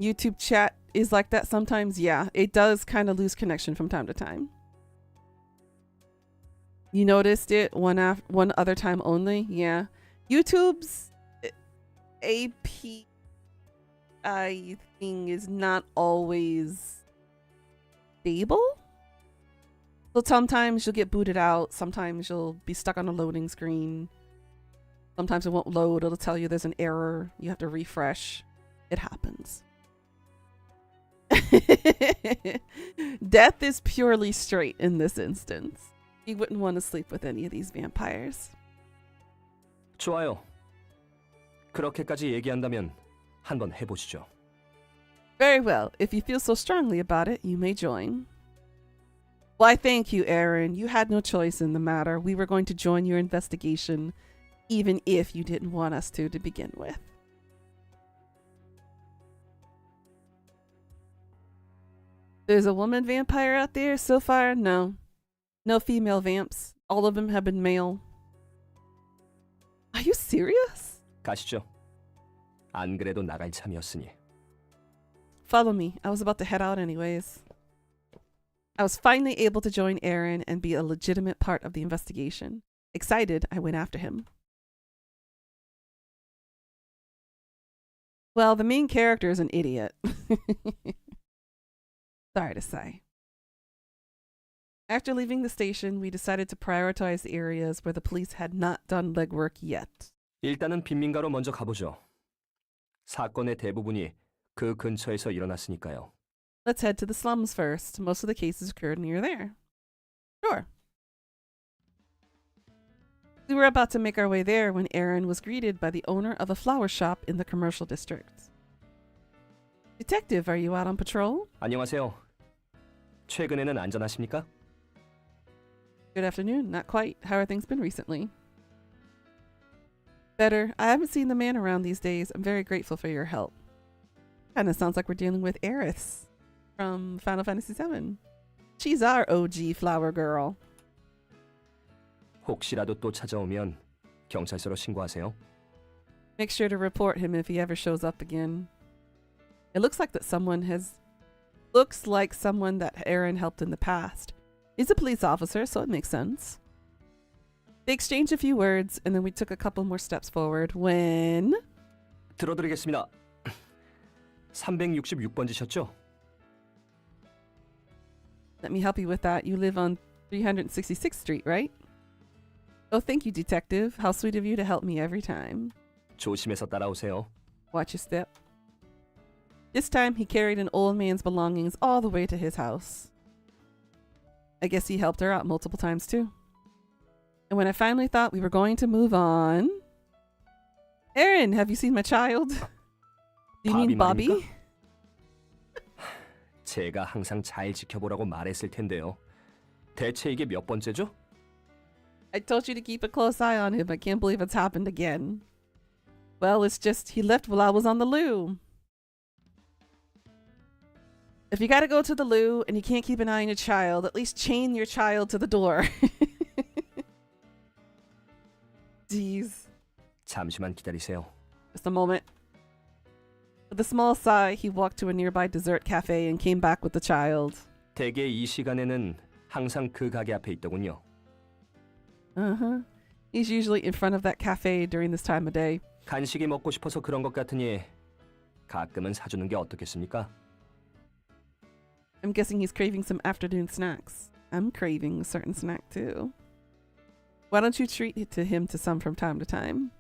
YouTube chat is like that sometimes. Yeah, it does kind of lose connection from time to time. You noticed it one other time only? Yeah. YouTube's API thing is not always stable. So sometimes you'll get booted out. Sometimes you'll be stuck on a loading screen. Sometimes it won't load. It'll tell you there's an error. You have to refresh. It happens. Death is purely straight in this instance. You wouldn't want to sleep with any of these vampires. 좋아요. 그렇게까지 얘기한다면 한번 해보시죠. Very well. If you feel so strongly about it, you may join. Why, thank you, Aaron. You had no choice in the matter. We were going to join your investigation, even if you didn't want us to begin with. There's a woman vampire out there so far? No. No female vamps. All of them have been male. Are you serious? 가시죠. 안 그래도 나갈 참이었으니. Follow me. I was about to head out anyways. I was finally able to join Aaron and be a legitimate part of the investigation. Excited, I went after him. Well, the main character is an idiot. Sorry to say. After leaving the station, we decided to prioritize the areas where the police had not done legwork yet. 일단은 빈민가로 먼저 가보죠. 사건의 대부분이 그 근처에서 일어났으니까요. Let's head to the slums first. Most of the cases occurred near there. Sure. We were about to make our way there when Aaron was greeted by the owner of a flower shop in the commercial district. Detective, are you out on patrol? 안녕하세요. 최근에는 안전하십니까? Good afternoon. Not quite. How are things been recently? Better. I haven't seen the man around these days. I'm very grateful for your help. Kinda sounds like we're dealing with Aerith from Final Fantasy VII. She's our OG flower girl. 혹시라도 또 찾아오면 경찰서로 신고하세요. Make sure to report him if he ever shows up again. It looks like someone that Aaron helped in the past. He's a police officer, so it makes sense. They exchanged a few words, and then we took a couple more steps forward when... 들어드리겠습니다. 366번지셨죠? Let me help you with that. You live on 366th Street, right? Oh, thank you, detective. How sweet of you to help me every time. 조심해서 따라오세요. Watch your step. This time, he carried an old man's belongings all the way to his house. I guess he helped her out multiple times, too. And when I finally thought we were going to move on... Aaron, have you seen my child? Do you mean Bobby Bobby? 제가 항상 잘 지켜보라고 말했을 텐데요. 대체 이게 몇 번째죠? I told you to keep a close eye on him. I can't believe it's happened again. Well, it's just he left while I was on the loo. If you gotta go to the loo and you can't keep an eye on your child, at least chain your child to the door. Jeez. 잠시만 기다리세요. Just a moment. With a small sigh, he walked to a nearby dessert cafe and came back with the child. 대개 이 시간에는 항상 그 가게 앞에 있더군요. Uh-huh. He's usually in front of that cafe during this time of day. 간식이 먹고 싶어서 그런 것 같으니 가끔은 사주는 게 어떻겠습니까? I'm guessing he's craving some afternoon snacks. I'm craving a certain snack too. Why don't you treat it to him to some from time to time?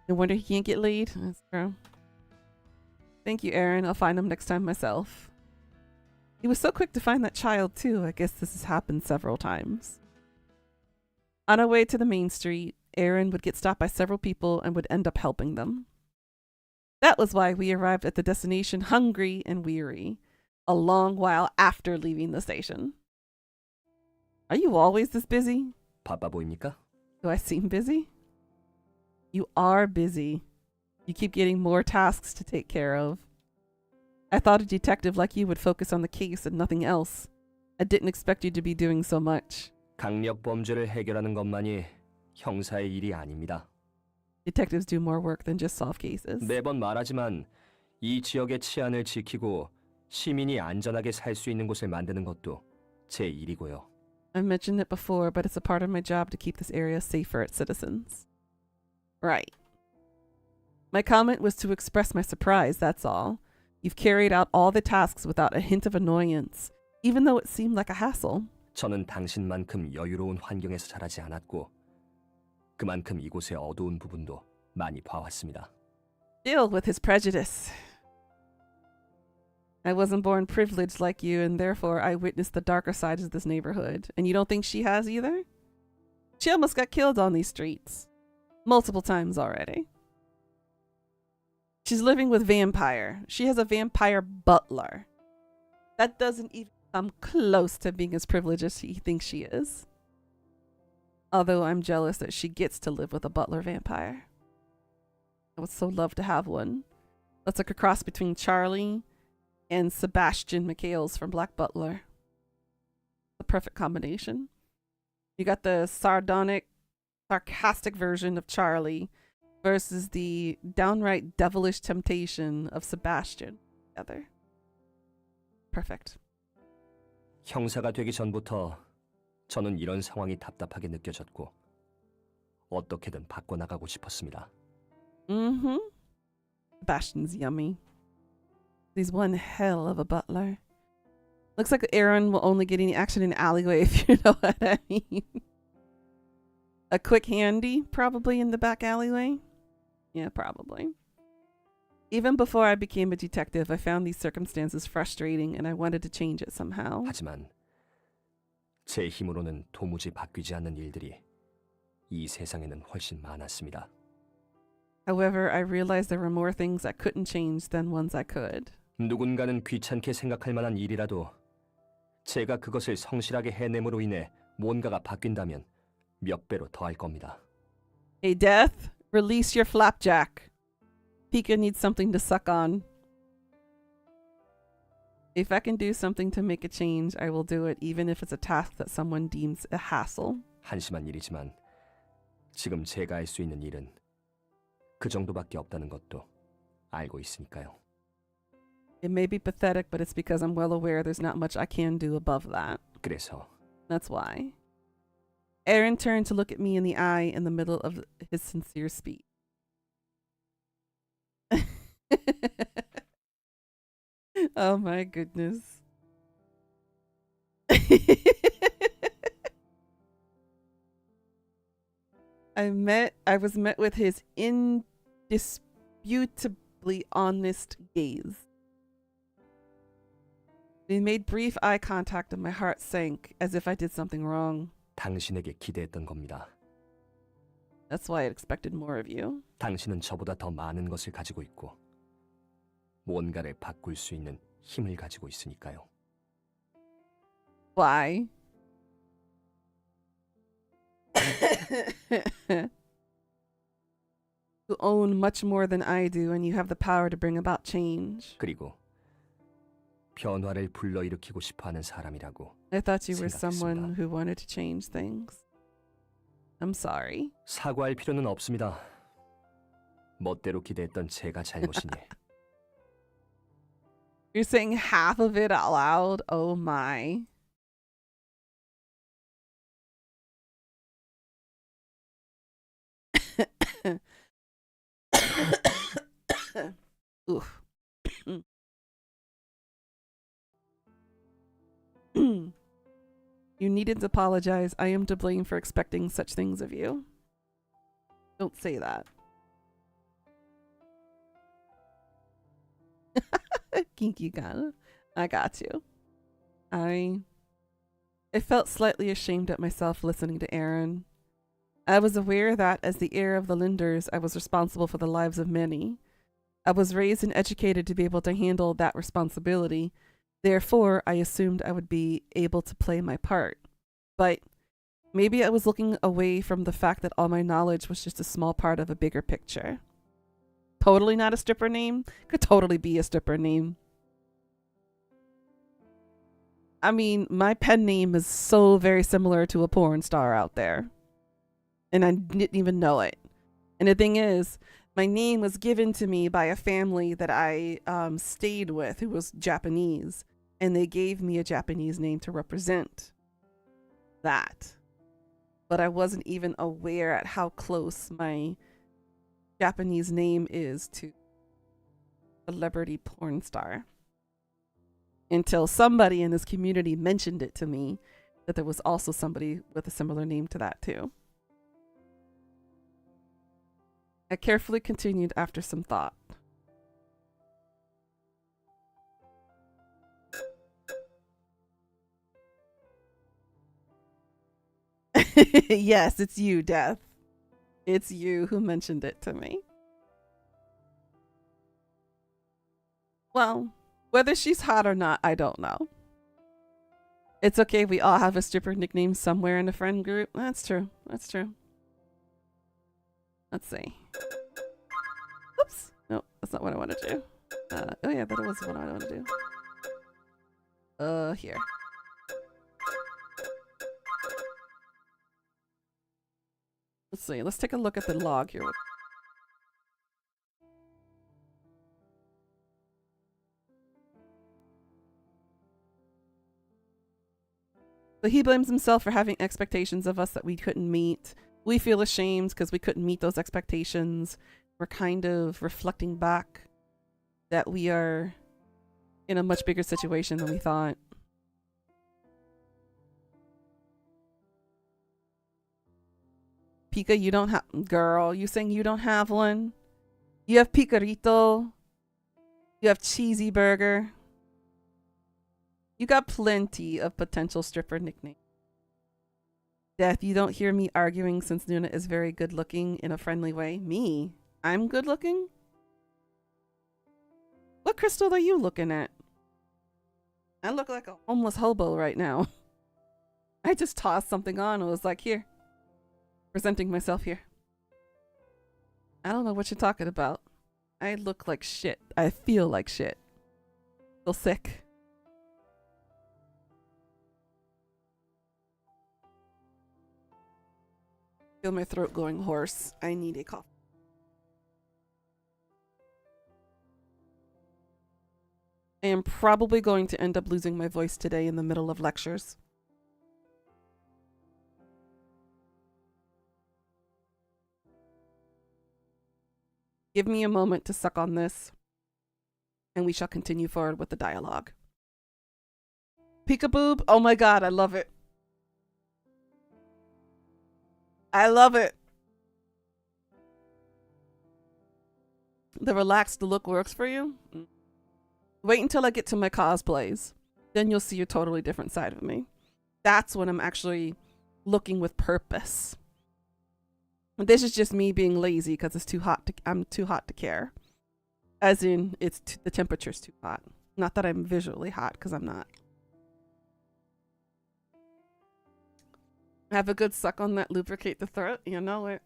No wonder he can't get laid. That's true. Thank you, Aaron. I'll find him next time myself. He was so quick to find that child too. I guess this has happened several times. On our way to the main street, Aaron would get stopped by several people and would end up helping them. That was why we arrived at the destination hungry and weary, a long while after leaving the station. Are you always this busy? 바빠 보입니까? Do I seem busy? You are busy. You keep getting more tasks to take care of. I thought a detective like you would focus on the case and nothing else. I didn't expect you to be doing so much. 강력 범죄를 해결하는 것만이 형사의 일이 아닙니다. Detectives do more work than just solve cases. 매번 말하지만 이 지역의 치안을 지키고 시민이 안전하게 살 수 있는 곳을 만드는 것도 제 일이고요. I've mentioned it before, but it's a part of my job to keep this area safe for its citizens. Right. My comment was to express my surprise, that's all. You've carried out all the tasks without a hint of annoyance, even though it seemed like a hassle. 저는 당신만큼 여유로운 환경에서 자라지 않았고 그만큼 이곳의 어두운 부분도 많이 봐왔습니다. Still with his prejudice. I wasn't born privileged like you, and therefore I witnessed the darker sides of this neighborhood. And you don't think she has either? She almost got killed on these streets. Multiple times already. She's living with vampire. She has a vampire butler. That doesn't even come close to being as privileged as she thinks she is. Although I'm jealous that she gets to live with a butler vampire. I would so love to have one. That's like a cross between Charlie and Sebastian McHale's from Black Butler. The perfect combination. You got the sardonic, sarcastic version of Charlie versus the downright devilish temptation of Sebastian together. Perfect. 형사가 되기 전부터 저는 이런 상황이 답답하게 느껴졌고 어떻게든 바꿔나가고 싶었습니다. Mm-hmm. Sebastian's yummy. He's one hell of a butler. Looks like Aaron will only get any action in alleyway, if you know what I mean. A quick handy, probably in the back alleyway. Yeah, probably. Even before I became a detective, I found these circumstances frustrating and I wanted to change it somehow. 하지만 제 힘으로는 도무지 바뀌지 않는 일들이 이 세상에는 훨씬 많았습니다. However, I realized there were more things I couldn't change than ones I could. 누군가는 귀찮게 생각할 만한 일이라도 제가 그것을 성실하게 해냄으로 인해 뭔가가 바뀐다면 몇 배로 더할 겁니다. Hey, Death, release your flapjack. Pika needs something to suck on. If I can do something to make a change, I will do it, even if it's a task that someone deems a hassle. 한심한 일이지만 지금 제가 할 수 있는 일은 그 정도밖에 없다는 것도 알고 있으니까요. It may be pathetic, but it's because I'm well aware there's not much I can do above that. 그래서 That's why. Aaron turned to look at me in the eye in the middle of his sincere speech. Oh my goodness. I was met with his indisputably honest gaze. We made brief eye contact and my heart sank as if I did something wrong. 당신에게 기대했던 겁니다. That's why I expected more of you. 당신은 저보다 더 많은 것을 가지고 있고 뭔가를 바꿀 수 있는 힘을 가지고 있으니까요. Why? You own much more than I do and you have the power to bring about change. 그리고 변화를 불러일으키고 싶어하는 사람이라고 I thought you were 생각했습니다. someone who wanted to change things. I'm sorry. 사과할 필요는 없습니다. 멋대로 기대했던 제가 잘못이니 You're saying half of it out loud? Oh my. Oof. You needn't apologize. I am to blame for expecting such things of you. Don't say that. Kinky gun. I got you. I felt slightly ashamed at myself listening to Aaron. I was aware that, as the heir of the Linders, I was responsible for the lives of many. I was raised and educated to be able to handle that responsibility. Therefore, I assumed I would be able to play my part. But maybe I was looking away from the fact that all my knowledge was just a small part of a bigger picture. Totally not a stripper name? Could totally be a stripper name. I mean, my pen name is so very similar to a porn star out there. And I didn't even know it. And the thing is, my name was given to me by a family that I stayed with who was Japanese. And they gave me a Japanese name to represent that. But I wasn't even aware at how close my Japanese name is to celebrity porn star. Until somebody in this community mentioned it to me, that there was also somebody with a similar name to that too. I carefully continued after some thought. Yes, it's you, Death. It's you who mentioned it to me. Well, whether she's hot or not, I don't know. It's okay, we all have a stripper nickname somewhere in the friend group. That's true. That's true. Let's see. Oops. No, that's not what I want to do. Oh yeah, that was what I want to do. Here. Let's see. Let's take a look at the log here. So he blames himself for having expectations of us that we couldn't meet. We feel ashamed because we couldn't meet those expectations. We're kind of reflecting back that we are in a much bigger situation than we thought. Pika, you don't have... Girl, you saying you don't have one? You have picarito. You have cheesy burger. You got plenty of potential stripper nicknames. Death, you don't hear me arguing since Nuna is very good looking in a friendly way. Me? I'm good looking? What crystal are you looking at? I look like a homeless hobo right now. I just tossed something on and was like, here. Presenting myself here. I don't know what you're talking about. I look like shit. I feel like shit. Feel sick. Feel my throat going hoarse. I need a coffee. I am probably going to end up losing my voice today in the middle of lectures. Give me a moment to suck on this, and we shall continue forward with the dialogue. Peekaboo! Oh my god, I love it. I love it. The relaxed look works for you? Wait until I get to my cosplays. Then you'll see a totally different side of me. That's when I'm actually looking with purpose. This is just me being lazy because it's too hot. I'm too hot to care. As in, the temperature's too hot. Not that I'm visually hot, because I'm not. Have a good suck on that, lubricate the throat. You know it.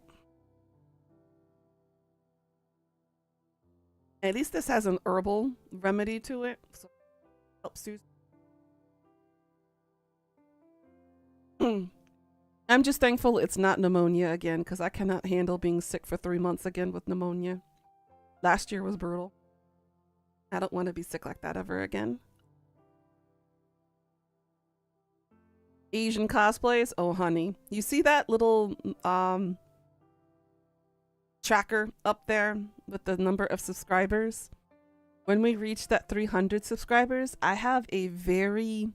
At least this has an herbal remedy to it, so it helps soothe. I'm just thankful it's not pneumonia again, because I cannot handle being sick for 3 months again with pneumonia. Last year was brutal. I don't want to be sick like that ever again. Asian cosplays? Oh, honey. You see that little tracker up there with the number of subscribers? When we reach that 300 subscribers, I have a very...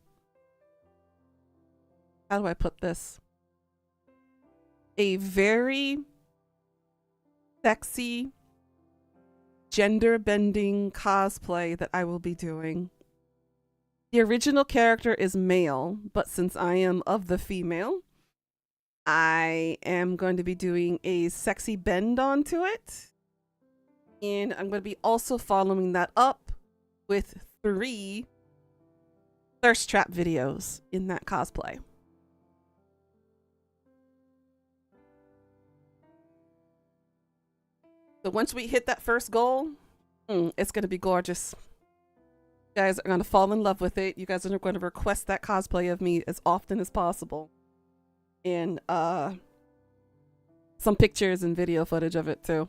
How do I put this? A very sexy, gender-bending cosplay that I will be doing. The original character is male, but since I am of the female, I am going to be doing a sexy bend onto it. And I'm going to be also following that up with 3 thirst trap videos in that cosplay. So once we hit that first goal, it's going to be gorgeous. You guys are going to fall in love with it. You guys are going to request that cosplay of me as often as possible. And some pictures and video footage of it too.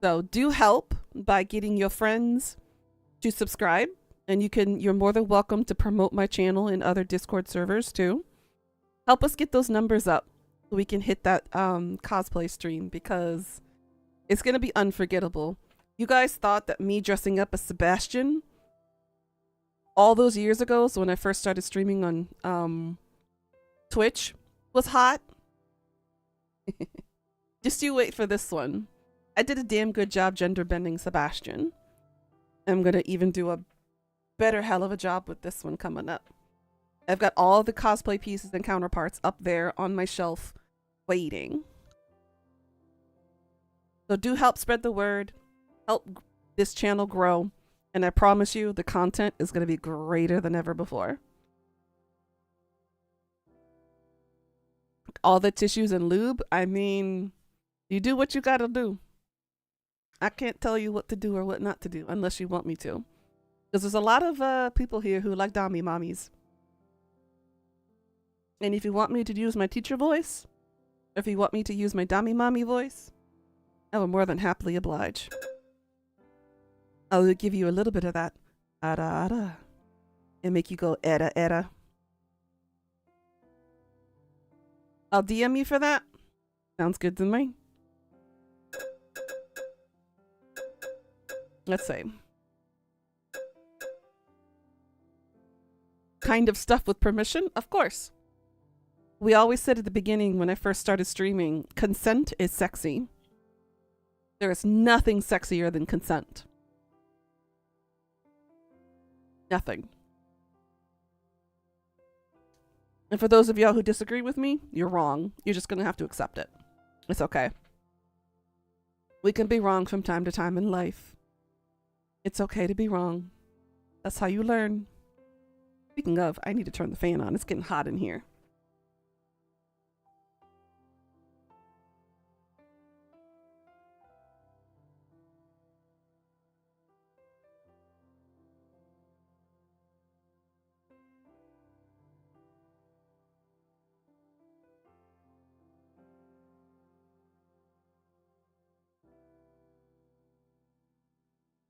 So do help by getting your friends to subscribe. And you're more than welcome to promote my channel in other Discord servers too. Help us get those numbers up so we can hit that cosplay stream, because it's going to be unforgettable. You guys thought that me dressing up as Sebastian all those years ago, so when I first started streaming on Twitch, was hot? Just you wait for this one. I did a damn good job gender bending Sebastian. I'm going to even do a better hell of a job with this one coming up. I've got all the cosplay pieces and counterparts up there on my shelf waiting. So do help spread the word, help this channel grow, and I promise you the content is going to be greater than ever before. All the tissues and lube, I mean, you do what you gotta do. I can't tell you what to do or what not to do unless you want me to. Because there's a lot of people here who like Dami mommies. And if you want me to use my teacher voice, or if you want me to use my Dami mommy voice, I will more than happily oblige. I'll give you a little bit of that ada ada and make you go era era. I'll DM you for that. Sounds good to me. Let's see. Kind of stuff with permission? Of course. We always said at the beginning when I first started streaming, consent is sexy. There is nothing sexier than consent. Nothing. And for those of y'all who disagree with me, you're wrong. You're just going to have to accept it. It's okay. We can be wrong from time to time in life. It's okay to be wrong. That's how you learn. Speaking of, I need to turn the fan on. It's getting hot in here.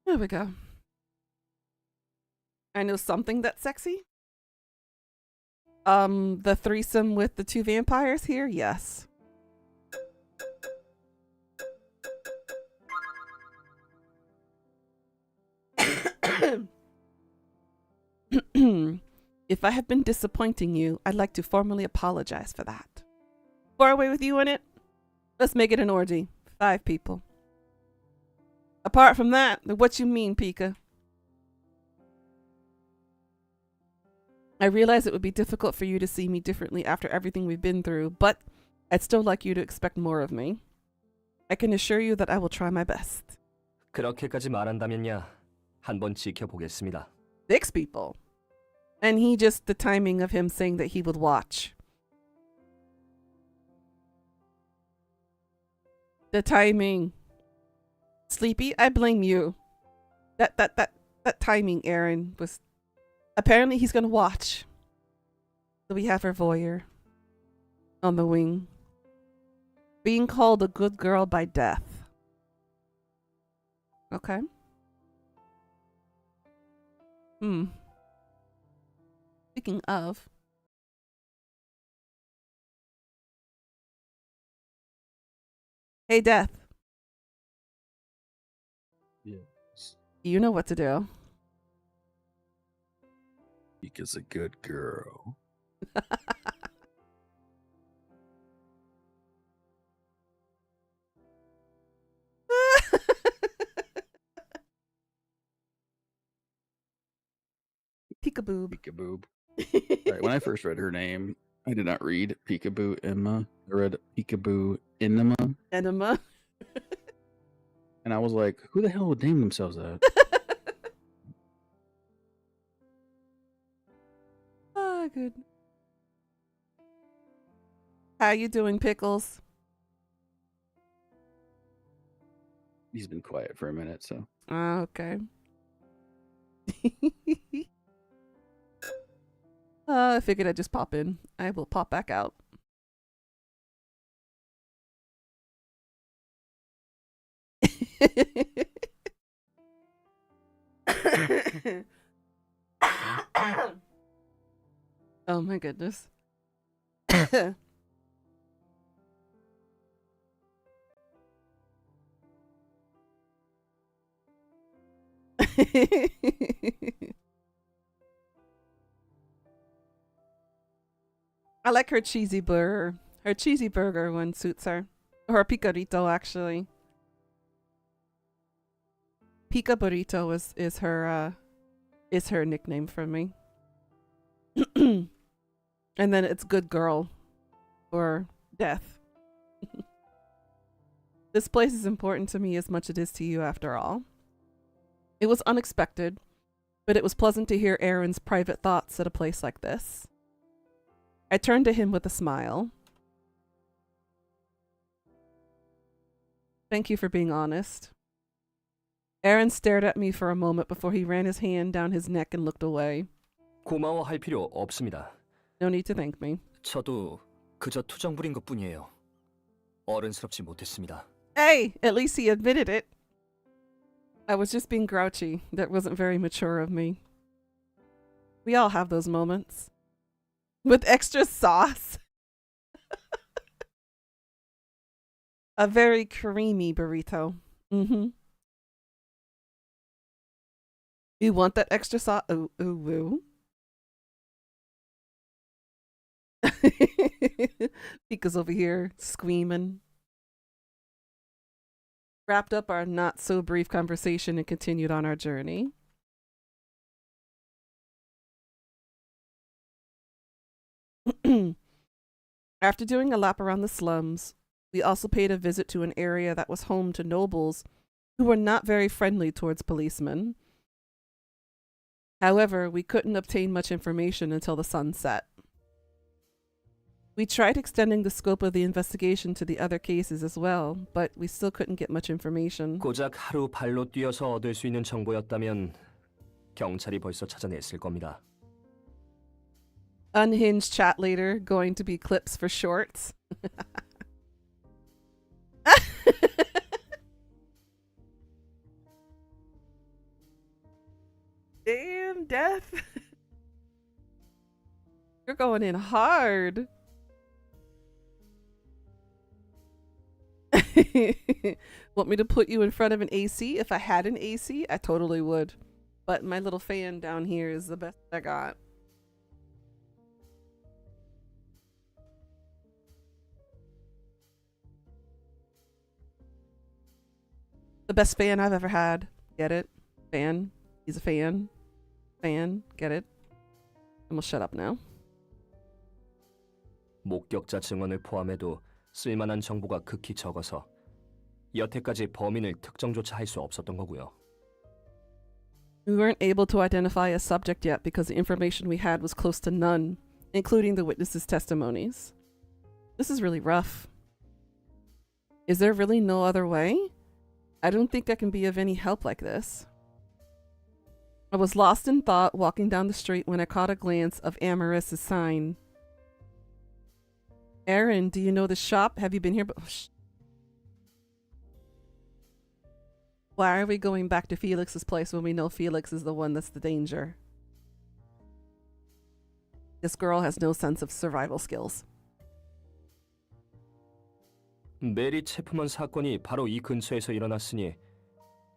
There we go. I know something that's sexy. The threesome with the 2 vampires here, yes. If I have been disappointing you, I'd like to formally apologize for that. 4-way with you in it? Let's make it an orgy. 5 people. Apart from that, what you mean, Pika? I realize it would be difficult for you to see me differently after everything we've been through, but I'd still like you to expect more of me. I can assure you that I will try my best. 그렇게까지 말한다면야 한번 지켜보겠습니다. 6 people. And the timing of him saying that he would watch. The timing. Sleepy, I blame you. That timing, Aaron, was... Apparently he's gonna watch. So we have our voyeur on the wing. Being called a good girl by death. Okay. Speaking of... Hey, Death. Yes. You know what to do. Pika's a good girl. Peekaboo. Peekaboo. Right, when I first read her name, I did not read Peekaboo Emma. I read Peekaboo Enema. Enema. And I was like, who the hell would name themselves that? Oh, good. How you doing, Pickles? He's been quiet for a minute, so. Oh, okay. I figured I'd just pop in. I will pop back out. Oh my goodness. I like her cheesy burger. Her cheesy burger one suits her. Or a picarito, actually. Pica burrito is her nickname for me. And then it's good girl or death. This place is important to me as much as it is to you, after all. It was unexpected, but it was pleasant to hear Aaron's private thoughts at a place like this. I turned to him with a smile. Thank you for being honest. Aaron stared at me for a moment before he ran his hand down his neck and looked away. 고마워할 필요 없습니다. No need to thank me. 저도 그저 투정 부린 것뿐이에요. 어른스럽지 못했습니다. Hey, at least he admitted it. I was just being grouchy. That wasn't very mature of me. We all have those moments. With extra sauce. A very creamy burrito. Mm-hmm. You want that extra sauce? Ooh, ooh, ooh. Pika's over here screaming. Wrapped up our not so brief conversation and continued on our journey. After doing a lap around the slums, we also paid a visit to an area that was home to nobles who were not very friendly towards policemen. However, we couldn't obtain much information until the sun set. We tried extending the scope of the investigation to the other cases as well, but we still couldn't get much information. 고작 하루 발로 뛰어서 얻을 수 있는 정보였다면 경찰이 벌써 찾아냈을 겁니다. Unhinged chat later, going to be clips for shorts. Damn, Death. You're going in hard. Want me to put you in front of an AC? If I had an AC, I totally would. But my little fan down here is the best I got. The best fan I've ever had. Get it? Fan. He's a fan. Fan. Get it? I'm gonna shut up now. 목격자 증언을 포함해도 쓸만한 정보가 극히 적어서 여태까지 범인을 특정조차 할 수 없었던 거고요. We weren't able to identify a subject yet because the information we had was close to none, including the witnesses' testimonies. This is really rough. Is there really no other way? I don't think I can be of any help like this. I was lost in thought walking down the street when I caught a glance of Amaris's sign. Aaron, do you know the shop? Have you been here? Why are we going back to Felix's place when we know Felix is the one that's the danger? This girl has no sense of survival skills. 메리 체프먼 사건이 바로 이 근처에서 일어났으니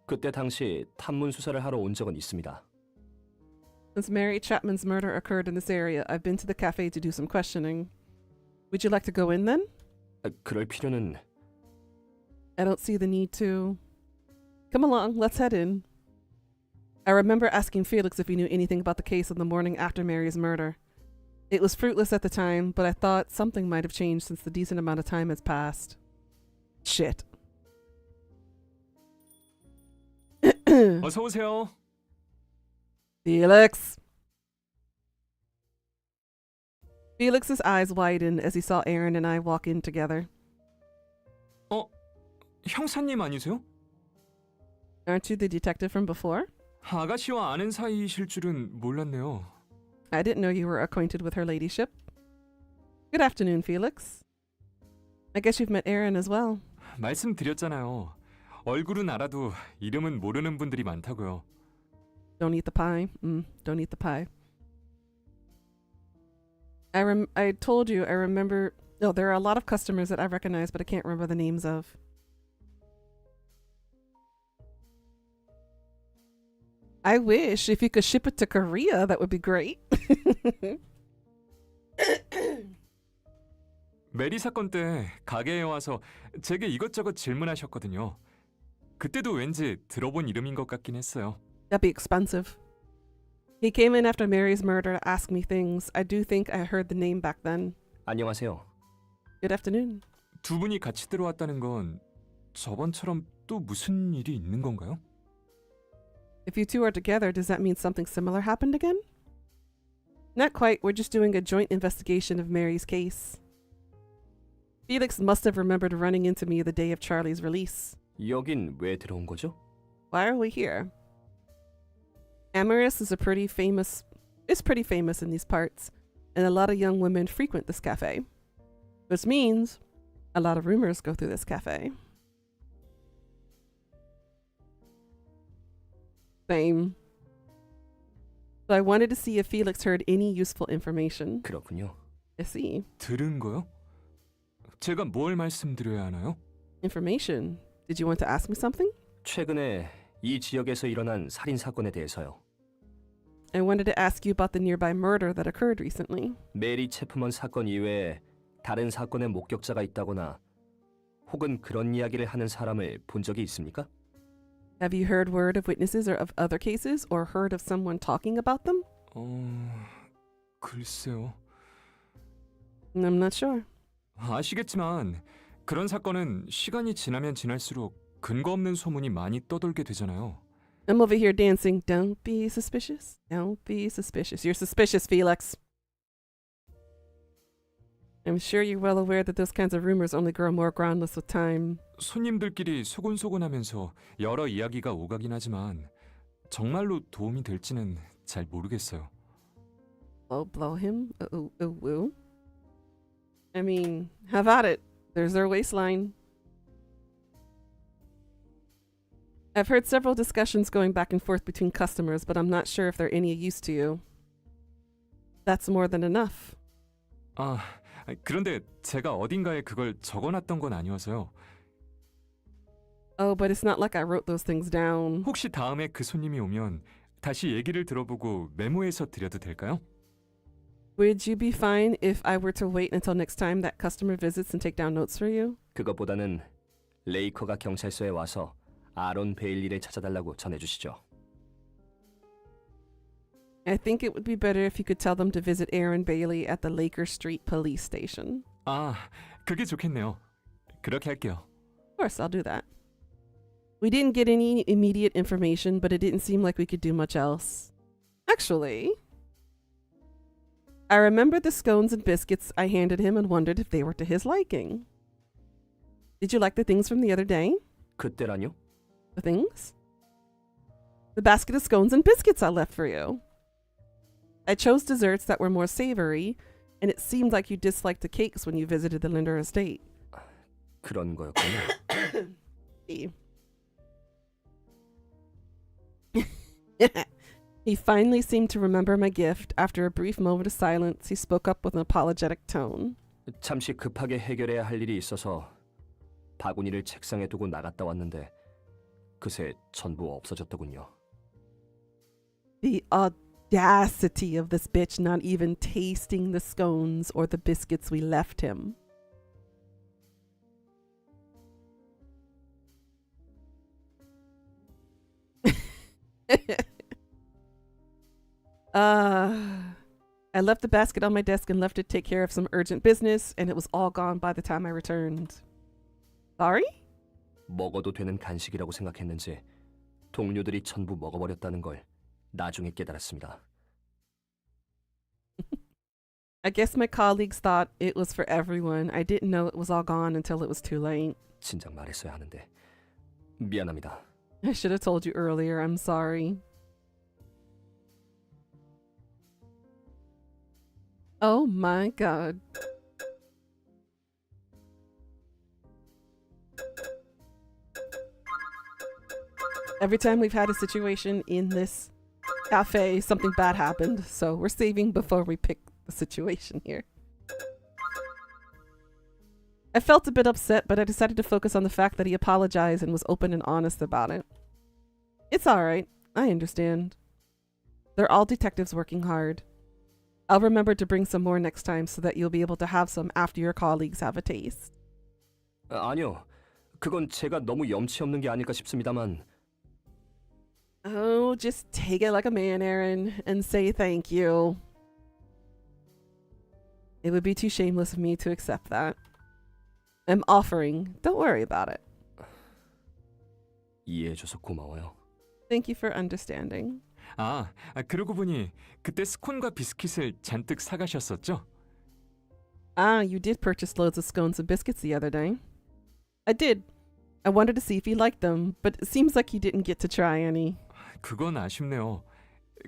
그때 당시 탐문 수사를 하러 온 적은 있습니다. Since Mary Chapman's murder occurred in this area, I've been to the cafe to do some questioning. Would you like to go in then? 그럴 필요는... I don't see the need to. Come along, let's head in. I remember asking Felix if he knew anything about the case on the morning after Mary's murder. It was fruitless at the time, but I thought something might have changed since the decent amount of time has passed. Shit. 어서 오세요. Felix. Felix's eyes widened as he saw Aaron and I walk in together. 형사님 아니세요? Aren't you the detective from before? 아가씨와 아는 사이이실 줄은 몰랐네요. I didn't know you were acquainted with her ladyship. Good afternoon, Felix. I guess you've met Aaron as well. 말씀드렸잖아요. 얼굴은 알아도 이름은 모르는 분들이 많다고요. Don't eat the pie. Don't eat the pie. I told you I remember... No, there are a lot of customers that I recognize, but I can't remember the names of. I wish if you could ship it to Korea, that would be great. 메리 사건 때 가게에 와서 제게 이것저것 질문하셨거든요. 그때도 왠지 들어본 이름인 것 같긴 했어요. That'd be expensive. He came in after Mary's murder to ask me things. I do think I heard the name back then. 안녕하세요. Good afternoon. 두 분이 같이 들어왔다는 건 저번처럼 또 무슨 일이 있는 건가요? If you two are together, does that mean something similar happened again? Not quite. We're just doing a joint investigation of Mary's case. Felix must have remembered running into me the day of Charlie's release. 여긴 왜 들어온 거죠? Why are we here? Amaris is pretty famous in these parts, and a lot of young women frequent this cafe. Which means a lot of rumors go through this cafe. Same. So I wanted to see if Felix heard any useful information. 그렇군요. I see. 들은 거요? 제가 뭘 말씀드려야 하나요? Information. Did you want to ask me something? 최근에 이 지역에서 일어난 살인 사건에 대해서요. I wanted to ask you about the nearby murder that occurred recently. 메리 체프먼 사건 이외에 다른 사건의 목격자가 있다거나 혹은 그런 이야기를 하는 사람을 본 적이 있습니까? Have you heard word of witnesses or of other cases or heard of someone talking about them? 글쎄요. I'm not sure. 아시겠지만 그런 사건은 시간이 지나면 지날수록 근거 없는 소문이 많이 떠돌게 되잖아요. I'm over here dancing. Don't be suspicious. Don't be suspicious. You're suspicious, Felix. I'm sure you're well aware that those kinds of rumors only grow more groundless with time. 손님들끼리 소곤소곤하면서 여러 이야기가 오가긴 하지만 정말로 도움이 될지는 잘 모르겠어요. Blow him? Woo? I mean, have at it. There's their waistline. I've heard several discussions going back and forth between customers, but I'm not sure if they're any use to you. That's more than enough. 그런데 제가 어딘가에 그걸 적어놨던 건 아니어서요. Oh, but it's not like I wrote those things down. 혹시 다음에 그 손님이 오면 다시 얘기를 들어보고 메모해서 드려도 될까요? Would you be fine if I were to wait until next time that customer visits and take down notes for you? 그것보다는 레이커가 경찰서에 와서 아론 베일리를 찾아달라고 전해주시죠. I think it would be better if you could tell them to visit Aaron Bailey at the Laker Street Police Station. 그게 좋겠네요. 그렇게 할게요. Of course, I'll do that. We didn't get any immediate information, but it didn't seem like we could do much else. Actually, I remembered the scones and biscuits I handed him and wondered if they were to his liking. Did you like the things from the other day? 그때라뇨? The things? The basket of scones and biscuits I left for you. I chose desserts that were more savory, and it seemed like you disliked the cakes when you visited the Linder estate. 그런 거였군요. He finally seemed to remember my gift. After a brief moment of silence, he spoke up with an apologetic tone. 잠시 급하게 해결해야 할 일이 있어서 바구니를 책상에 두고 나갔다 왔는데 그새 전부 없어졌더군요. The audacity of this bitch not even tasting the scones or the biscuits we left him. I left the basket on my desk and left it to take care of some urgent business, and it was all gone by the time I returned. Sorry? 먹어도 되는 간식이라고 생각했는지 동료들이 전부 먹어버렸다는 걸 나중에 깨달았습니다. I guess my colleagues thought it was for everyone. I didn't know it was all gone until it was too late. 진작 말했어야 하는데 미안합니다. I should have told you earlier. I'm sorry. Oh my god. Every time we've had a situation in this cafe, something bad happened. So we're saving before we pick the situation here. I felt a bit upset, but I decided to focus on the fact that he apologized and was open and honest about it. It's alright. I understand. They're all detectives working hard. I'll remember to bring some more next time so that you'll be able to have some after your colleagues have a taste. 아니요. 그건 제가 너무 염치 없는 게 아닐까 싶습니다만. Oh, just take it like a man, Aaron, and say thank you. It would be too shameless of me to accept that. I'm offering. Don't worry about it. 이해해줘서 고마워요. Thank you for understanding. 그러고 보니 그때 스콘과 비스킷을 잔뜩 사가셨었죠? You did purchase loads of scones and biscuits the other day. I did. I wanted to see if he liked them, but it seems like he didn't get to try any. 그건 아쉽네요.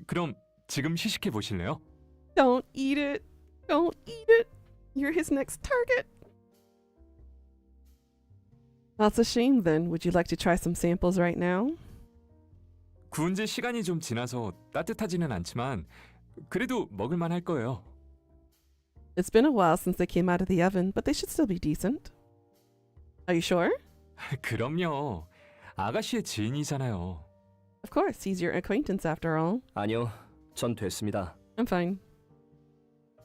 그럼 지금 시식해 보실래요? Don't eat it. Don't eat it. You're his next target. That's a shame then. Would you like to try some samples right now? 구운 지 시간이 좀 지나서 따뜻하지는 않지만 그래도 먹을만 할 거예요. It's been a while since they came out of the oven, but they should still be decent. Are you sure? 그럼요. 아가씨의 지인이잖아요. Of course, he's your acquaintance after all. 아니요, 전 됐습니다. I'm fine.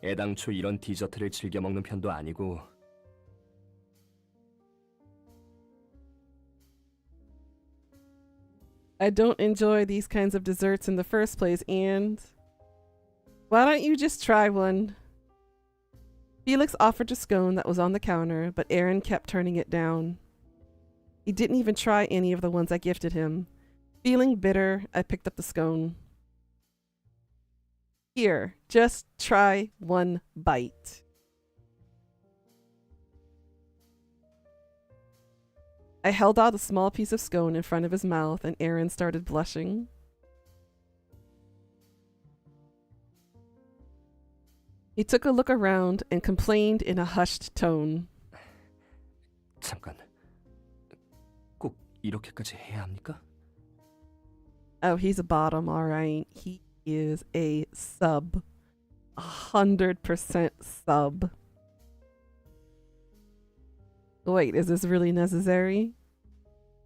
애당초 이런 디저트를 즐겨 먹는 편도 아니고 I don't enjoy these kinds of desserts in the first place, and why don't you just try one? Felix offered a scone that was on the counter, but Aaron kept turning it down. He didn't even try any of the ones I gifted him. Feeling bitter, I picked up the scone. Here, just try one bite. I held out a small piece of scone in front of his mouth, and Aaron started blushing. He took a look around and complained in a hushed tone. 잠깐. 꼭 이렇게까지 해야 합니까? Oh, he's a bottom, all right. He is a sub. 100% sub. Wait, is this really necessary?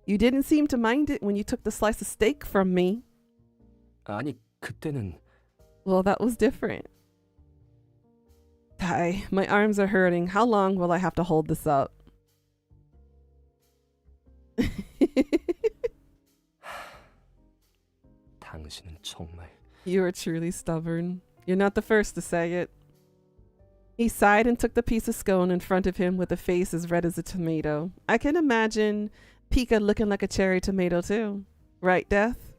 You didn't seem to mind it when you took the slice of steak from me. 아니, 그때는 Well, that was different. Hi, my arms are hurting. How long will I have to hold this up? 당신은 정말 You are truly stubborn. You're not the first to say it. He sighed and took the piece of scone in front of him with a face as red as a tomato. I can imagine Pika looking like a cherry tomato too. Right, Death?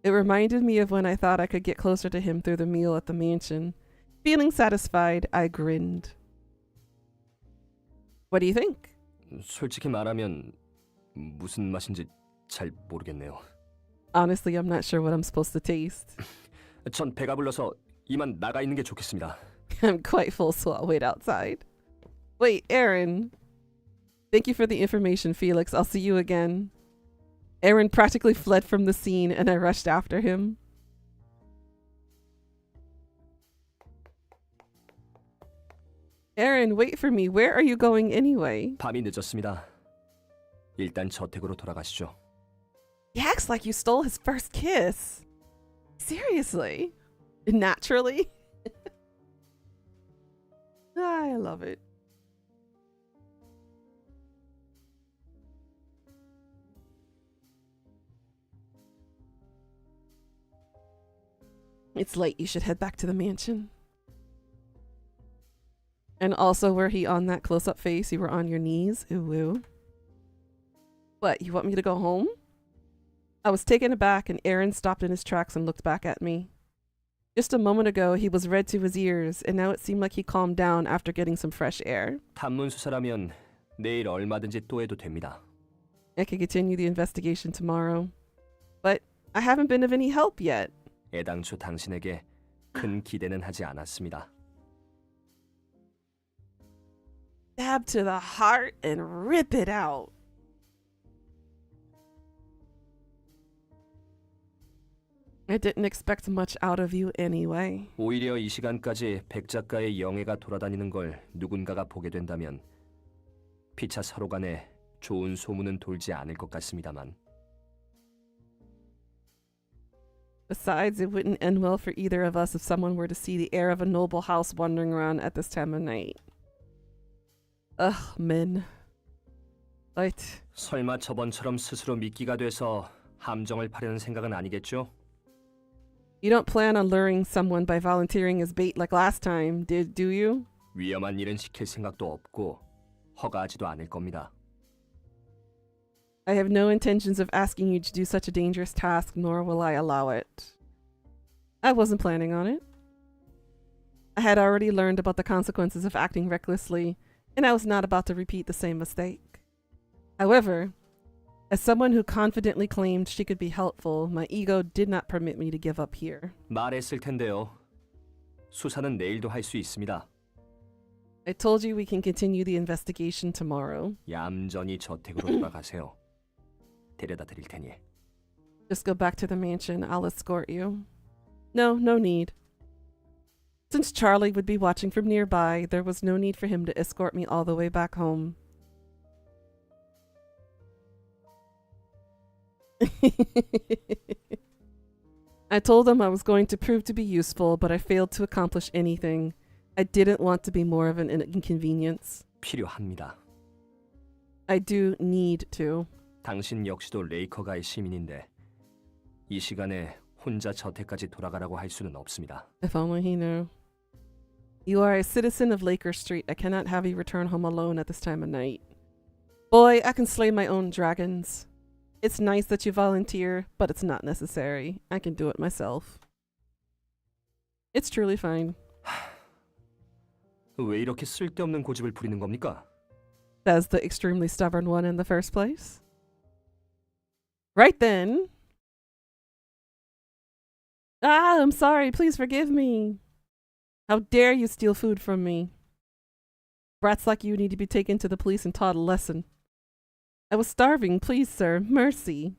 It reminded me of when I thought I could get closer to him through the meal at the mansion. Feeling satisfied, I grinned. What do you think? 솔직히 말하면 무슨 맛인지 잘 모르겠네요. Honestly, I'm not sure what I'm supposed to taste. 전 배가 불러서 이만 나가 있는 게 좋겠습니다. I'm quite full, so I'll wait outside. Wait, Aaron. Thank you for the information, Felix. I'll see you again. Aaron practically fled from the scene, and I rushed after him. Aaron, wait for me. Where are you going anyway? 밤이 늦었습니다. 일단 저택으로 돌아가시죠. He acts like you stole his first kiss. Seriously? Naturally? I love it. It's late. You should head back to the mansion. And also, were he on that close-up face? You were on your knees? Ooh, ooh. What, you want me to go home? I was taken aback, and Aaron stopped in his tracks and looked back at me. Just a moment ago, he was red to his ears, and now it seemed like he calmed down after getting some fresh air. 탐문 수사라면 내일 얼마든지 또 해도 됩니다. I could continue the investigation tomorrow. But I haven't been of any help yet. 애당초 당신에게 큰 기대는 하지 않았습니다. Stab to the heart and rip it out. I didn't expect much out of you anyway. 오히려 이 시간까지 백 작가의 영예가 돌아다니는 걸 누군가가 보게 된다면 피차 서로 간에 좋은 소문은 돌지 않을 것 같습니다만. Besides, it wouldn't end well for either of us if someone were to see the heir of a noble house wandering around at this time of night. Ugh, men. Right. 설마 저번처럼 스스로 미끼가 돼서 함정을 파려는 생각은 아니겠죠? You don't plan on luring someone by volunteering as bait like last time, do you? 위험한 일은 시킬 생각도 없고 허가하지도 않을 겁니다. I have no intentions of asking you to do such a dangerous task, nor will I allow it. I wasn't planning on it. I had already learned about the consequences of acting recklessly, and I was not about to repeat the same mistake. However, as someone who confidently claimed she could be helpful, my ego did not permit me to give up here. 말했을 텐데요. 수사는 내일도 할 수 있습니다. I told you we can continue the investigation tomorrow. 얌전히 저택으로 돌아가세요. 데려다 드릴 테니. Just go back to the mansion. I'll escort you. No need. Since Charlie would be watching from nearby, there was no need for him to escort me all the way back home. I told them I was going to prove to be useful, but I failed to accomplish anything. I didn't want to be more of an inconvenience. 필요합니다. I do need to. 당신 역시도 레이커가의 시민인데 이 시간에 혼자 저택까지 돌아가라고 할 수는 없습니다. If only he knew. You are a citizen of Laker Street. I cannot have you return home alone at this time of night. Boy, I can slay my own dragons. It's nice that you volunteer, but it's not necessary. I can do it myself. It's truly fine. 왜 이렇게 쓸데없는 고집을 부리는 겁니까? Says the extremely stubborn one in the first place. Right then. Ah, I'm sorry. Please forgive me. How dare you steal food from me? Brats like you need to be taken to the police and taught a lesson. I was starving. Please, sir. Mercy.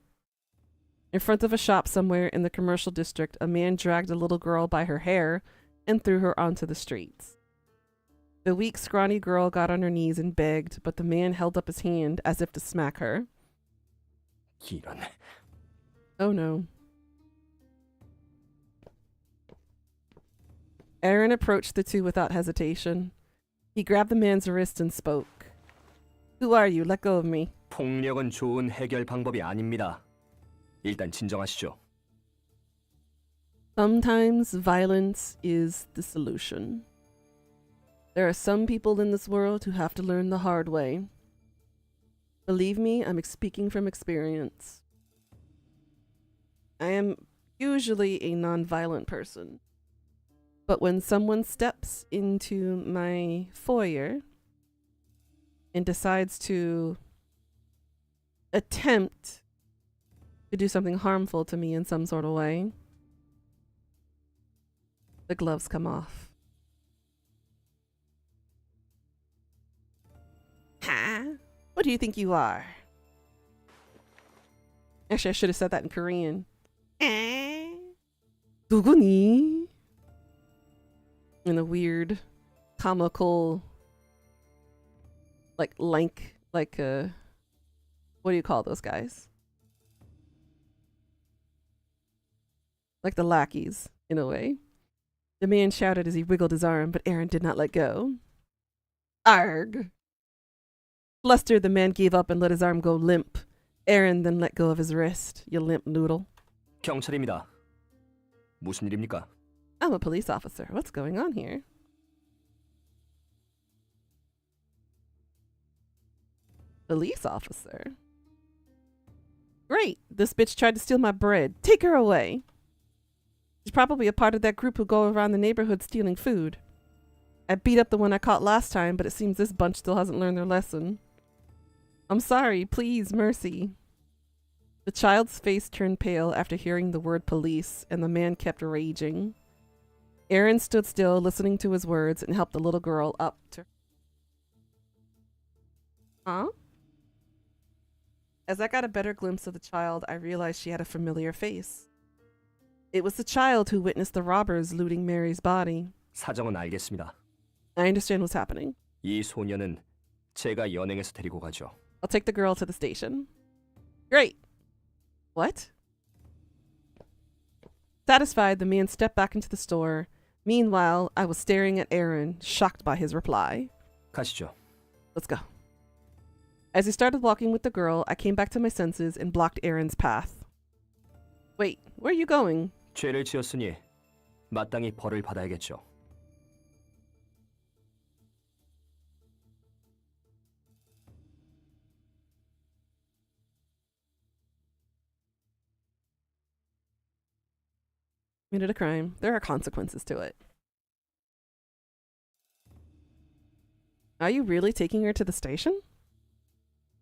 In front of a shop somewhere in the commercial district, a man dragged a little girl by her hair and threw her onto the streets. The weak, scrawny girl got on her knees and begged, but the man held up his hand as if to smack her. 이런. Oh no. Aaron approached the two without hesitation. He grabbed the man's wrist and spoke. Who are you? Let go of me. 폭력은 좋은 해결 방법이 아닙니다. 일단 진정하시죠. Sometimes violence is the solution. There are some people in this world who have to learn the hard way. Believe me, I'm speaking from experience. I am usually a non-violent person. But when someone steps into my foyer and decides to attempt to do something harmful to me in some sort of way, the gloves come off. Huh? What do you think you are? Actually, I should have said that in Korean. 누구니? In a weird, comical, what do you call those guys? Like the lackeys, in a way. The man shouted as he wiggled his arm, but Aaron did not let go. Arg! Flustered, the man gave up and let his arm go limp. Aaron then let go of his wrist. You limp noodle. 경찰입니다. 무슨 일입니까? I'm a police officer. What's going on here? Police officer? Great! This bitch tried to steal my bread. Take her away! She's probably a part of that group who go around the neighborhood stealing food. I beat up the one I caught last time, but it seems this bunch still hasn't learned their lesson. I'm sorry, please, mercy. The child's face turned pale after hearing the word police, and the man kept raging. Aaron stood still, listening to his words, and helped the little girl up to... Huh? As I got a better glimpse of the child, I realized she had a familiar face. It was the child who witnessed the robbers looting Mary's body. 사정은 알겠습니다. I understand what's happening. 이 소녀는 제가 연행해서 데리고 가죠. I'll take the girl to the station. Great. What? Satisfied, the man stepped back into the store. Meanwhile, I was staring at Aaron, shocked by his reply. 가시죠. Let's go. As he started walking with the girl, I came back to my senses and blocked Aaron's path. Wait, where are you going? 죄를 지었으니 마땅히 벌을 받아야겠죠. Committed a crime. There are consequences to it. Are you really taking her to the station?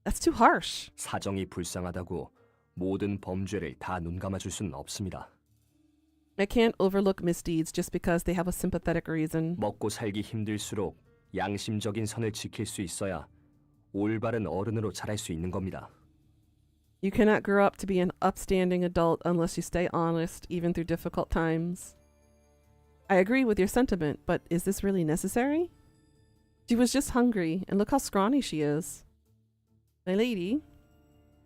That's too harsh. 사정이 불쌍하다고 모든 범죄를 다 눈감아줄 수는 없습니다. I can't overlook misdeeds just because they have a sympathetic reason. 먹고 살기 힘들수록 양심적인 선을 지킬 수 있어야 올바른 어른으로 자랄 수 있는 겁니다. You cannot grow up to be an upstanding adult unless you stay honest, even through difficult times. I agree with your sentiment, but is this really necessary? She was just hungry, and look how scrawny she is. My lady,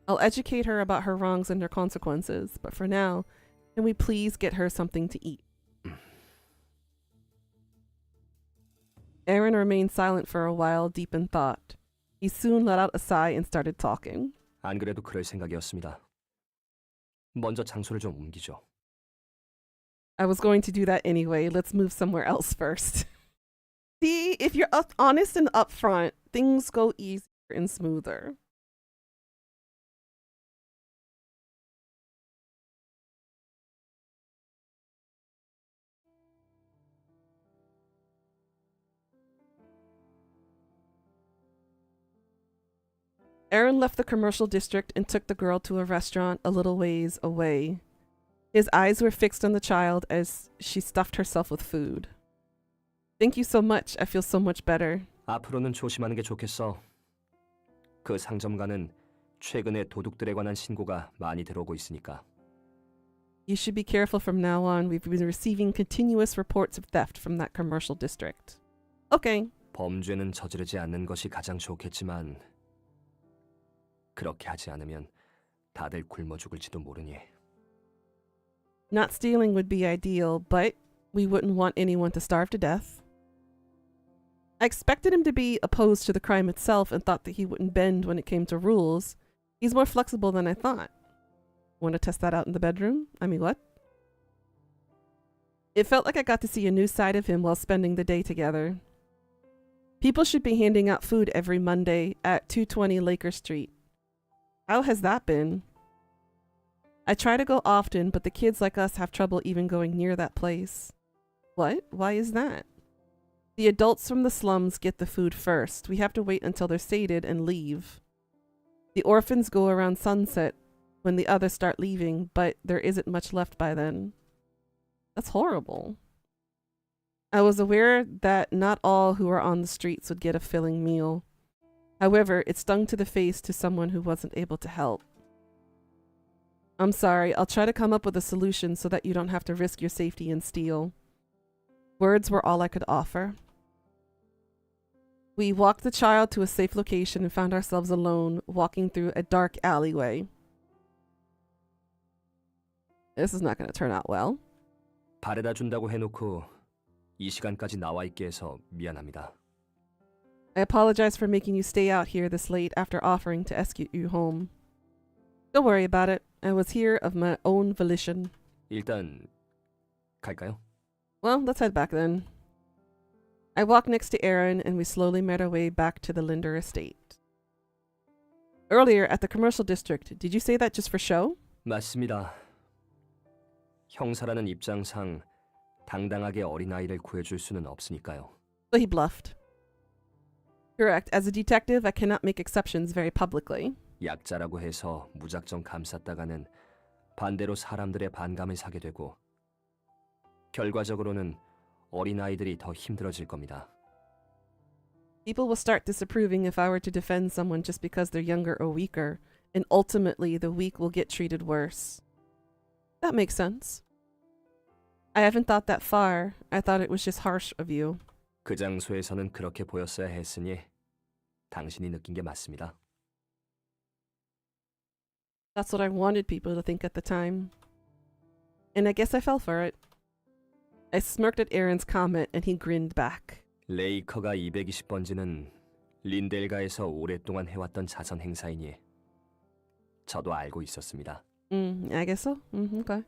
I'll educate her about her wrongs and their consequences, but for now, can we please get her something to eat? Aaron remained silent for a while, deep in thought. He soon let out a sigh and started talking. 안 그래도 그럴 생각이었습니다. 먼저 장소를 좀 옮기죠. I was going to do that anyway. Let's move somewhere else first. See, if you're honest and upfront, things go easier and smoother. Aaron left the commercial district and took the girl to a restaurant a little ways away. His eyes were fixed on the child as she stuffed herself with food. Thank you so much. I feel so much better. 앞으로는 조심하는 게 좋겠어. 그 상점가는 최근에 도둑들에 관한 신고가 많이 들어오고 있으니까. You should be careful from now on. We've been receiving continuous reports of theft from that commercial district. Okay. 범죄는 저지르지 않는 것이 가장 좋겠지만 그렇게 하지 않으면 다들 굶어 죽을지도 모르니. Not stealing would be ideal, but we wouldn't want anyone to starve to death. I expected him to be opposed to the crime itself and thought that he wouldn't bend when it came to rules. He's more flexible than I thought. Want to test that out in the bedroom? I mean, what? It felt like I got to see a new side of him while spending the day together. People should be handing out food every Monday at 220 Laker Street. How has that been? I try to go often, but the kids like us have trouble even going near that place. What? Why is that? The adults from the slums get the food first. We have to wait until they're sated and leave. The orphans go around sunset when the others start leaving, but there isn't much left by then. That's horrible. I was aware that not all who are on the streets would get a filling meal. However, it stung to the face to someone who wasn't able to help. I'm sorry, I'll try to come up with a solution so that you don't have to risk your safety and steal. Words were all I could offer. We walked the child to a safe location and found ourselves alone, walking through a dark alleyway. This is not going to turn out well. 바래다 준다고 해놓고 이 시간까지 나와 있게 해서 미안합니다. I apologize for making you stay out here this late after offering to escort you home. Don't worry about it. I was here of my own volition. 일단 갈까요? Well, let's head back then. I walked next to Aaron and we slowly made our way back to the Linder estate. Earlier at the commercial district, did you say that just for show? 맞습니다. 형사라는 입장상 당당하게 어린아이를 구해줄 수는 없으니까요. So he bluffed. Correct. As a detective, I cannot make exceptions very publicly. 약자라고 해서 무작정 감쌌다가는 반대로 사람들의 반감을 사게 되고 결과적으로는 어린아이들이 더 힘들어질 겁니다. People will start disapproving if I were to defend someone just because they're younger or weaker, and ultimately the weak will get treated worse. That makes sense. I haven't thought that far. I thought it was just harsh of you. 그 장소에서는 그렇게 보였어야 했으니 당신이 느낀 게 맞습니다. That's what I wanted people to think at the time. And I guess I fell for it. I smirked at Aaron's comment and he grinned back. 레이커가 220번지는 린델가에서 오랫동안 해왔던 자선 행사이니 저도 알고 있었습니다. I guess so. Okay.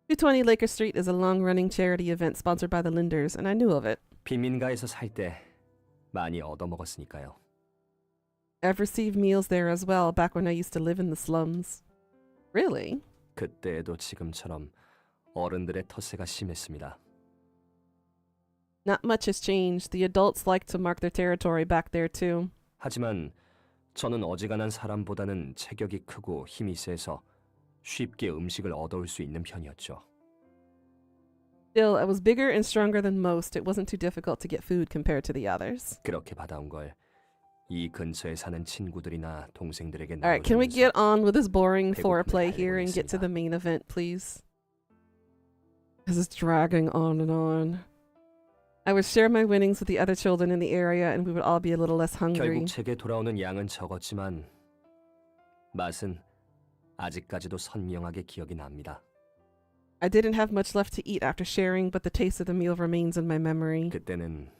220 Laker Street is a long-running charity event sponsored by the Linders, and I knew of it. 빈민가에서 살 때 많이 얻어먹었으니까요. I've received meals there as well back when I used to live in the slums. Really? 그때에도 지금처럼 어른들의 텃세가 심했습니다. Not much has changed. The adults like to mark their territory back there too. 하지만 저는 어지간한 사람보다는 체격이 크고 힘이 세서 쉽게 음식을 얻어올 수 있는 편이었죠. Still, I was bigger and stronger than most. It wasn't too difficult to get food compared to the others. 그렇게 받아온 걸 이 근처에 사는 친구들이나 동생들에게 Alright, can we get 나눠주면서 on with this boring 배고픔을 foreplay 달래고 here and get to 있습니다. the main event, please? This is dragging on and on. I would share my winnings with the other children in the area and we would all be a little less hungry. 결국 제게 돌아오는 양은 적었지만 맛은 아직까지도 선명하게 기억이 납니다. I didn't have much left to eat after sharing, but the taste of the meal remains in my memory. 그때는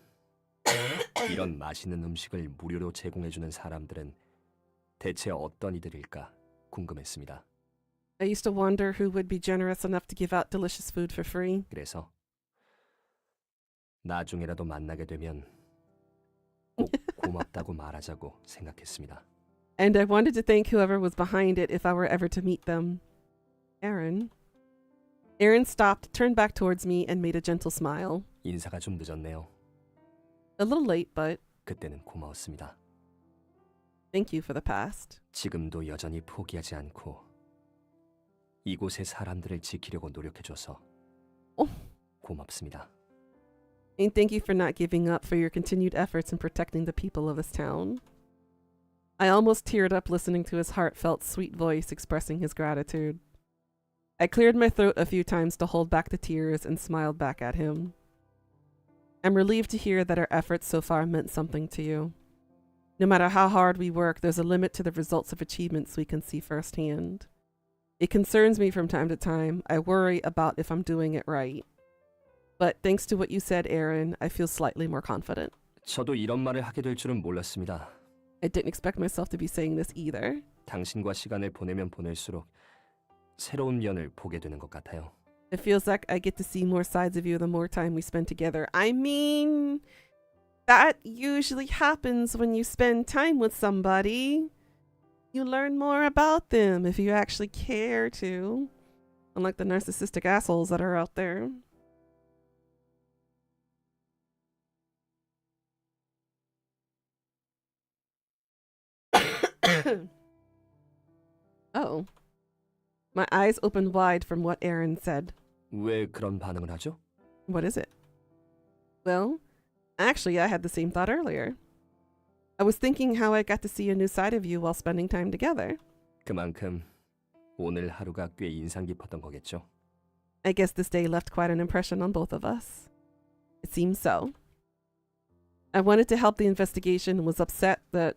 이런 맛있는 음식을 무료로 제공해주는 사람들은 대체 어떤 이들일까 궁금했습니다. I used to wonder who would be generous enough to give out delicious food for free. 그래서 나중에라도 만나게 되면 꼭 고맙다고 말하자고 생각했습니다. And I wanted to thank whoever was behind it if I were ever to meet them. Aaron. Aaron stopped, turned back towards me, and made a gentle smile. 인사가 좀 늦었네요. A little late, but 그때는 고마웠습니다. thank you for the past. 지금도 여전히 포기하지 않고 이곳의 사람들을 지키려고 노력해줘서 고맙습니다. And thank you for not giving up for your continued efforts in protecting the people of this town. I almost teared up listening to his heartfelt, sweet voice expressing his gratitude. I cleared my throat a few times to hold back the tears and smiled back at him. I'm relieved to hear that our efforts so far meant something to you. No matter how hard we work, there's a limit to the results of achievements we can see firsthand. It concerns me from time to time. I worry about if I'm doing it right. But thanks to what you said, Aaron, I feel slightly more confident. 저도 이런 말을 하게 될 줄은 몰랐습니다. I didn't expect myself to be saying this either. 당신과 시간을 보내면 보낼수록 새로운 면을 보게 되는 것 같아요. It feels like I get to see more sides of you the more time we spend together. I mean, that usually happens when you spend time with somebody. You learn more about them if you actually care to. Unlike the narcissistic assholes that are out there. Oh. My eyes opened wide from what Aaron said. 왜 그런 반응을 하죠? What is it? Well, actually, I had the same thought earlier. I was thinking how I got to see a new side of you while spending time together. 그만큼 오늘 하루가 꽤 인상 깊었던 거겠죠? I guess this day left quite an impression on both of us. It seems so. I wanted to help the investigation and was upset that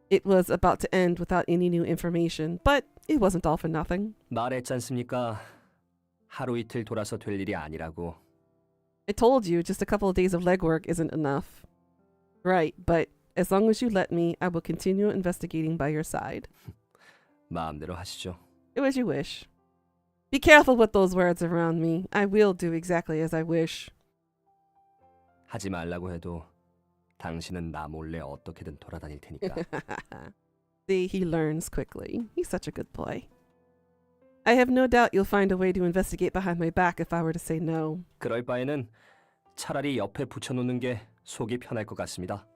it was about to end without any new information, but it wasn't all for nothing. 말했지 않습니까? 하루 이틀 돌아서 될 일이 아니라고. I told you just a couple of days of legwork isn't enough. Right, but as long as you let me, I will continue investigating by your side. 마음대로 하시죠. Do as you wish. Be careful with those words around me. I will do exactly as I wish. 하지 말라고 해도 당신은 나 몰래 어떻게든 돌아다닐 테니까. See, he learns quickly. He's such a good boy. I have no doubt you'll find a way to investigate behind my back if I were to say no. 그럴 바에는 차라리 옆에 붙여놓는 게 속이 편할 것 같습니다.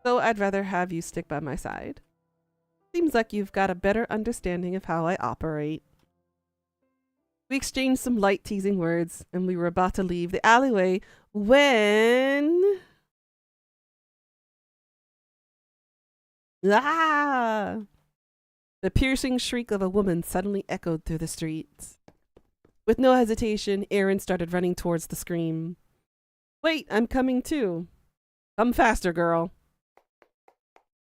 So I'd rather have you stick by my side. Seems like you've got a better understanding of how I operate. We exchanged some light teasing words, and we were about to leave the alleyway when... Ah! The piercing shriek of a woman suddenly echoed through the streets. With no hesitation, Aaron started running towards the scream. Wait, I'm coming too. Come faster, girl.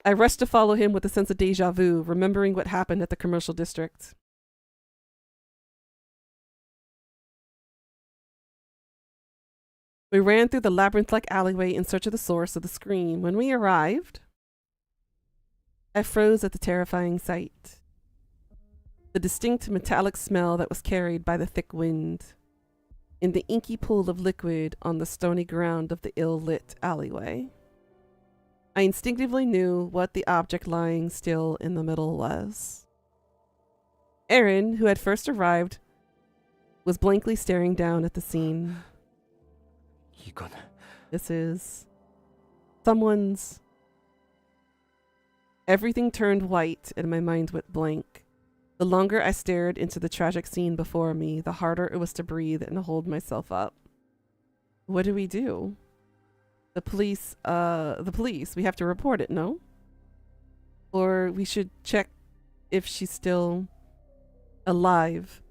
I rushed to follow him with a sense of deja vu, remembering what happened at the commercial district. We ran through the labyrinth-like alleyway in search of the source of the scream. When we arrived, I froze at the terrifying sight. The distinct metallic smell that was carried by the thick wind. In the inky pool of liquid on the stony ground of the ill-lit alleyway. I instinctively knew what the object lying still in the middle was. Aaron, who had first arrived, was blankly staring down at the scene. 이건 This is someone's... Everything turned white and my mind went blank. The longer I stared into the tragic scene before me, the harder it was to breathe and hold myself up. What do we do? The police, we have to report it, no? Or we should check if she's still alive.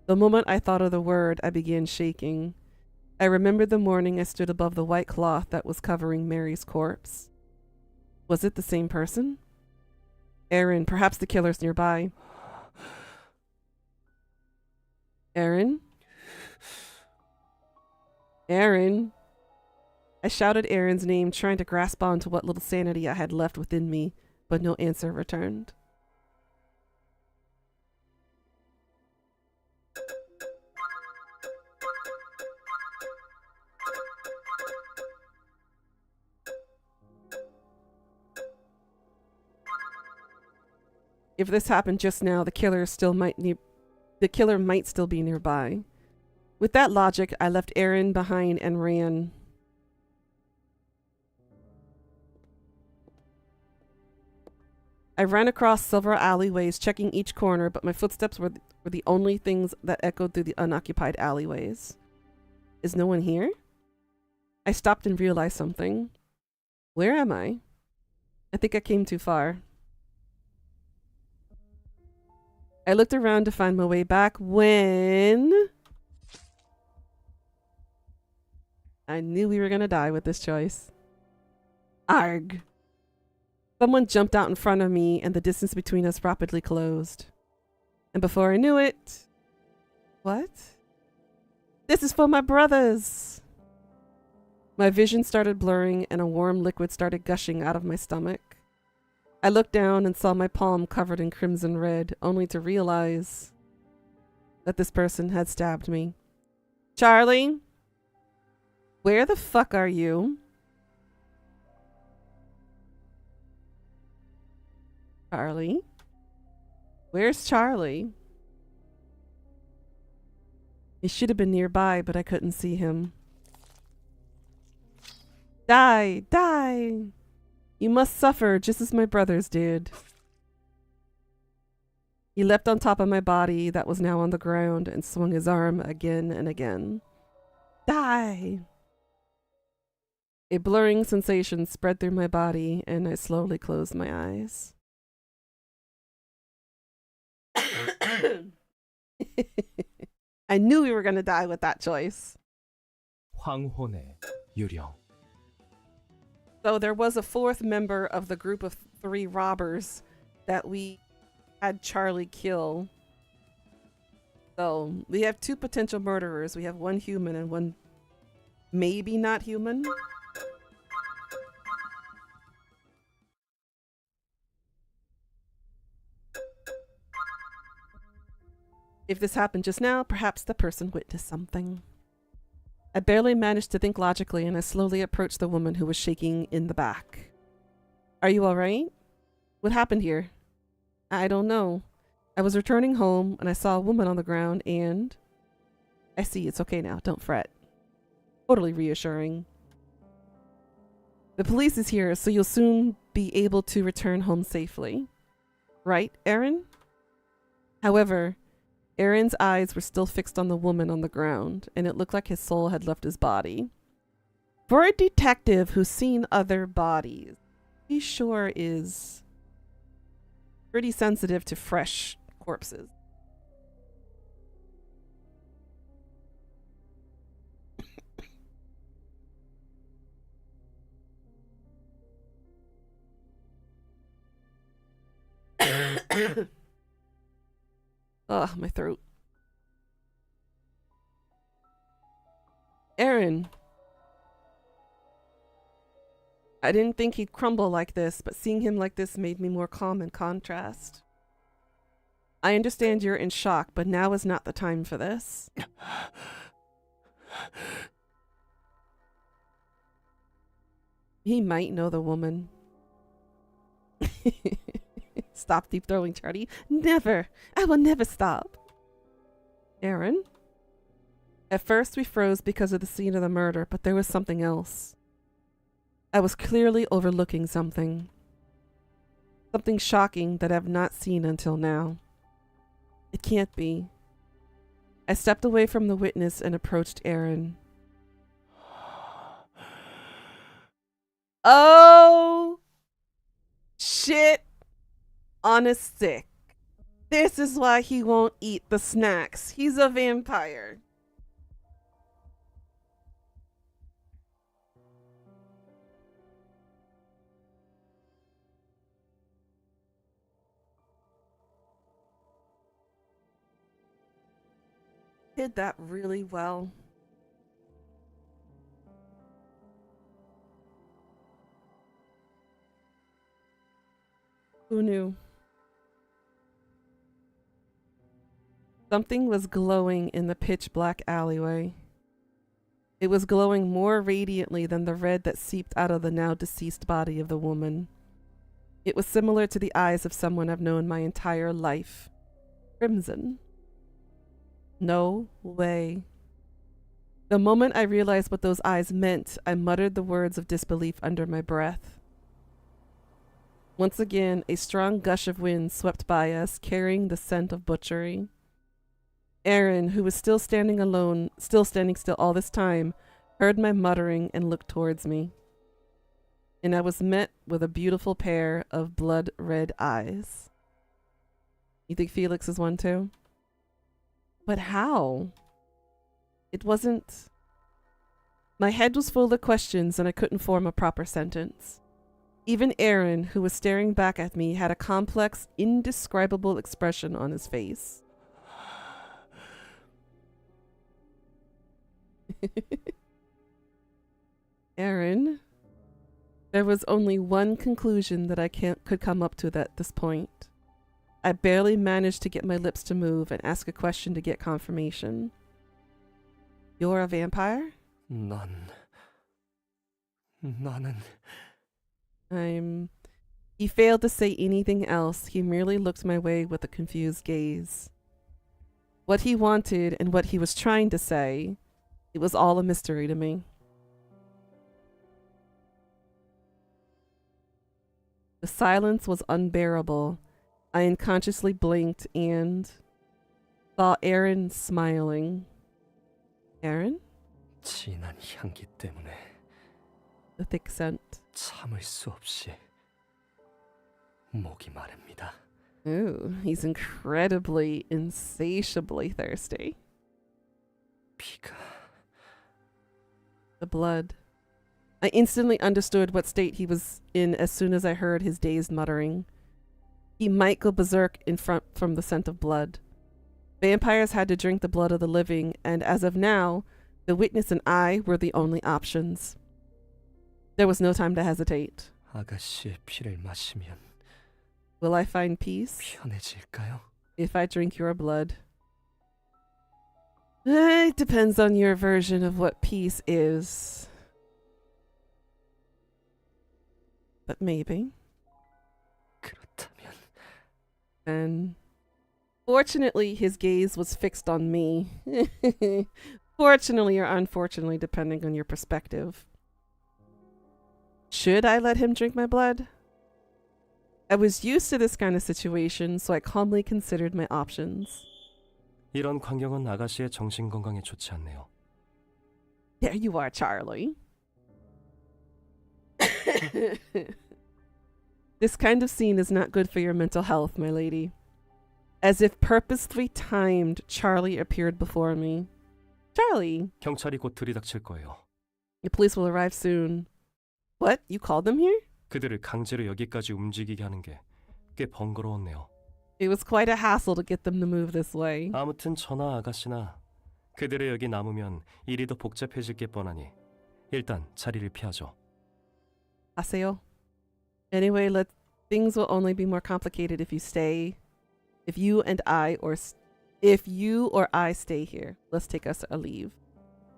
The moment I thought of the word, I began shaking. I remembered the morning I stood above the white cloth that was covering Mary's corpse. Was it the same person? Aaron, perhaps the killer's nearby. Aaron? Aaron? I shouted Aaron's name, trying to grasp onto what little sanity I had left within me, but no answer returned. If this happened just now, the killer might still be nearby. With that logic, I left Aaron behind and ran. I ran across several alleyways, checking each corner, but my footsteps were the only things that echoed through the unoccupied alleyways. Is no one here? I stopped and realized something. Where am I? I think I came too far. I looked around to find my way back when I knew we were gonna die with this choice. Arg. Someone jumped out in front of me and the distance between us rapidly closed. And before I knew it... What? This is for my brothers! My vision started blurring and a warm liquid started gushing out of my stomach. I looked down and saw my palm covered in crimson red, only to realize that this person had stabbed me. Charlie? Where the fuck are you? Charlie? Where's Charlie? He should have been nearby, but I couldn't see him. Die! Die! You must suffer just as my brothers did. He leapt on top of my body that was now on the ground and swung his arm again and again. Die! A blurring sensation spread through my body and I slowly closed my eyes. I knew we were going to die with that choice. 황혼의 유령. So there was a fourth member of the group of 3 robbers that we had Charlie kill. So we have 2 potential murderers. We have 1 human and 1 maybe not human. If this happened just now, perhaps the person witnessed something. I barely managed to think logically and I slowly approached the woman who was shaking in the back. Are you alright? What happened here? I don't know. I was returning home and I saw a woman on the ground and... I see, it's okay now, don't fret. Totally reassuring. The police is here, so you'll soon be able to return home safely. Right, Aaron? However, Aaron's eyes were still fixed on the woman on the ground, and it looked like his soul had left his body. For a detective who's seen other bodies, he sure is pretty sensitive to fresh corpses. Ugh, my throat. Aaron. I didn't think he'd crumble like this, but seeing him like this made me more calm in contrast. I understand you're in shock, but now is not the time for this. He might know the woman. Stop deep throwing, Charlie. Never. I will never stop. Aaron? At first we froze because of the scene of the murder, but there was something else. I was clearly overlooking something. Something shocking that I've not seen until now. It can't be. I stepped away from the witness and approached Aaron. Oh! Shit! On a stick. This is why he won't eat the snacks. He's a vampire. Did that really well. Who knew? Something was glowing in the pitch black alleyway. It was glowing more radiantly than the red that seeped out of the now deceased body of the woman. It was similar to the eyes of someone I've known my entire life. Crimson. No way. The moment I realized what those eyes meant, I muttered the words of disbelief under my breath. Once again, a strong gush of wind swept by us, carrying the scent of butchery. Aaron, who was still standing still all this time, heard my muttering and looked towards me. And I was met with a beautiful pair of blood-red eyes. You think Felix is one too? But how? It wasn't... My head was full of questions and I couldn't form a proper sentence. Even Aaron, who was staring back at me, had a complex, indescribable expression on his face. Aaron, there was only one conclusion that I could come up to at this point. I barely managed to get my lips to move and ask a question to get confirmation. You're a vampire? 나는 He failed to say anything else. He merely looked my way with a confused gaze. What he wanted and what he was trying to say, it was all a mystery to me. The silence was unbearable. I unconsciously blinked and saw Aaron smiling. Aaron? 진한 향기 때문에 The thick scent. 참을 수 없이 목이 마릅니다. Ooh, he's incredibly, insatiably thirsty. 피가 The blood. I instantly understood what state he was in as soon as I heard his dazed muttering. He might go berserk from the scent of blood. Vampires had to drink the blood of the living, and as of now, the witness and I were the only options. There was no time to hesitate. 아가씨의 피를 마시면 Will I find peace 편해질까요? if I drink your blood? It depends on your version of what peace is. But maybe. 그렇다면 And fortunately, his gaze was fixed on me. Fortunately or unfortunately, depending on your perspective. Should I let him drink my blood? I was used to this kind of situation, so I calmly considered my options. 이런 광경은 아가씨의 정신 건강에 좋지 않네요. There you are, Charlie. This kind of scene is not good for your mental health, my lady. As if purposefully timed, Charlie appeared before me. Charlie! 경찰이 곧 들이닥칠 거예요. The police will arrive soon. What? You called them here? 그들을 강제로 여기까지 움직이게 하는 게 꽤 번거로웠네요. It was quite a hassle to get them to move this way. 아무튼 저나 아가씨나 그들의 여기 남으면 일이 더 복잡해질 게 뻔하니 일단 자리를 피하죠. Aseo. Anyway, things will only be more complicated if you stay. If you or I stay here. Let's take us a leave.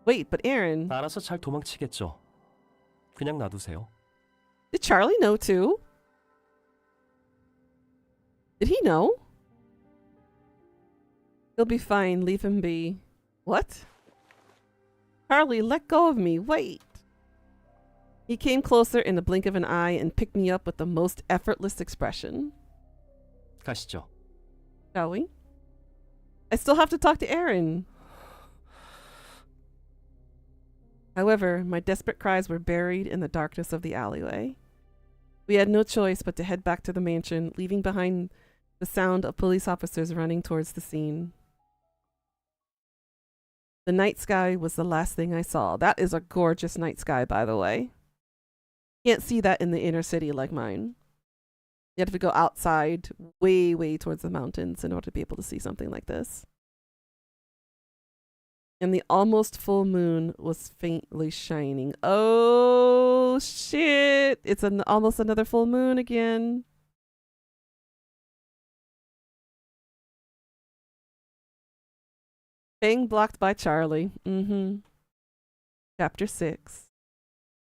Wait, but Aaron, 알아서 잘 도망치겠죠. 그냥 놔두세요. did Charlie know too? Did he know? He'll be fine. Leave him be. What? Charlie, let go of me. Wait. He came closer in the blink of an eye and picked me up with the most effortless expression. 가시죠. Shall we? I still have to talk to Aaron. However, my desperate cries were buried in the darkness of the alleyway. We had no choice but to head back to the mansion, leaving behind the sound of police officers running towards the scene. The night sky was the last thing I saw. That is a gorgeous night sky, by the way. Can't see that in the inner city like mine. You have to go outside way, way towards the mountains in order to be able to see something like this. and the almost full moon was faintly shining. Oh shit! It's almost another full moon again. Being blocked by Charlie. Chapter 6.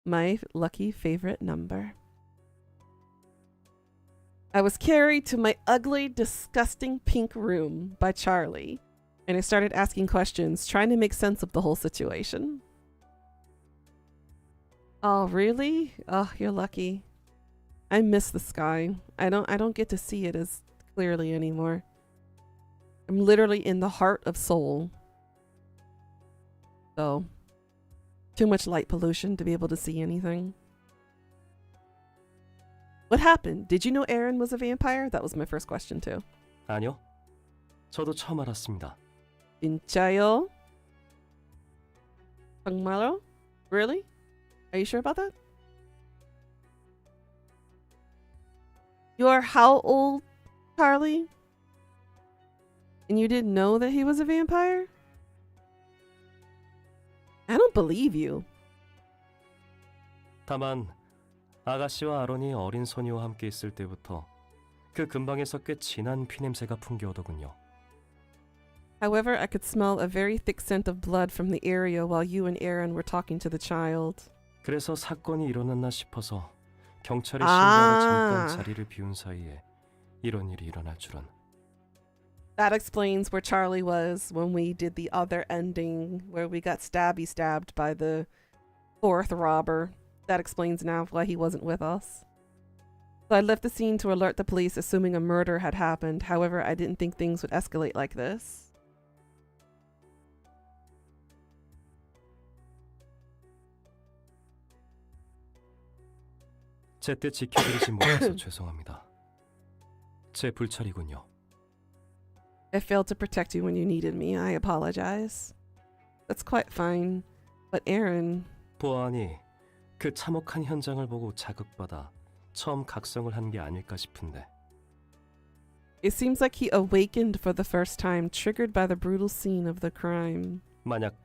My lucky favorite number. I was carried to my ugly, disgusting pink room by Charlie, and I started asking questions, trying to make sense of the whole situation. Oh, really? Oh, you're lucky. I miss the sky. I don't get to see it as clearly anymore. I'm literally in the heart of Seoul. So, too much light pollution to be able to see anything. What happened? Did you know Aaron was a vampire? That was my first question too. 아니요. 저도 처음 알았습니다. 진짜요? 정말요? Really? Are you sure about that? You're how old, Charlie? And you didn't know that he was a vampire? I don't believe you. 다만 아가씨와 아론이 어린 소녀와 함께 있을 때부터 그 근방에서 꽤 진한 피냄새가 풍겨오더군요. However, I could smell a very thick scent of blood from the area while you and Aaron were talking to the child. 그래서 사건이 일어났나 싶어서 경찰이 신고하러 잠깐 자리를 비운 사이에 이런 일이 일어날 줄은. That explains where Charlie was when we did the other ending where we got stabbed by the fourth robber. That explains now why he wasn't with us. So I left the scene to alert the police, assuming a murder had happened. However, I didn't think things would escalate like this. 제때 지켜드리지 못해서 죄송합니다. 제 불찰이군요. I failed to protect you when you needed me. I apologize. That's quite fine. But Aaron... 보아하니 그 참혹한 현장을 보고 자극받아 처음 각성을 한 게 아닐까 싶은데. It seems like he awakened for the first time, triggered by the brutal scene of the crime. 만약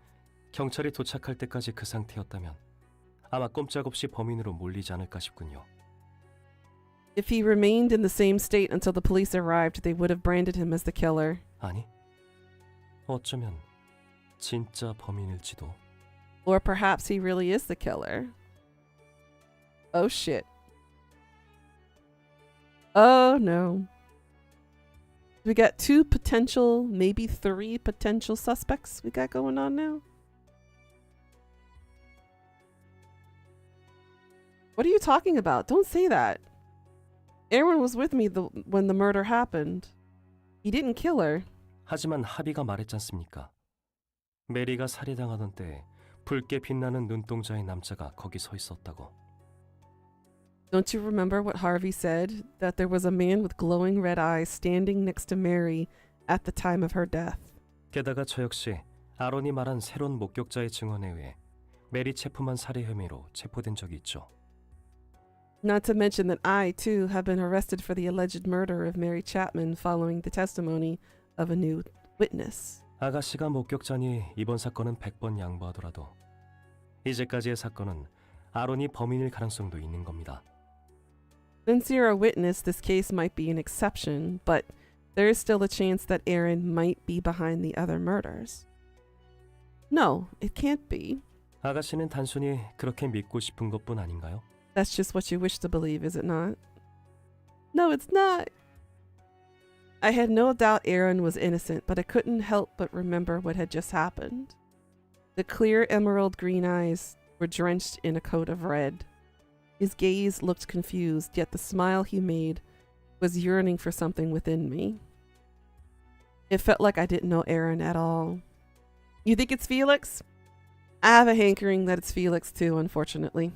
경찰이 도착할 때까지 그 상태였다면 아마 꼼짝없이 범인으로 몰리지 않을까 싶군요. If he remained in the same state until the police arrived, they would have branded him as the killer. 아니, 어쩌면 진짜 범인일지도. Or perhaps he really is the killer. Oh shit. Oh no. We got 2 potential, maybe 3 potential suspects we got going on now. What are you talking about? Don't say that. Aaron was with me when the murder happened. He didn't kill her. 하지만 하비가 말했잖습니까? 메리가 살해당하던 때에 붉게 빛나는 눈동자의 남자가 거기 서 있었다고. Don't you remember what Harvey said? That there was a man with glowing red eyes standing next to Mary at the time of her death. 게다가 저 역시 아론이 말한 새로운 목격자의 증언에 의해 메리 체프만 살해 혐의로 체포된 적이 있죠. Not to mention that I, too, have been arrested for the alleged murder of Mary Chapman following the testimony of a new witness. 아가씨가 목격자니 이번 사건은 100번 양보하더라도 이제까지의 사건은 아론이 범인일 가능성도 있는 겁니다. Since you're a witness, this case might be an exception, but there is still a chance that Aaron might be behind the other murders. No, it can't be. 아가씨는 단순히 그렇게 믿고 싶은 것뿐 아닌가요? That's just what you wish to believe, is it not? No, it's not. I had no doubt Aaron was innocent, but I couldn't help but remember what had just happened. The clear emerald green eyes were drenched in a coat of red. His gaze looked confused, yet the smile he made was yearning for something within me. It felt like I didn't know Aaron at all. You think it's Felix? I have a hankering that it's Felix too, unfortunately.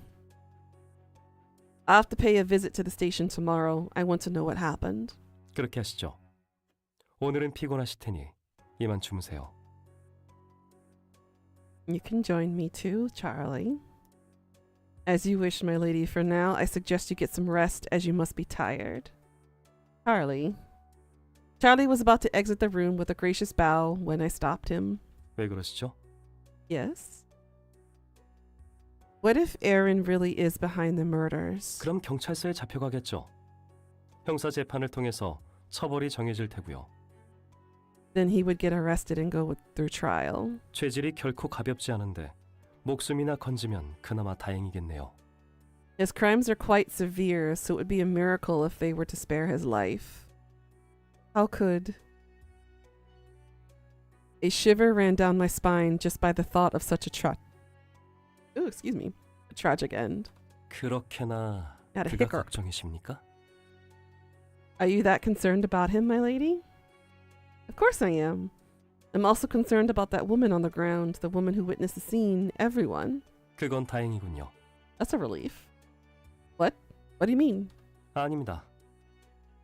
I'll have to pay a visit to the station tomorrow. I want to know what happened. 그렇게 하시죠. 오늘은 피곤하실 테니 이만 주무세요. You can join me too, Charlie. As you wish, my lady. For now, I suggest you get some rest as you must be tired. Charlie. Charlie was about to exit the room with a gracious bow when I stopped him. 왜 그러시죠? Yes? What if Aaron really is behind the murders? 그럼 경찰서에 잡혀가겠죠. 형사 재판을 통해서 처벌이 정해질 테고요. Then he would get arrested and go through trial. 죄질이 결코 가볍지 않은데 목숨이나 건지면 그나마 다행이겠네요. His crimes are quite severe, so it would be a miracle if they were to spare his life. How could... A shiver ran down my spine just by the thought of such a tragic end. 그렇게나 Had a 그가 hiccup. 걱정이십니까? Are you that concerned about him, my lady? Of course I am. I'm also concerned about that woman on the ground, the woman who witnessed the scene, everyone. 그건 다행이군요. That's a relief. What? What do you mean? 아닙니다.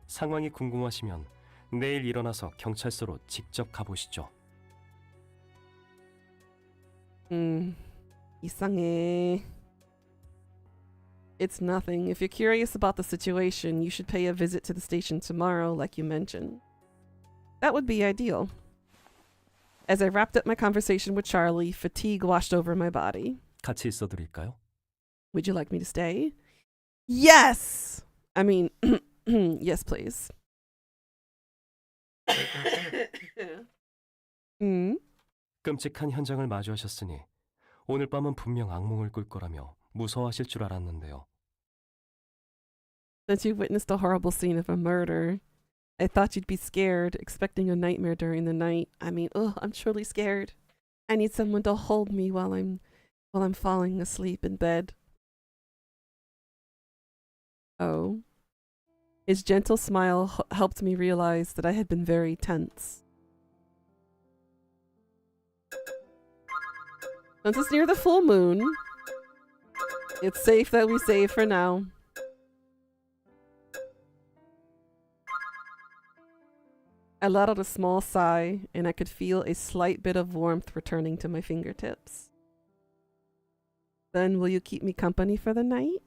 상황이 궁금하시면 내일 일어나서 경찰서로 직접 가보시죠. 이상해. It's nothing. If you're curious about the situation, you should pay a visit to the station tomorrow, like you mentioned. That would be ideal. As I wrapped up my conversation with Charlie, fatigue washed over my body. 같이 있어드릴까요? Would you like me to stay? Yes! I mean, yes, please. 끔찍한 현장을 마주하셨으니 오늘 밤은 분명 악몽을 꿀 거라며 무서워하실 줄 알았는데요. Since you witnessed a horrible scene of a murder, I thought you'd be scared, expecting a nightmare during the night. I mean, I'm truly scared. I need someone to hold me while I'm falling asleep in bed. Oh. His gentle smile helped me realize that I had been very tense. Since it's near the full moon, it's safe that we save for now. I let out a small sigh, and I could feel a slight bit of warmth returning to my fingertips. Then will you keep me company for the night?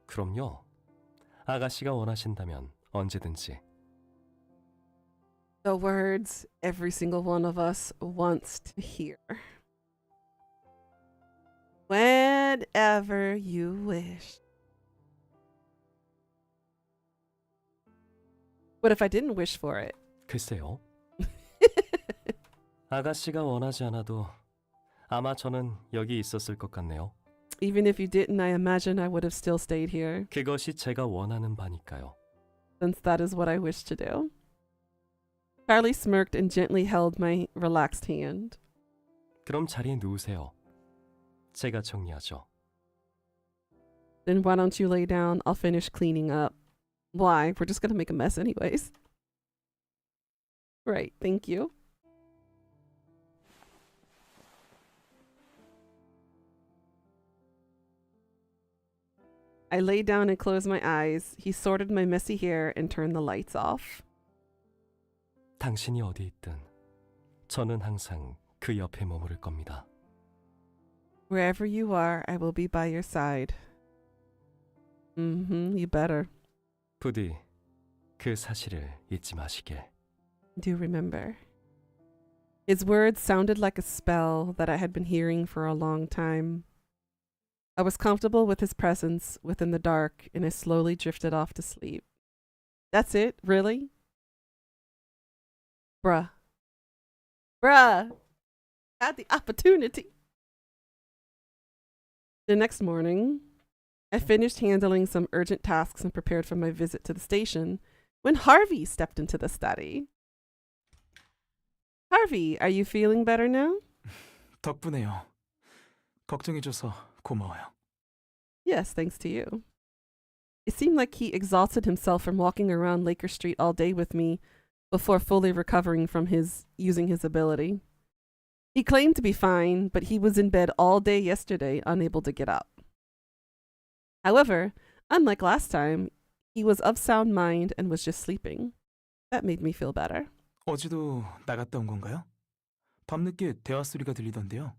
그럼요. 아가씨가 원하신다면 언제든지. The words every single one of us wants to hear. Whenever you wish. What if I didn't wish for it? 글쎄요. 아가씨가 원하지 않아도 아마 저는 여기 있었을 것 같네요. Even if you didn't, I imagine I would have still stayed here, 그것이 제가 원하는 바니까요. since that is what I wish to do. Charlie smirked and gently held my relaxed hand. 그럼 자리에 누우세요. 제가 정리하죠. Then why don't you lay down? I'll finish cleaning up. Why? We're just gonna make a mess anyways. Right, thank you. I lay down and closed my eyes. He sorted my messy hair and turned the lights off. 당신이 어디 있든 저는 항상 그 옆에 머무를 겁니다. Wherever you are, I will be by your side. You better. 부디 그 사실을 잊지 마시길. Do remember. His words sounded like a spell that I had been hearing for a long time. I was comfortable with his presence within the dark, and I slowly drifted off to sleep. That's it? Really? Bruh. Had the opportunity. The next morning, I finished handling some urgent tasks and prepared for my visit to the station when Harvey stepped into the study. Harvey, are you feeling better now? 덕분에요. 걱정해줘서 고마워요. Yes, thanks to you. It seemed like he exhausted himself from walking around Laker Street all day with me before fully recovering from using his ability. He claimed to be fine, but he was in bed all day yesterday, unable to get up. However, unlike last time, he was of sound mind and was just sleeping. That made me feel better. 어제도 나갔다 온 건가요? 밤늦게 대화 소리가 들리던데요.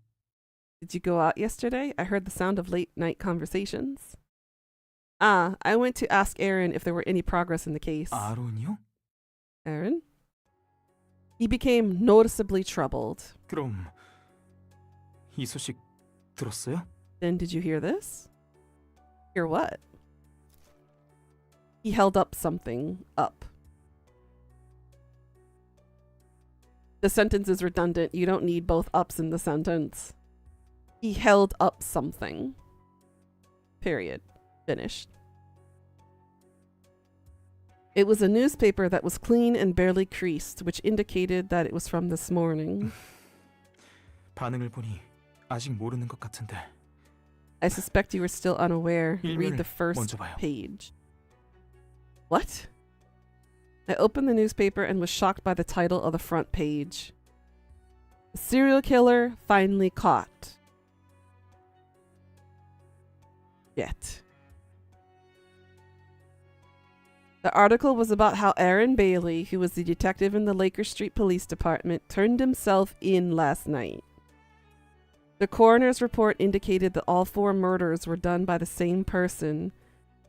Did you go out yesterday? I heard the sound of late night conversations. Ah, I went to ask Aaron if there were any progress in the case. 아론이요? Aaron? He became noticeably troubled. 그럼 이 소식 들었어요? Then did you hear this? Hear what? He held up something. Up. The sentence is redundant. You don't need both ups in the sentence. He held up something. Period. Finished. It was a newspaper that was clean and barely creased, which indicated that it was from this morning. 반응을 보니 아직 모르는 것 같은데. I suspect you were still unaware. Read the 먼저 first 봐요. page. What? I opened the newspaper and was shocked by the title of the front page. A serial killer finally caught. Yet. The article was about how Aaron Bailey, who was the detective in the Laker Street Police Department, turned himself in last night. The coroner's report indicated that all 4 murders were done by the same person,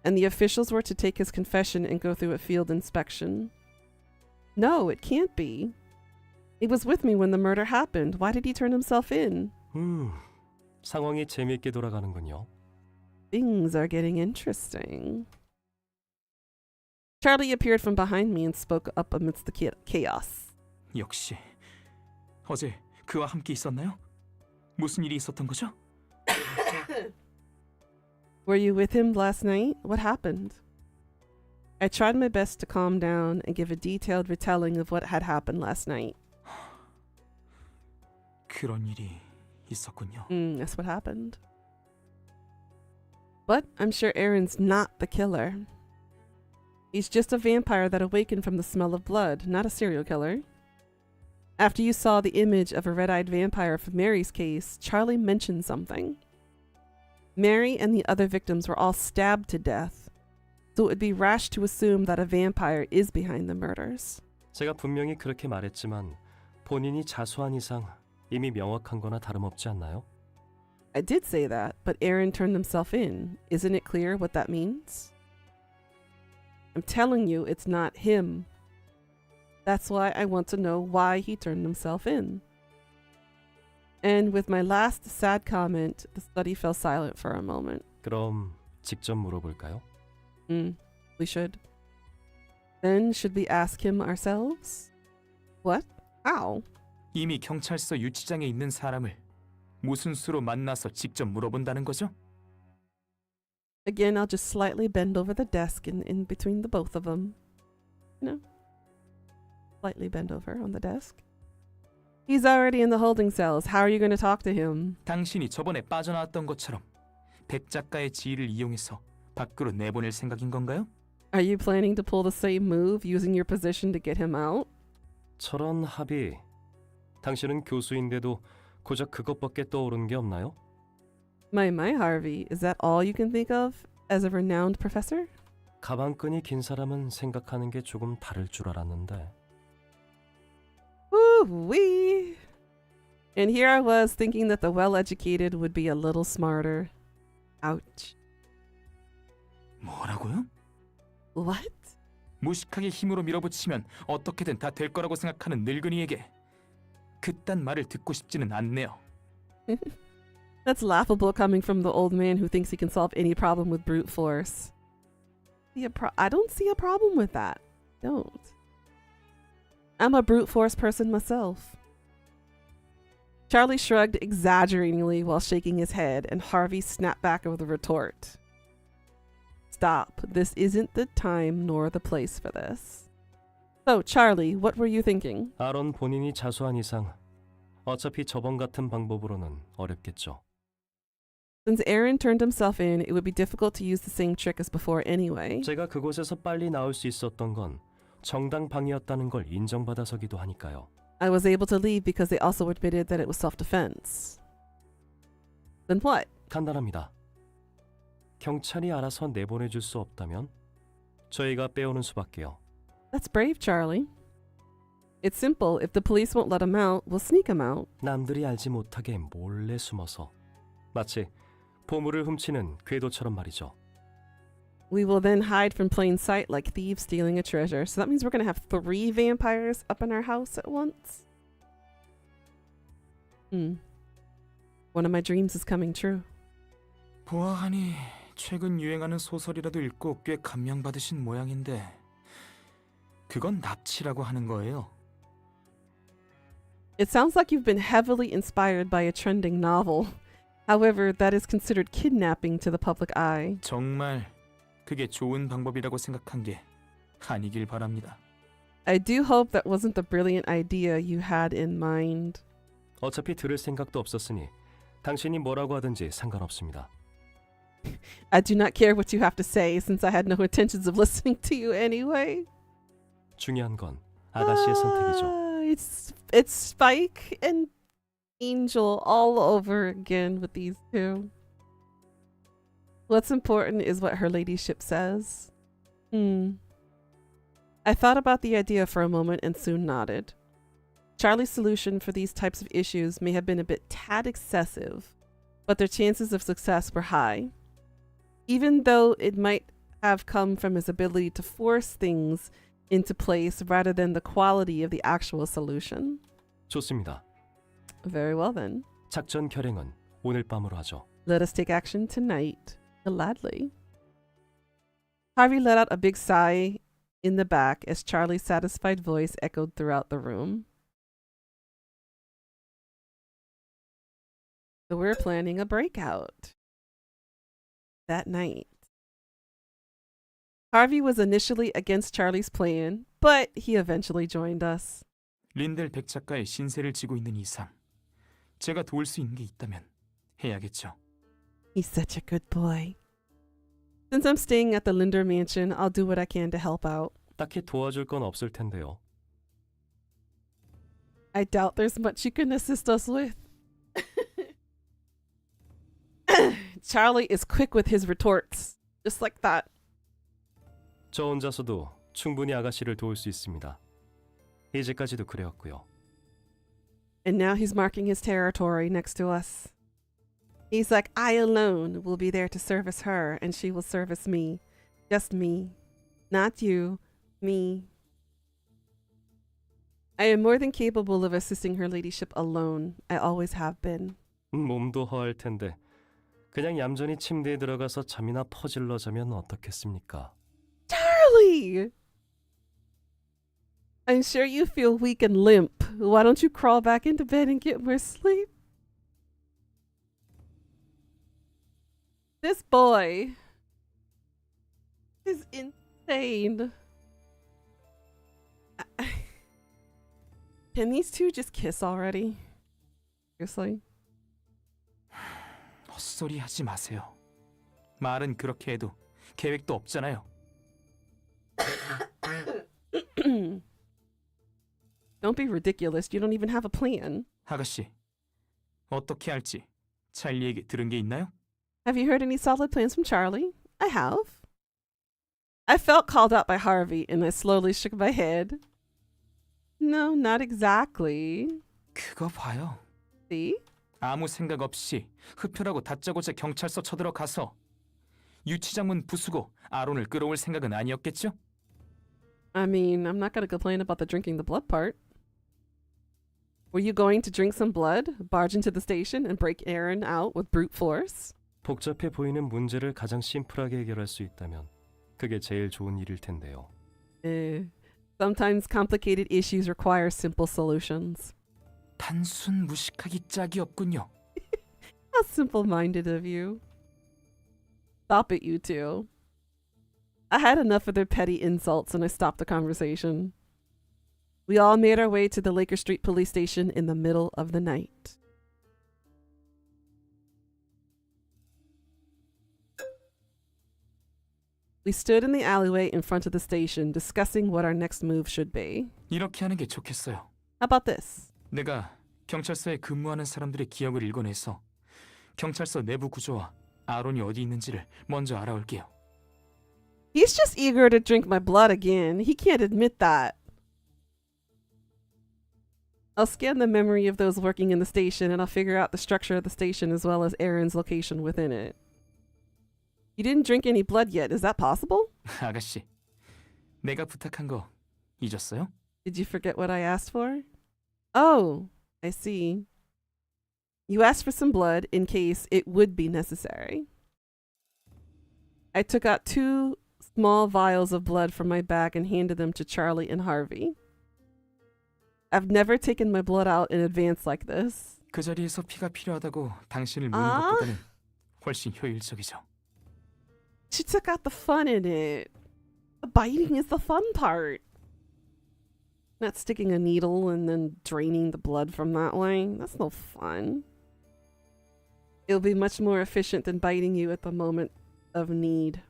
and the officials were to take his confession and go through a field inspection. No, it can't be. He was with me when the murder happened. Why did he turn himself in? 상황이 재미있게 돌아가는군요. Things are getting interesting. Charlie appeared from behind me and spoke up amidst the chaos. 역시 어제 그와 함께 있었나요? 무슨 일이 있었던 거죠? Were you with him last night? What happened? I tried my best to calm down and give a detailed retelling of what had happened last night. 그런 일이 있었군요. That's what happened. But I'm sure Aaron's not the killer. He's just a vampire that awakened from the smell of blood, not a serial killer. After you saw the image of a red-eyed vampire from Mary's case, Charlie mentioned something. Mary and the other victims were all stabbed to death, so it would be rash to assume that a vampire is behind the murders. 제가 분명히 그렇게 말했지만 본인이 자수한 이상 이미 명확한 거나 다름없지 않나요? I did say that, but Aaron turned himself in. Isn't it clear what that means? I'm telling you, it's not him. That's why I want to know why he turned himself in. And with my last sad comment, the study fell silent for a moment. 그럼 직접 물어볼까요? We should. Then should we ask him ourselves? What? How? 이미 경찰서 유치장에 있는 사람을 무슨 수로 만나서 직접 물어본다는 거죠? Again, I'll just slightly bend over the desk in between the both of them. You know? Slightly bend over on the desk. He's already in the holding cells. How are you going to talk to him? 당신이 저번에 빠져나왔던 것처럼 백 작가의 지위를 이용해서 밖으로 내보낼 생각인 건가요? Are you planning to pull the same move using your position to get him out? 저런 합의. 당신은 교수인데도 고작 그것밖에 떠오르는 게 없나요? My Harvey, is that all you can think of as a renowned professor? 가방끈이 긴 사람은 생각하는 게 조금 다를 줄 알았는데. Woo-wee! And here I was thinking that the well-educated would be a little smarter. Ouch. 뭐라고요? What? 무식하게 힘으로 밀어붙이면 어떻게든 다 될 거라고 생각하는 늙은이에게 그딴 말을 듣고 싶지는 않네요. That's laughable coming from the old man who thinks he can solve any problem with brute force. I don't see a problem with that. Don't. I'm a brute force person myself. Charlie shrugged exaggeratingly while shaking his head, and Harvey snapped back with a retort. Stop. This isn't the time nor the place for this. So, Charlie, what were you thinking? 아론 본인이 자수한 이상 어차피 저번 같은 방법으로는 어렵겠죠. Since Aaron turned himself in, it would be difficult to use the same trick as before anyway. 제가 그곳에서 빨리 나올 수 있었던 건 정당방위였다는 걸 인정받아서기도 하니까요. I was able to leave because they also admitted that it was self-defense. Then what? 간단합니다. 경찰이 알아서 내보내줄 수 없다면 저희가 빼오는 수밖에요. That's brave, Charlie. It's simple. If the police won't let him out, we'll sneak him out. 남들이 알지 못하게 몰래 숨어서 마치 보물을 훔치는 궤도처럼 말이죠. We will then hide from plain sight like thieves stealing a treasure. So that means we're going to have 3 vampires up in our house at once. One of my dreams is coming true. 보아하니 최근 유행하는 소설이라도 읽고 꽤 감명받으신 모양인데 그건 납치라고 하는 거예요. It sounds like you've been heavily inspired by a trending novel. However, that is considered kidnapping to the public eye. 정말 그게 좋은 방법이라고 생각한 게 아니길 바랍니다. I do hope that wasn't the brilliant idea you had in mind. 어차피 들을 생각도 없었으니 당신이 뭐라고 하든지 상관없습니다. I do not care what you have to say since I had no intentions of listening to you anyway. 중요한 건 아가씨의 선택이죠. It's Spike and Angel all over again with these two. What's important is what her ladyship says. I thought about the idea for a moment and soon nodded. Charlie's solution for these types of issues may have been a bit tad excessive, but their chances of success were high. Even though it might have come from his ability to force things into place rather than the quality of the actual solution. 좋습니다. Very well then. 작전 결행은 오늘 밤으로 하죠. Let us take action tonight. Gladly. Harvey let out a big sigh in the back as Charlie's satisfied voice echoed throughout the room. So we're planning a breakout that night. Harvey was initially against Charlie's plan, but he eventually joined us. 린델 백 작가의 신세를 지고 있는 이상 제가 도울 수 있는 게 있다면 해야겠죠. He's such a good boy. Since I'm staying at the Linder mansion, I'll do what I can to help out. 딱히 도와줄 건 없을 텐데요. I doubt there's much you can assist us with. Charlie is quick with his retorts. Just like that. 저 혼자서도 충분히 아가씨를 도울 수 있습니다. 이제까지도 그래왔고요. And now he's marking his territory next to us. He's like, I alone will be there to service her, and she will service me. Just me. Not you. Me. I am more than capable of assisting her ladyship alone. I always have been. 몸도 허할 텐데 그냥 얌전히 침대에 들어가서 잠이나 퍼질러 자면 어떻겠습니까? Charlie! I'm sure you feel weak and limp. Why don't you crawl back into bed and get more sleep? This boy is insane. Can these two just kiss already? Seriously? 헛소리 하지 마세요. 말은 그렇게 해도 계획도 없잖아요. Don't be ridiculous. You don't even have a plan. 아가씨, 어떻게 할지 찰리에게 들은 게 있나요? Have you heard any solid plans from Charlie? I have. I felt called out by Harvey and I slowly shook my head. No, not exactly. 그거 봐요. See? 아무 생각 없이 흡혈하고 다짜고짜 경찰서 쳐들어가서 유치장문 부수고 아론을 끌어올 생각은 아니었겠죠? I mean, I'm not going to complain about the drinking the blood part. Were you going to drink some blood, barge into the station, and break Aaron out with brute force? 복잡해 보이는 문제를 가장 심플하게 해결할 수 있다면 그게 제일 좋은 일일 텐데요. Sometimes complicated issues require simple solutions. 단순 무식하기 짝이 없군요. How simple-minded of you. Stop it, you two. I had enough of their petty insults and I stopped the conversation. We all made our way to the Laker Street police station in the middle of the night. We stood in the alleyway in front of the station discussing what our next move should be. 이렇게 하는 게 좋겠어요. How about this? 내가 경찰서에 근무하는 사람들의 기억을 읽어내서 경찰서 내부 구조와 아론이 어디 있는지를 먼저 알아올게요. He's just eager to drink my blood again. He can't admit that. I'll scan the memory of those working in the station and I'll figure out the structure of the station as well as Aaron's location within it. You didn't drink any blood yet. Is that possible? 아가씨, 내가 부탁한 거 잊었어요? Did you forget what I asked for? Oh, I see. You asked for some blood in case it would be necessary. I took out 2 small vials of blood from my bag and handed them to Charlie and Harvey. I've never taken my blood out in advance like this. 그 자리에서 피가 필요하다고 당신을 묻는 아? 것보다는 훨씬 효율적이죠. She took out the fun in it. The biting is the fun part. Not sticking a needle and then draining the blood from that way. That's no fun. It'll be much more efficient than biting you at the moment of need.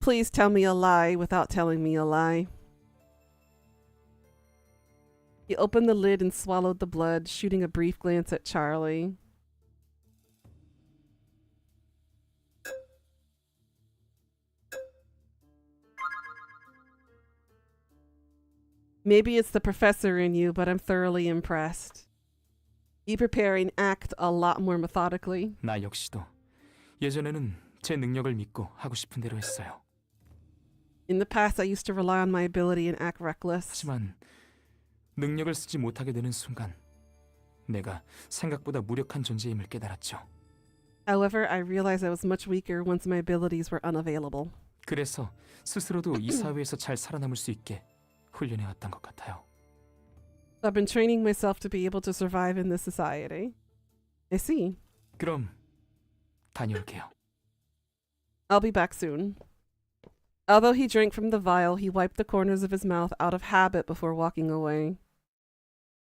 Please tell me a lie without telling me a lie. He opened the lid and swallowed the blood, shooting a brief glance at Charlie. Maybe it's the professor in you, but I'm thoroughly impressed. You prepare and act a lot more methodically. 나 역시도 예전에는 제 능력을 믿고 하고 싶은 대로 했어요. In the past, I used to rely on my ability and act reckless. 하지만 능력을 쓰지 못하게 되는 순간 내가 생각보다 무력한 존재임을 깨달았죠. However, I realized I was much weaker once my abilities were unavailable. 그래서 스스로도 이 사회에서 잘 살아남을 수 있게 훈련해왔던 것 같아요. I've been training myself to be able to survive in this society. I see. 그럼 다녀올게요. I'll be back soon. Although he drank from the vial, he wiped the corners of his mouth out of habit before walking away.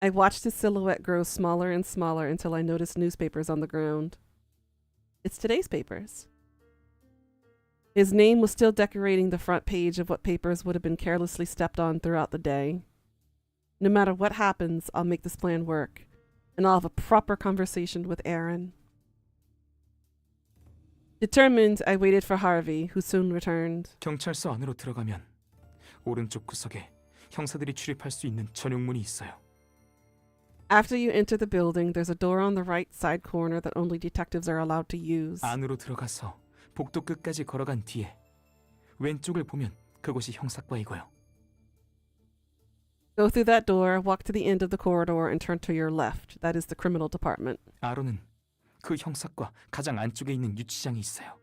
I watched his silhouette grow smaller and smaller until I noticed newspapers on the ground. It's today's papers. His name was still decorating the front page of what papers would have been carelessly stepped on throughout the day. No matter what happens, I'll make this plan work, and I'll have a proper conversation with Aaron. Determined, I waited for Harvey, who soon returned. 경찰서 안으로 들어가면 오른쪽 구석에 형사들이 출입할 수 있는 전용문이 있어요. After you enter the building, there's a door on the right side corner that only detectives are allowed to use. 안으로 들어가서 복도 끝까지 걸어간 뒤에 왼쪽을 보면 그곳이 형사과이고요. Go through that door, walk to the end of the corridor, and turn to your left. That is the criminal department. 아론은 그 형사과 가장 안쪽에 있는 유치장이 있어요.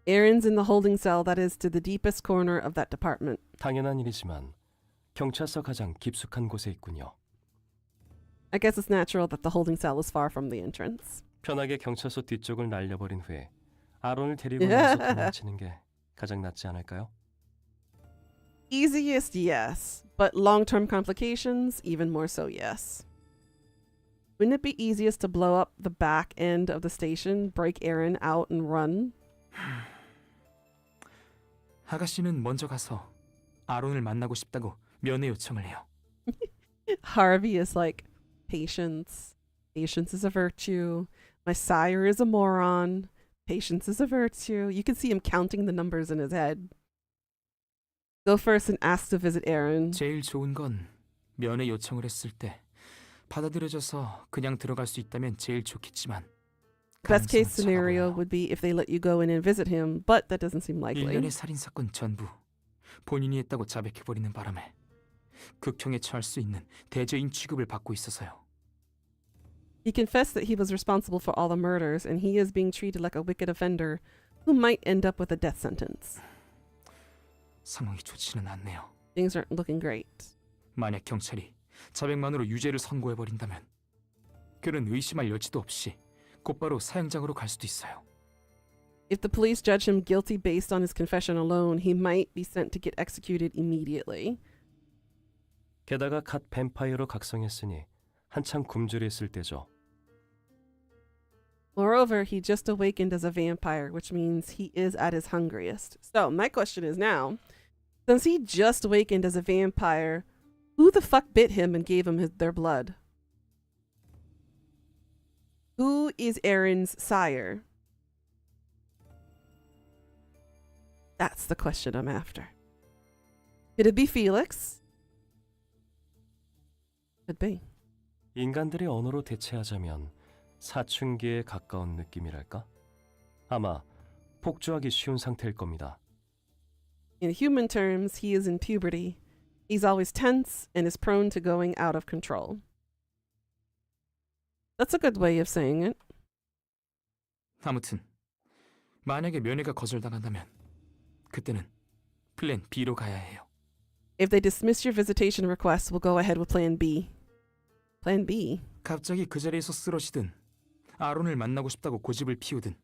Aaron's in the holding cell that is to the deepest corner of that department. 당연한 일이지만 경찰서 가장 깊숙한 곳에 있군요. I guess it's natural that the holding cell is far from the entrance. 편하게 경찰서 뒤쪽을 날려버린 후에 아론을 데리고 나서 도망치는 게 가장 낫지 않을까요? Easiest, yes. But long-term complications, even more so, yes. Wouldn't it be easiest to blow up the back end of the station, break Aaron out, and run? 아가씨는 먼저 가서 아론을 만나고 싶다고 면회 요청을 해요. Harvey is like, patience. Patience is a virtue. My sire is a moron. Patience is a virtue. You can see him counting the numbers in his head. Go first and ask to visit Aaron. 제일 좋은 건 면회 요청을 했을 때 받아들여져서 그냥 들어갈 수 있다면 제일 좋겠지만 Best case 가능성은 scenario 작아 보여요. would be if they let you go in and visit him, but that doesn't seem likely. 일련의 살인사건 전부 본인이 했다고 자백해버리는 바람에 극형에 처할 수 있는 대죄인 취급을 받고 있어서요. He confessed that he was responsible for all the murders, and he is being treated like a wicked offender who might end up with a death sentence. 상황이 좋지는 않네요. Things aren't looking great. 만약 경찰이 자백만으로 유죄를 선고해버린다면 그는 의심할 여지도 없이 곧바로 사형장으로 갈 수도 있어요. If the police judge him guilty based on his confession alone, he might be sent to get executed immediately. 게다가 갓 뱀파이어로 각성했으니 한참 굶주렸을 때죠. Moreover, he just awakened as a vampire, which means he is at his hungriest. So, my question is now, since he just awakened as a vampire, who the fuck bit him and gave him their blood? Who is Aaron's sire? That's the question I'm after. Could it be Felix? Could be. 인간들의 언어로 대체하자면 사춘기에 가까운 느낌이랄까? 아마 폭주하기 쉬운 상태일 겁니다. In human terms, he is in puberty. He's always tense and is prone to going out of control. That's a good way of saying it. 아무튼 만약에 면회가 거절당한다면 그때는 플랜 B로 가야 해요. If they dismiss your visitation request, we'll go ahead with Plan B. Plan B? 갑자기 그 자리에서 쓰러지든 아론을 만나고 싶다고 고집을 피우든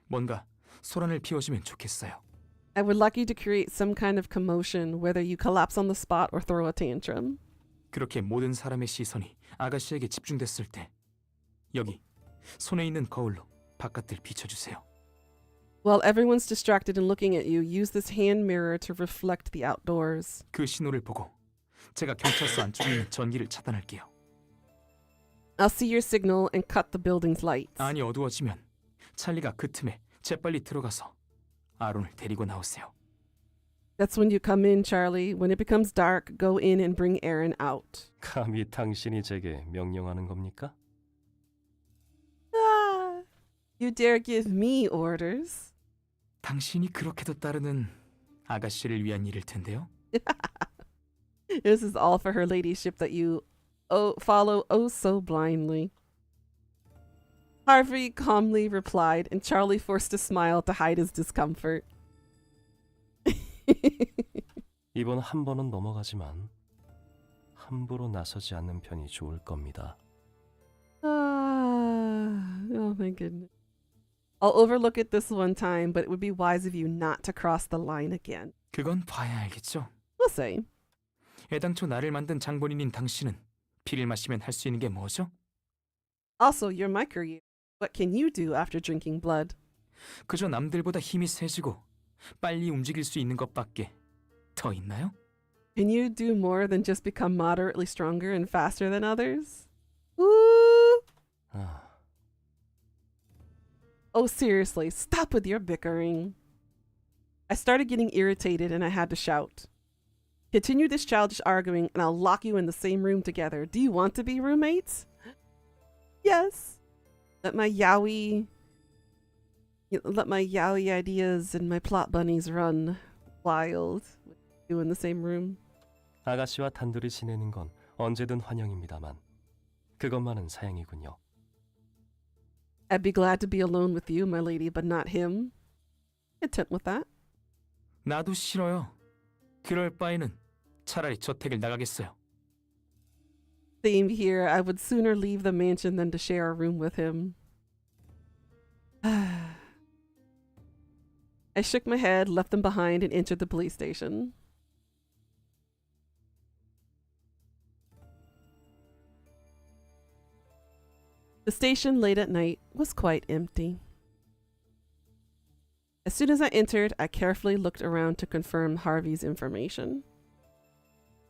뭔가 소란을 피워주면 좋겠어요. I would like you to create some kind of commotion, whether you collapse on the spot or throw a tantrum. 그렇게 모든 사람의 시선이 아가씨에게 집중됐을 때 여기 손에 있는 거울로 바깥을 비춰주세요. While everyone's distracted and looking at you, use this hand mirror to reflect the outdoors. 그 신호를 보고 제가 경찰서 안쪽에 있는 전기를 차단할게요. I'll see your signal and cut the building's lights. 안이 어두워지면 찰리가 그 틈에 재빨리 들어가서 아론을 데리고 나오세요. That's when you come in, Charlie. When it becomes dark, go in and bring Aaron out. 감히 당신이 제게 명령하는 겁니까? Ah, you dare give me orders? 당신이 그렇게도 따르는 아가씨를 위한 일일 텐데요. This is all for her ladyship that you follow oh so blindly. Harvey calmly replied, and Charlie forced a smile to hide his discomfort. 이번 한 번은 넘어가지만 함부로 나서지 않는 편이 좋을 겁니다. Oh my goodness. I'll overlook it this one time, but it would be wise of you not to cross the line again. 그건 봐야 알겠죠. We'll see. 애당초 나를 만든 장본인인 당신은 피를 마시면 할 수 있는 게 뭐죠? Also, you're my career. What can you do after drinking blood? 그저 남들보다 힘이 세지고 빨리 움직일 수 있는 것밖에 더 있나요? Can you do more than just become moderately stronger and faster than others? Ooh! 아, Oh, seriously, stop with your bickering. I started getting irritated and I had to shout. Continue this childish arguing and I'll lock you in the same room together. Do you want to be roommates? Yes. Let my yaoi ideas and my plot bunnies run wild with you in the same room. 아가씨와 단둘이 지내는 건 언제든 환영입니다만 그것만은 사양이군요. I'd be glad to be alone with you, my lady, but not him. Content with that. 나도 싫어요. 그럴 바에는 차라리 저택을 나가겠어요. Same here. I would sooner leave the mansion than to share a room with him. I shook my head, left them behind, and entered the police station. The station late at night was quite empty. As soon as I entered, I carefully looked around to confirm Harvey's information.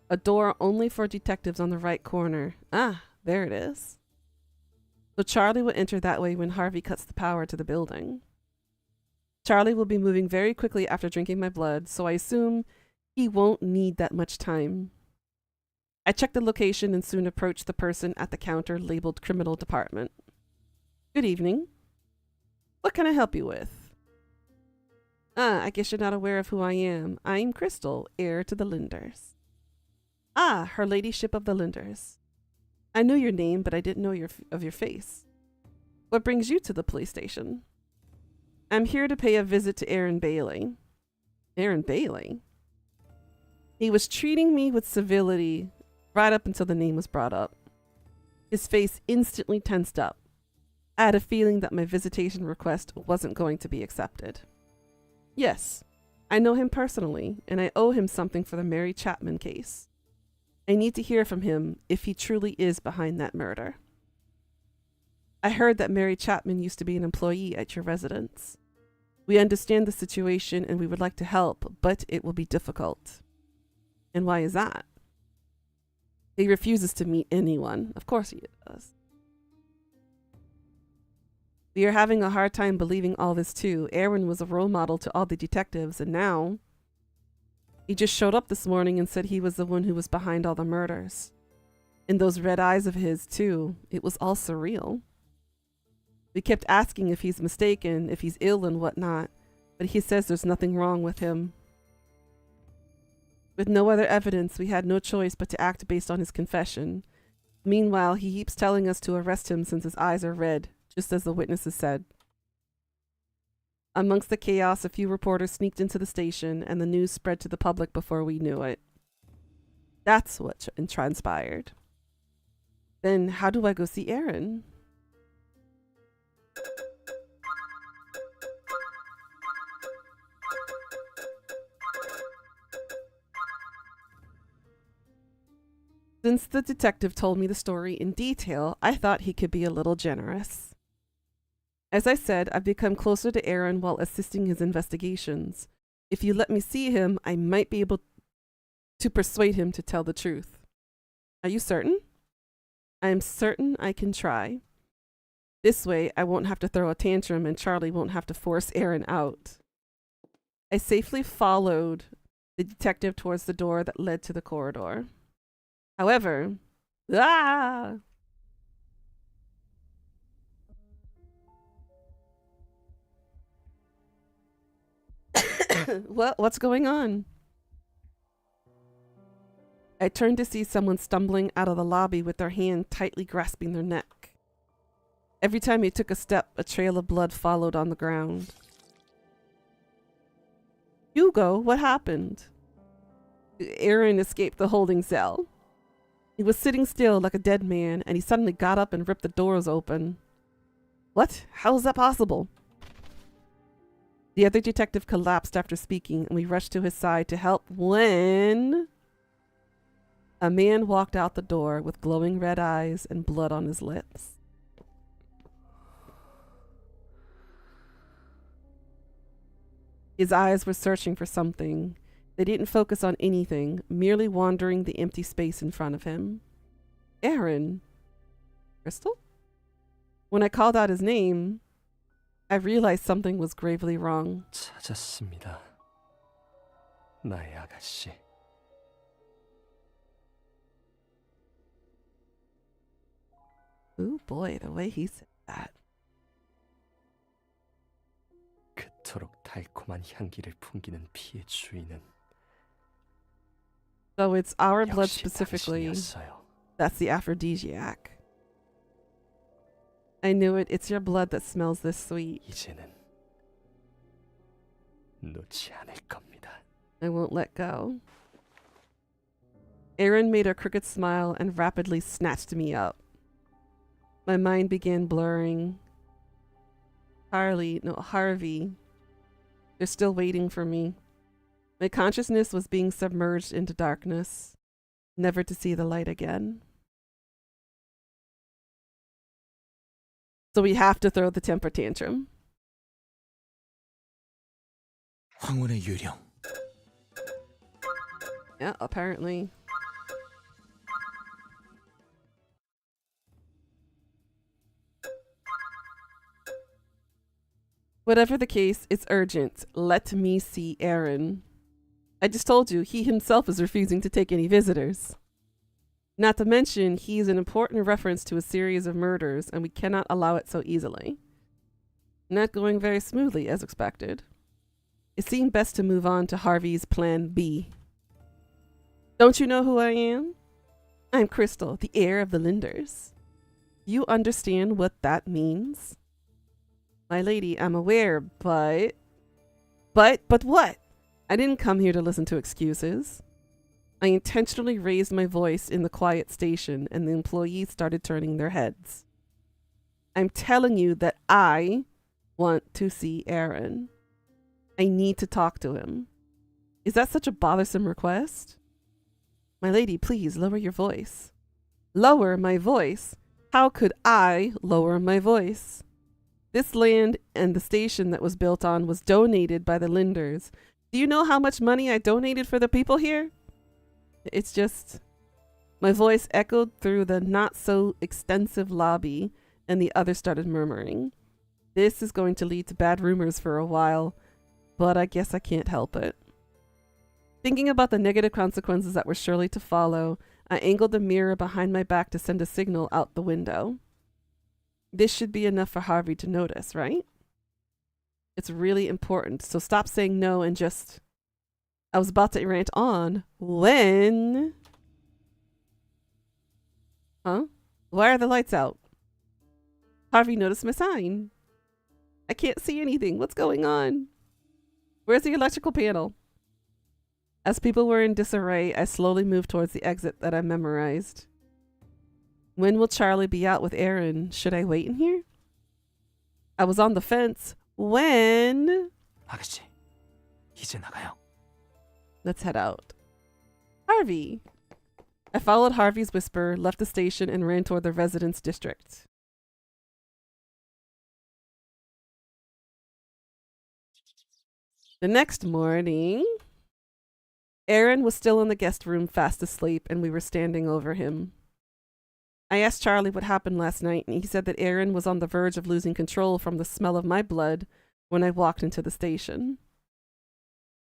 A door only for detectives on the right corner. Ah, there it is. So Charlie will enter that way when Harvey cuts the power to the building. Charlie will be moving very quickly after drinking my blood, so I assume he won't need that much time. I checked the location and soon approached the person at the counter labeled Criminal Department. Good evening. What can I help you with? Ah, I guess you're not aware of who I am. I'm Crystal, heir to the Linders. Ah, Her Ladyship of the Linders. I knew your name, but I didn't know your face. What brings you to the police station? I'm here to pay a visit to Aaron Bailey. Aaron Bailey? He was treating me with civility right up until the name was brought up. His face instantly tensed up. I had a feeling that my visitation request wasn't going to be accepted. Yes, I know him personally, and I owe him something for the Mary Chapman case. I need to hear from him if he truly is behind that murder. I heard that Mary Chapman used to be an employee at your residence. We understand the situation and we would like to help, but it will be difficult. And why is that? He refuses to meet anyone. Of course he does. We are having a hard time believing all this too. Aaron was a role model to all the detectives, and now he just showed up this morning and said he was the one who was behind all the murders. In those red eyes of his, too, it was all surreal. We kept asking if he's mistaken, if he's ill and whatnot, but he says there's nothing wrong with him. With no other evidence, we had no choice but to act based on his confession. Meanwhile, he keeps telling us to arrest him since his eyes are red, just as the witnesses said. Amongst the chaos, a few reporters sneaked into the station, and the news spread to the public before we knew it. That's what transpired. Then how do I go see Aaron? Since the detective told me the story in detail, I thought he could be a little generous. As I said, I've become closer to Aaron while assisting his investigations. If you let me see him, I might be able to persuade him to tell the truth. Are you certain? I am certain I can try. This way, I won't have to throw a tantrum and Charlie won't have to force Aaron out. I safely followed the detective towards the door that led to the corridor. However, what's going on? I turned to see someone stumbling out of the lobby with their hand tightly grasping their neck. Every time he took a step, a trail of blood followed on the ground. Hugo, what happened? Aaron escaped the holding cell. He was sitting still like a dead man, and he suddenly got up and ripped the doors open. What? How is that possible? The other detective collapsed after speaking, and we rushed to his side to help when a man walked out the door with glowing red eyes and blood on his lips. His eyes were searching for something. They didn't focus on anything, merely wandering the empty space in front of him. Aaron. Crystal? When I called out his name, I realized something was gravely wrong. 찾았습니다. 나의 아가씨. Ooh boy, the way he said that. 그토록 달콤한 향기를 풍기는 피의 주인은 So it's our blood 역시 specifically. 당신이었어요. That's the aphrodisiac. I knew it. It's your blood that smells this sweet. 이제는 놓지 않을 겁니다. I won't let go. Aaron made a crooked smile and rapidly snatched me up. My mind began blurring. Harvey. They're still waiting for me. My consciousness was being submerged into darkness, never to see the light again. So we have to throw the temper tantrum. 황혼의 유령. Yeah, apparently. Whatever the case, it's urgent. Let me see Aaron. I just told you, he himself is refusing to take any visitors. Not to mention, he's an important reference to a series of murders, and we cannot allow it so easily. Not going very smoothly, as expected. It seemed best to move on to Harvey's plan B. Don't you know who I am? I'm Crystal, the heir of the Linders. You understand what that means? My lady, I'm aware, but what? I didn't come here to listen to excuses. I intentionally raised my voice in the quiet station, and the employees started turning their heads. I'm telling you that I want to see Aaron. I need to talk to him. Is that such a bothersome request? My lady, please lower your voice. Lower my voice? How could I lower my voice? This land and the station that was built on was donated by the Linders. Do you know how much money I donated for the people here? It's just... My voice echoed through the not-so-extensive lobby, and the others started murmuring. This is going to lead to bad rumors for a while, but I guess I can't help it. Thinking about the negative consequences that were surely to follow, I angled the mirror behind my back to send a signal out the window. This should be enough for Harvey to notice, right? It's really important, so stop saying no and just... I was about to rant on when... Huh? Why are the lights out? Harvey noticed my sign. I can't see anything. What's going on? Where's the electrical panel? As people were in disarray, I slowly moved towards the exit that I memorized. When will Charlie be out with Aaron? Should I wait in here? I was on the fence. When? 아가씨, 이제 나가요. Let's head out. Harvey. I followed Harvey's whisper, left the station, and ran toward the residence district. The next morning, Aaron was still in the guest room fast asleep, and we were standing over him. I asked Charlie what happened last night, and he said that Aaron was on the verge of losing control from the smell of my blood when I walked into the station.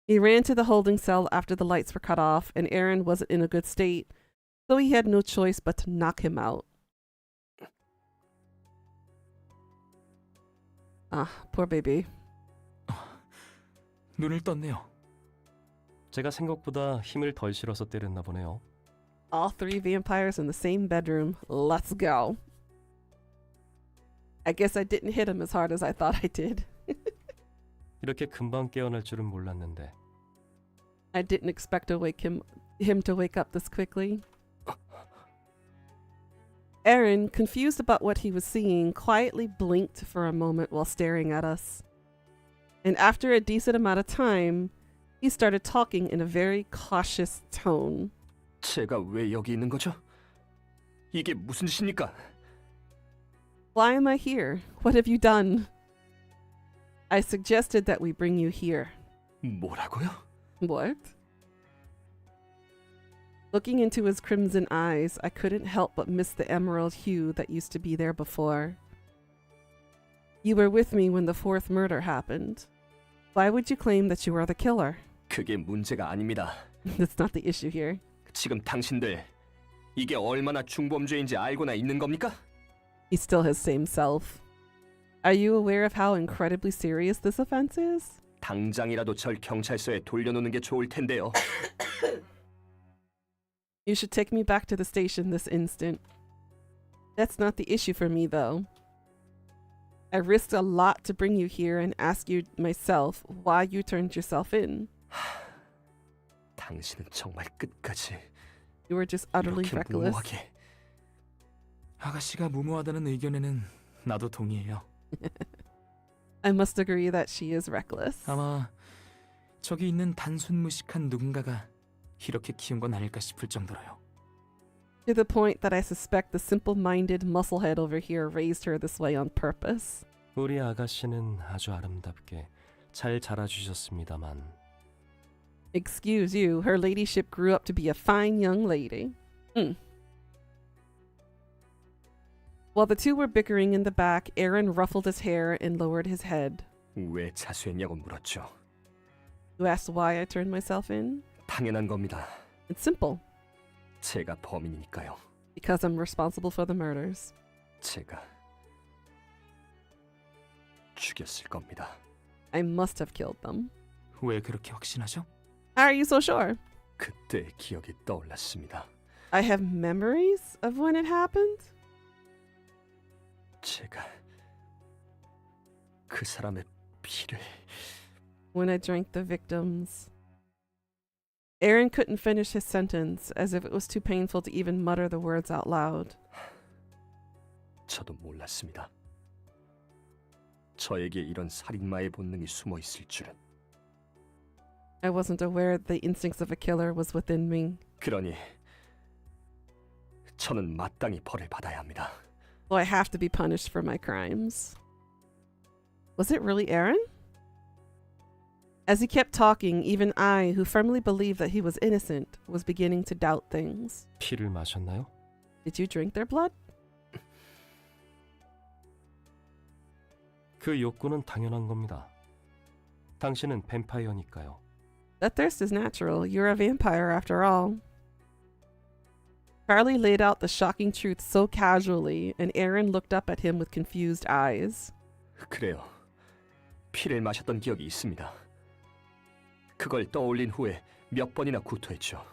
He ran to the holding cell after the lights were cut off, and Aaron wasn't in a good state, so he had no choice but to knock him out. Ah, poor baby. 눈을 떴네요. 제가 생각보다 힘을 덜 실어서 때렸나 보네요. All three vampires in the same bedroom. Let's go. I guess I didn't hit him as hard as I thought I did. 이렇게 금방 깨어날 줄은 몰랐는데. I didn't expect to wake him to wake up this quickly. Aaron, confused about what he was seeing, quietly blinked for a moment while staring at us. And after a decent amount of time, he started talking in a very cautious tone. 제가 왜 여기 있는 거죠? 이게 무슨 짓입니까? Why am I here? What have you done? I suggested that we bring you here. 뭐라고요? What? Looking into his crimson eyes, I couldn't help but miss the emerald hue that used to be there before. You were with me when the fourth murder happened. Why would you claim that you are the killer? 그게 문제가 아닙니다. That's not the issue here. 지금 당신들 이게 얼마나 중범죄인지 알고나 있는 겁니까? He's still his same self. Are you aware of how incredibly serious this offense is? 당장이라도 절 경찰서에 돌려놓는 게 좋을 텐데요. You should take me back to the station this instant. That's not the issue for me, though. I risked a lot to bring you here and ask you myself why you turned yourself in. 당신은 정말 끝까지 You were just utterly 이렇게 reckless. 무모하게. 아가씨가 무모하다는 의견에는 나도 동의해요. I must agree that she is reckless. 아마 저기 있는 단순 무식한 누군가가 이렇게 키운 건 아닐까 싶을 정도로요. To the point that I suspect the simple-minded musclehead over here raised her this way on purpose. 우리 아가씨는 아주 아름답게 잘 자라주셨습니다만. Excuse you, her ladyship grew up to be a fine young lady. While the two were bickering in the back, Aaron ruffled his hair and lowered his head. 왜 자수했냐고 물었죠. You asked why I turned myself in? 당연한 겁니다. It's simple. 제가 범인이니까요. Because I'm responsible for the murders. 제가 죽였을 겁니다. I must have killed them. 왜 그렇게 확신하죠? How are you so sure? 그때의 기억이 떠올랐습니다. I have memories of when it happened? 제가 그 사람의 피를 When I drank the victims. Aaron couldn't finish his sentence, as if it was too painful to even mutter the words out loud. 저도 몰랐습니다. 저에게 이런 살인마의 본능이 숨어 있을 줄은. I wasn't aware the instincts of a killer was within me. 그러니 저는 마땅히 벌을 받아야 합니다. So I have to be punished for my crimes. Was it really Aaron? As he kept talking, even I, who firmly believed that he was innocent, was beginning to doubt things. 피를 마셨나요? Did you drink their blood? 그 욕구는 당연한 겁니다. 당신은 뱀파이어니까요. That thirst is natural. You're a vampire after all. Charlie laid out the shocking truth so casually, and Aaron looked up at him with confused eyes. 그래요. 피를 마셨던 기억이 있습니다. 그걸 떠올린 후에 몇 번이나 구토했죠.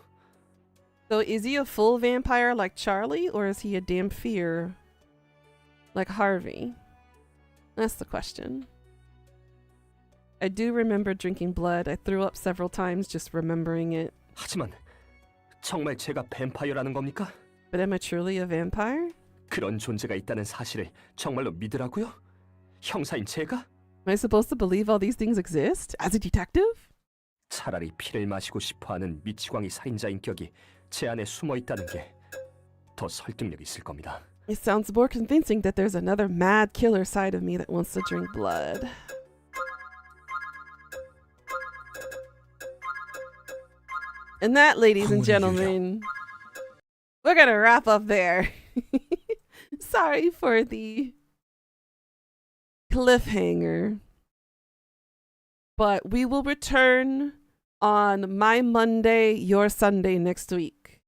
So is he a full vampire like Charlie, or is he a damn fear like Harvey? That's the question. I do remember drinking blood. I threw up several times just remembering it. 하지만 정말 제가 뱀파이어라는 겁니까? But am I truly a vampire? 그런 존재가 있다는 사실을 정말로 믿으라고요? 형사인 제가? Am I supposed to believe all these things exist? As a detective? 차라리 피를 마시고 싶어하는 미치광이 살인자 인격이 제 안에 숨어 있다는 게 더 설득력 있을 겁니다. It sounds more convincing that there's another mad killer side of me that wants to drink blood. And that, ladies and gentlemen, we're gonna wrap up there. Sorry for the cliffhanger. But we will return on my Monday, your Sunday next week.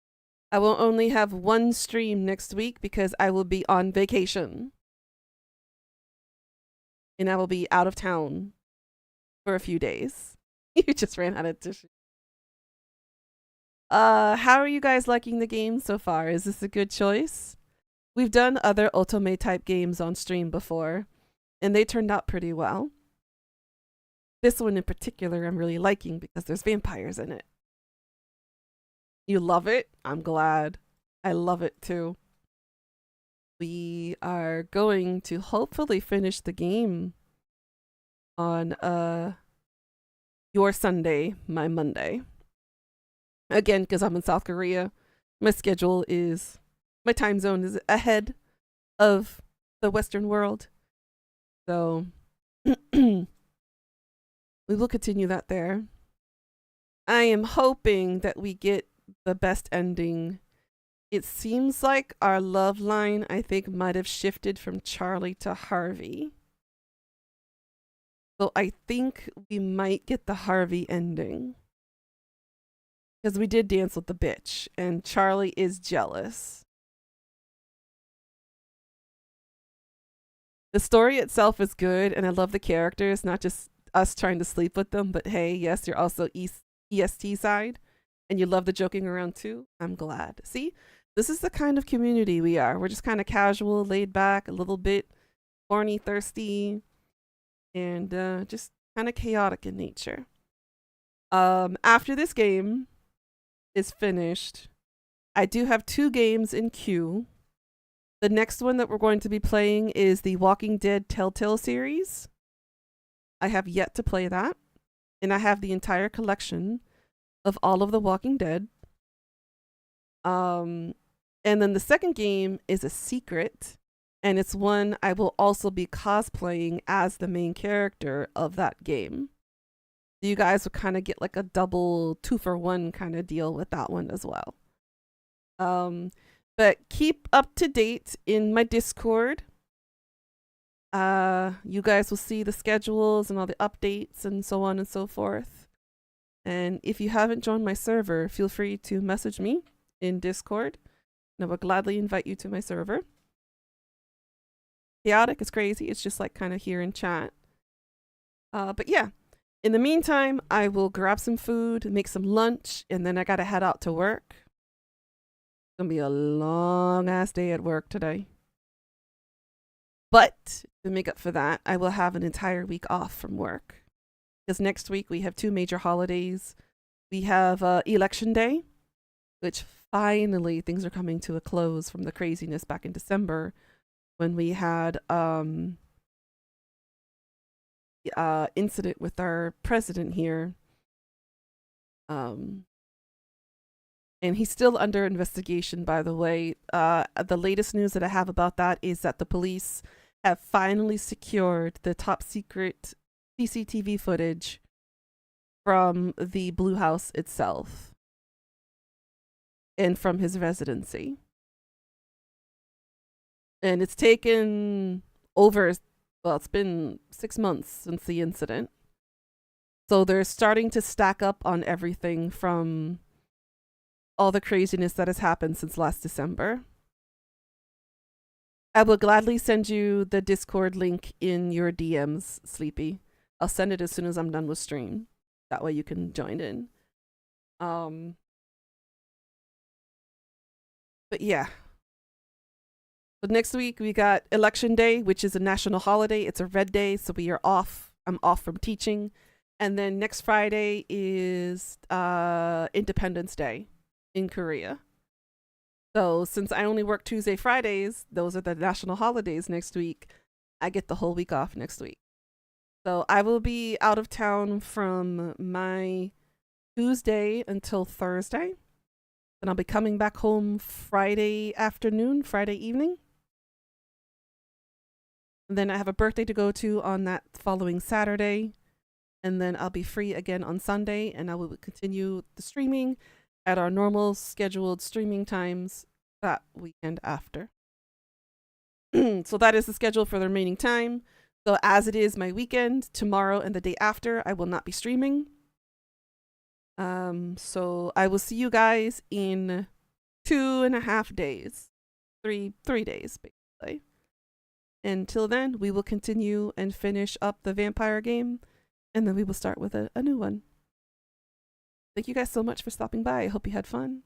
I will only have one stream next week because I will be on vacation. And I will be out of town for a few days. You just ran out of tissue. How are you guys liking the game so far? Is this a good choice? We've done other Otome type games on stream before, and they turned out pretty well. This one in particular I'm really liking because there's vampires in it. You love it? I'm glad. I love it too. We are going to hopefully finish the game on your Sunday, my Monday. Again, because I'm in South Korea, my time zone is ahead of the Western world. So we will continue that there. I am hoping that we get the best ending. It seems like our love line, I think, might have shifted from Charlie to Harvey. So I think we might get the Harvey ending. Because we did dance with the bitch, and Charlie is jealous. The story itself is good, and I love the characters, not just us trying to sleep with them, but hey, yes, you're also EST side, and you love the joking around too. I'm glad. See, this is the kind of community we are. We're just kind of casual, laid back, a little bit horny, thirsty, and just kind of chaotic in nature. After this game is finished, I do have 2 games in queue. The next one that we're going to be playing is the Walking Dead Telltale series. I have yet to play that, and I have the entire collection of all of the Walking Dead. And then the second game is a secret, and it's one I will also be cosplaying as the main character of that game. You guys will kind of get like a double 2-for-1 kind of deal with that one as well. But keep up to date in my Discord. You guys will see the schedules and all the updates and so on and so forth. And if you haven't joined my server, feel free to message me in Discord, and I will gladly invite you to my server. Chaotic is crazy. It's just like kind of here in chat. But yeah. In the meantime, I will grab some food, make some lunch, and then I gotta head out to work. It's gonna be a long ass day at work today. But to make up for that, I will have an entire week off from work. Because next week we have 2 major holidays. We have Election Day, which finally things are coming to a close from the craziness back in December when we had incident with our president here, and he's still under investigation, by the way. The latest news that I have about that is that the police have finally secured the top secret CCTV footage from the Blue House itself and from his residency, and it's taken over, well, it's been 6 months since the incident. So they're starting to stack up on everything from all the craziness that has happened since last December. I will gladly send you the Discord link in your DMs, Sleepy. I'll send it as soon as I'm done with stream. That way you can join in. But yeah. So next week we got Election Day, which is a national holiday. It's a red day, so we are off. I'm off from teaching. And then next Friday is Independence Day in Korea. So since I only work Tuesday, Fridays, those are the national holidays next week. I get the whole week off next week. So I will be out of town from my Tuesday until Thursday. Then I'll be coming back home Friday afternoon, Friday evening. And then I have a birthday to go to on that following Saturday. And then I'll be free again on Sunday, and I will continue the streaming at our normal scheduled streaming times that weekend after. So that is the schedule for the remaining time. So as it is my weekend, tomorrow and the day after, I will not be streaming. So I will see you guys in 2.5 days. Three days, basically. Until then, we will continue and finish up the vampire game, and then we will start with a new one. Thank you guys so much for stopping by. I hope you had fun.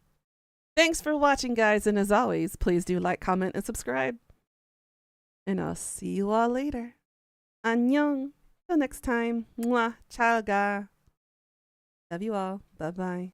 Thanks for watching, guys, and as always, please do like, comment, and subscribe. And I'll see you all later. 안녕. Till next time. Mwah. Ciao, ga. Love you all. Bye-bye.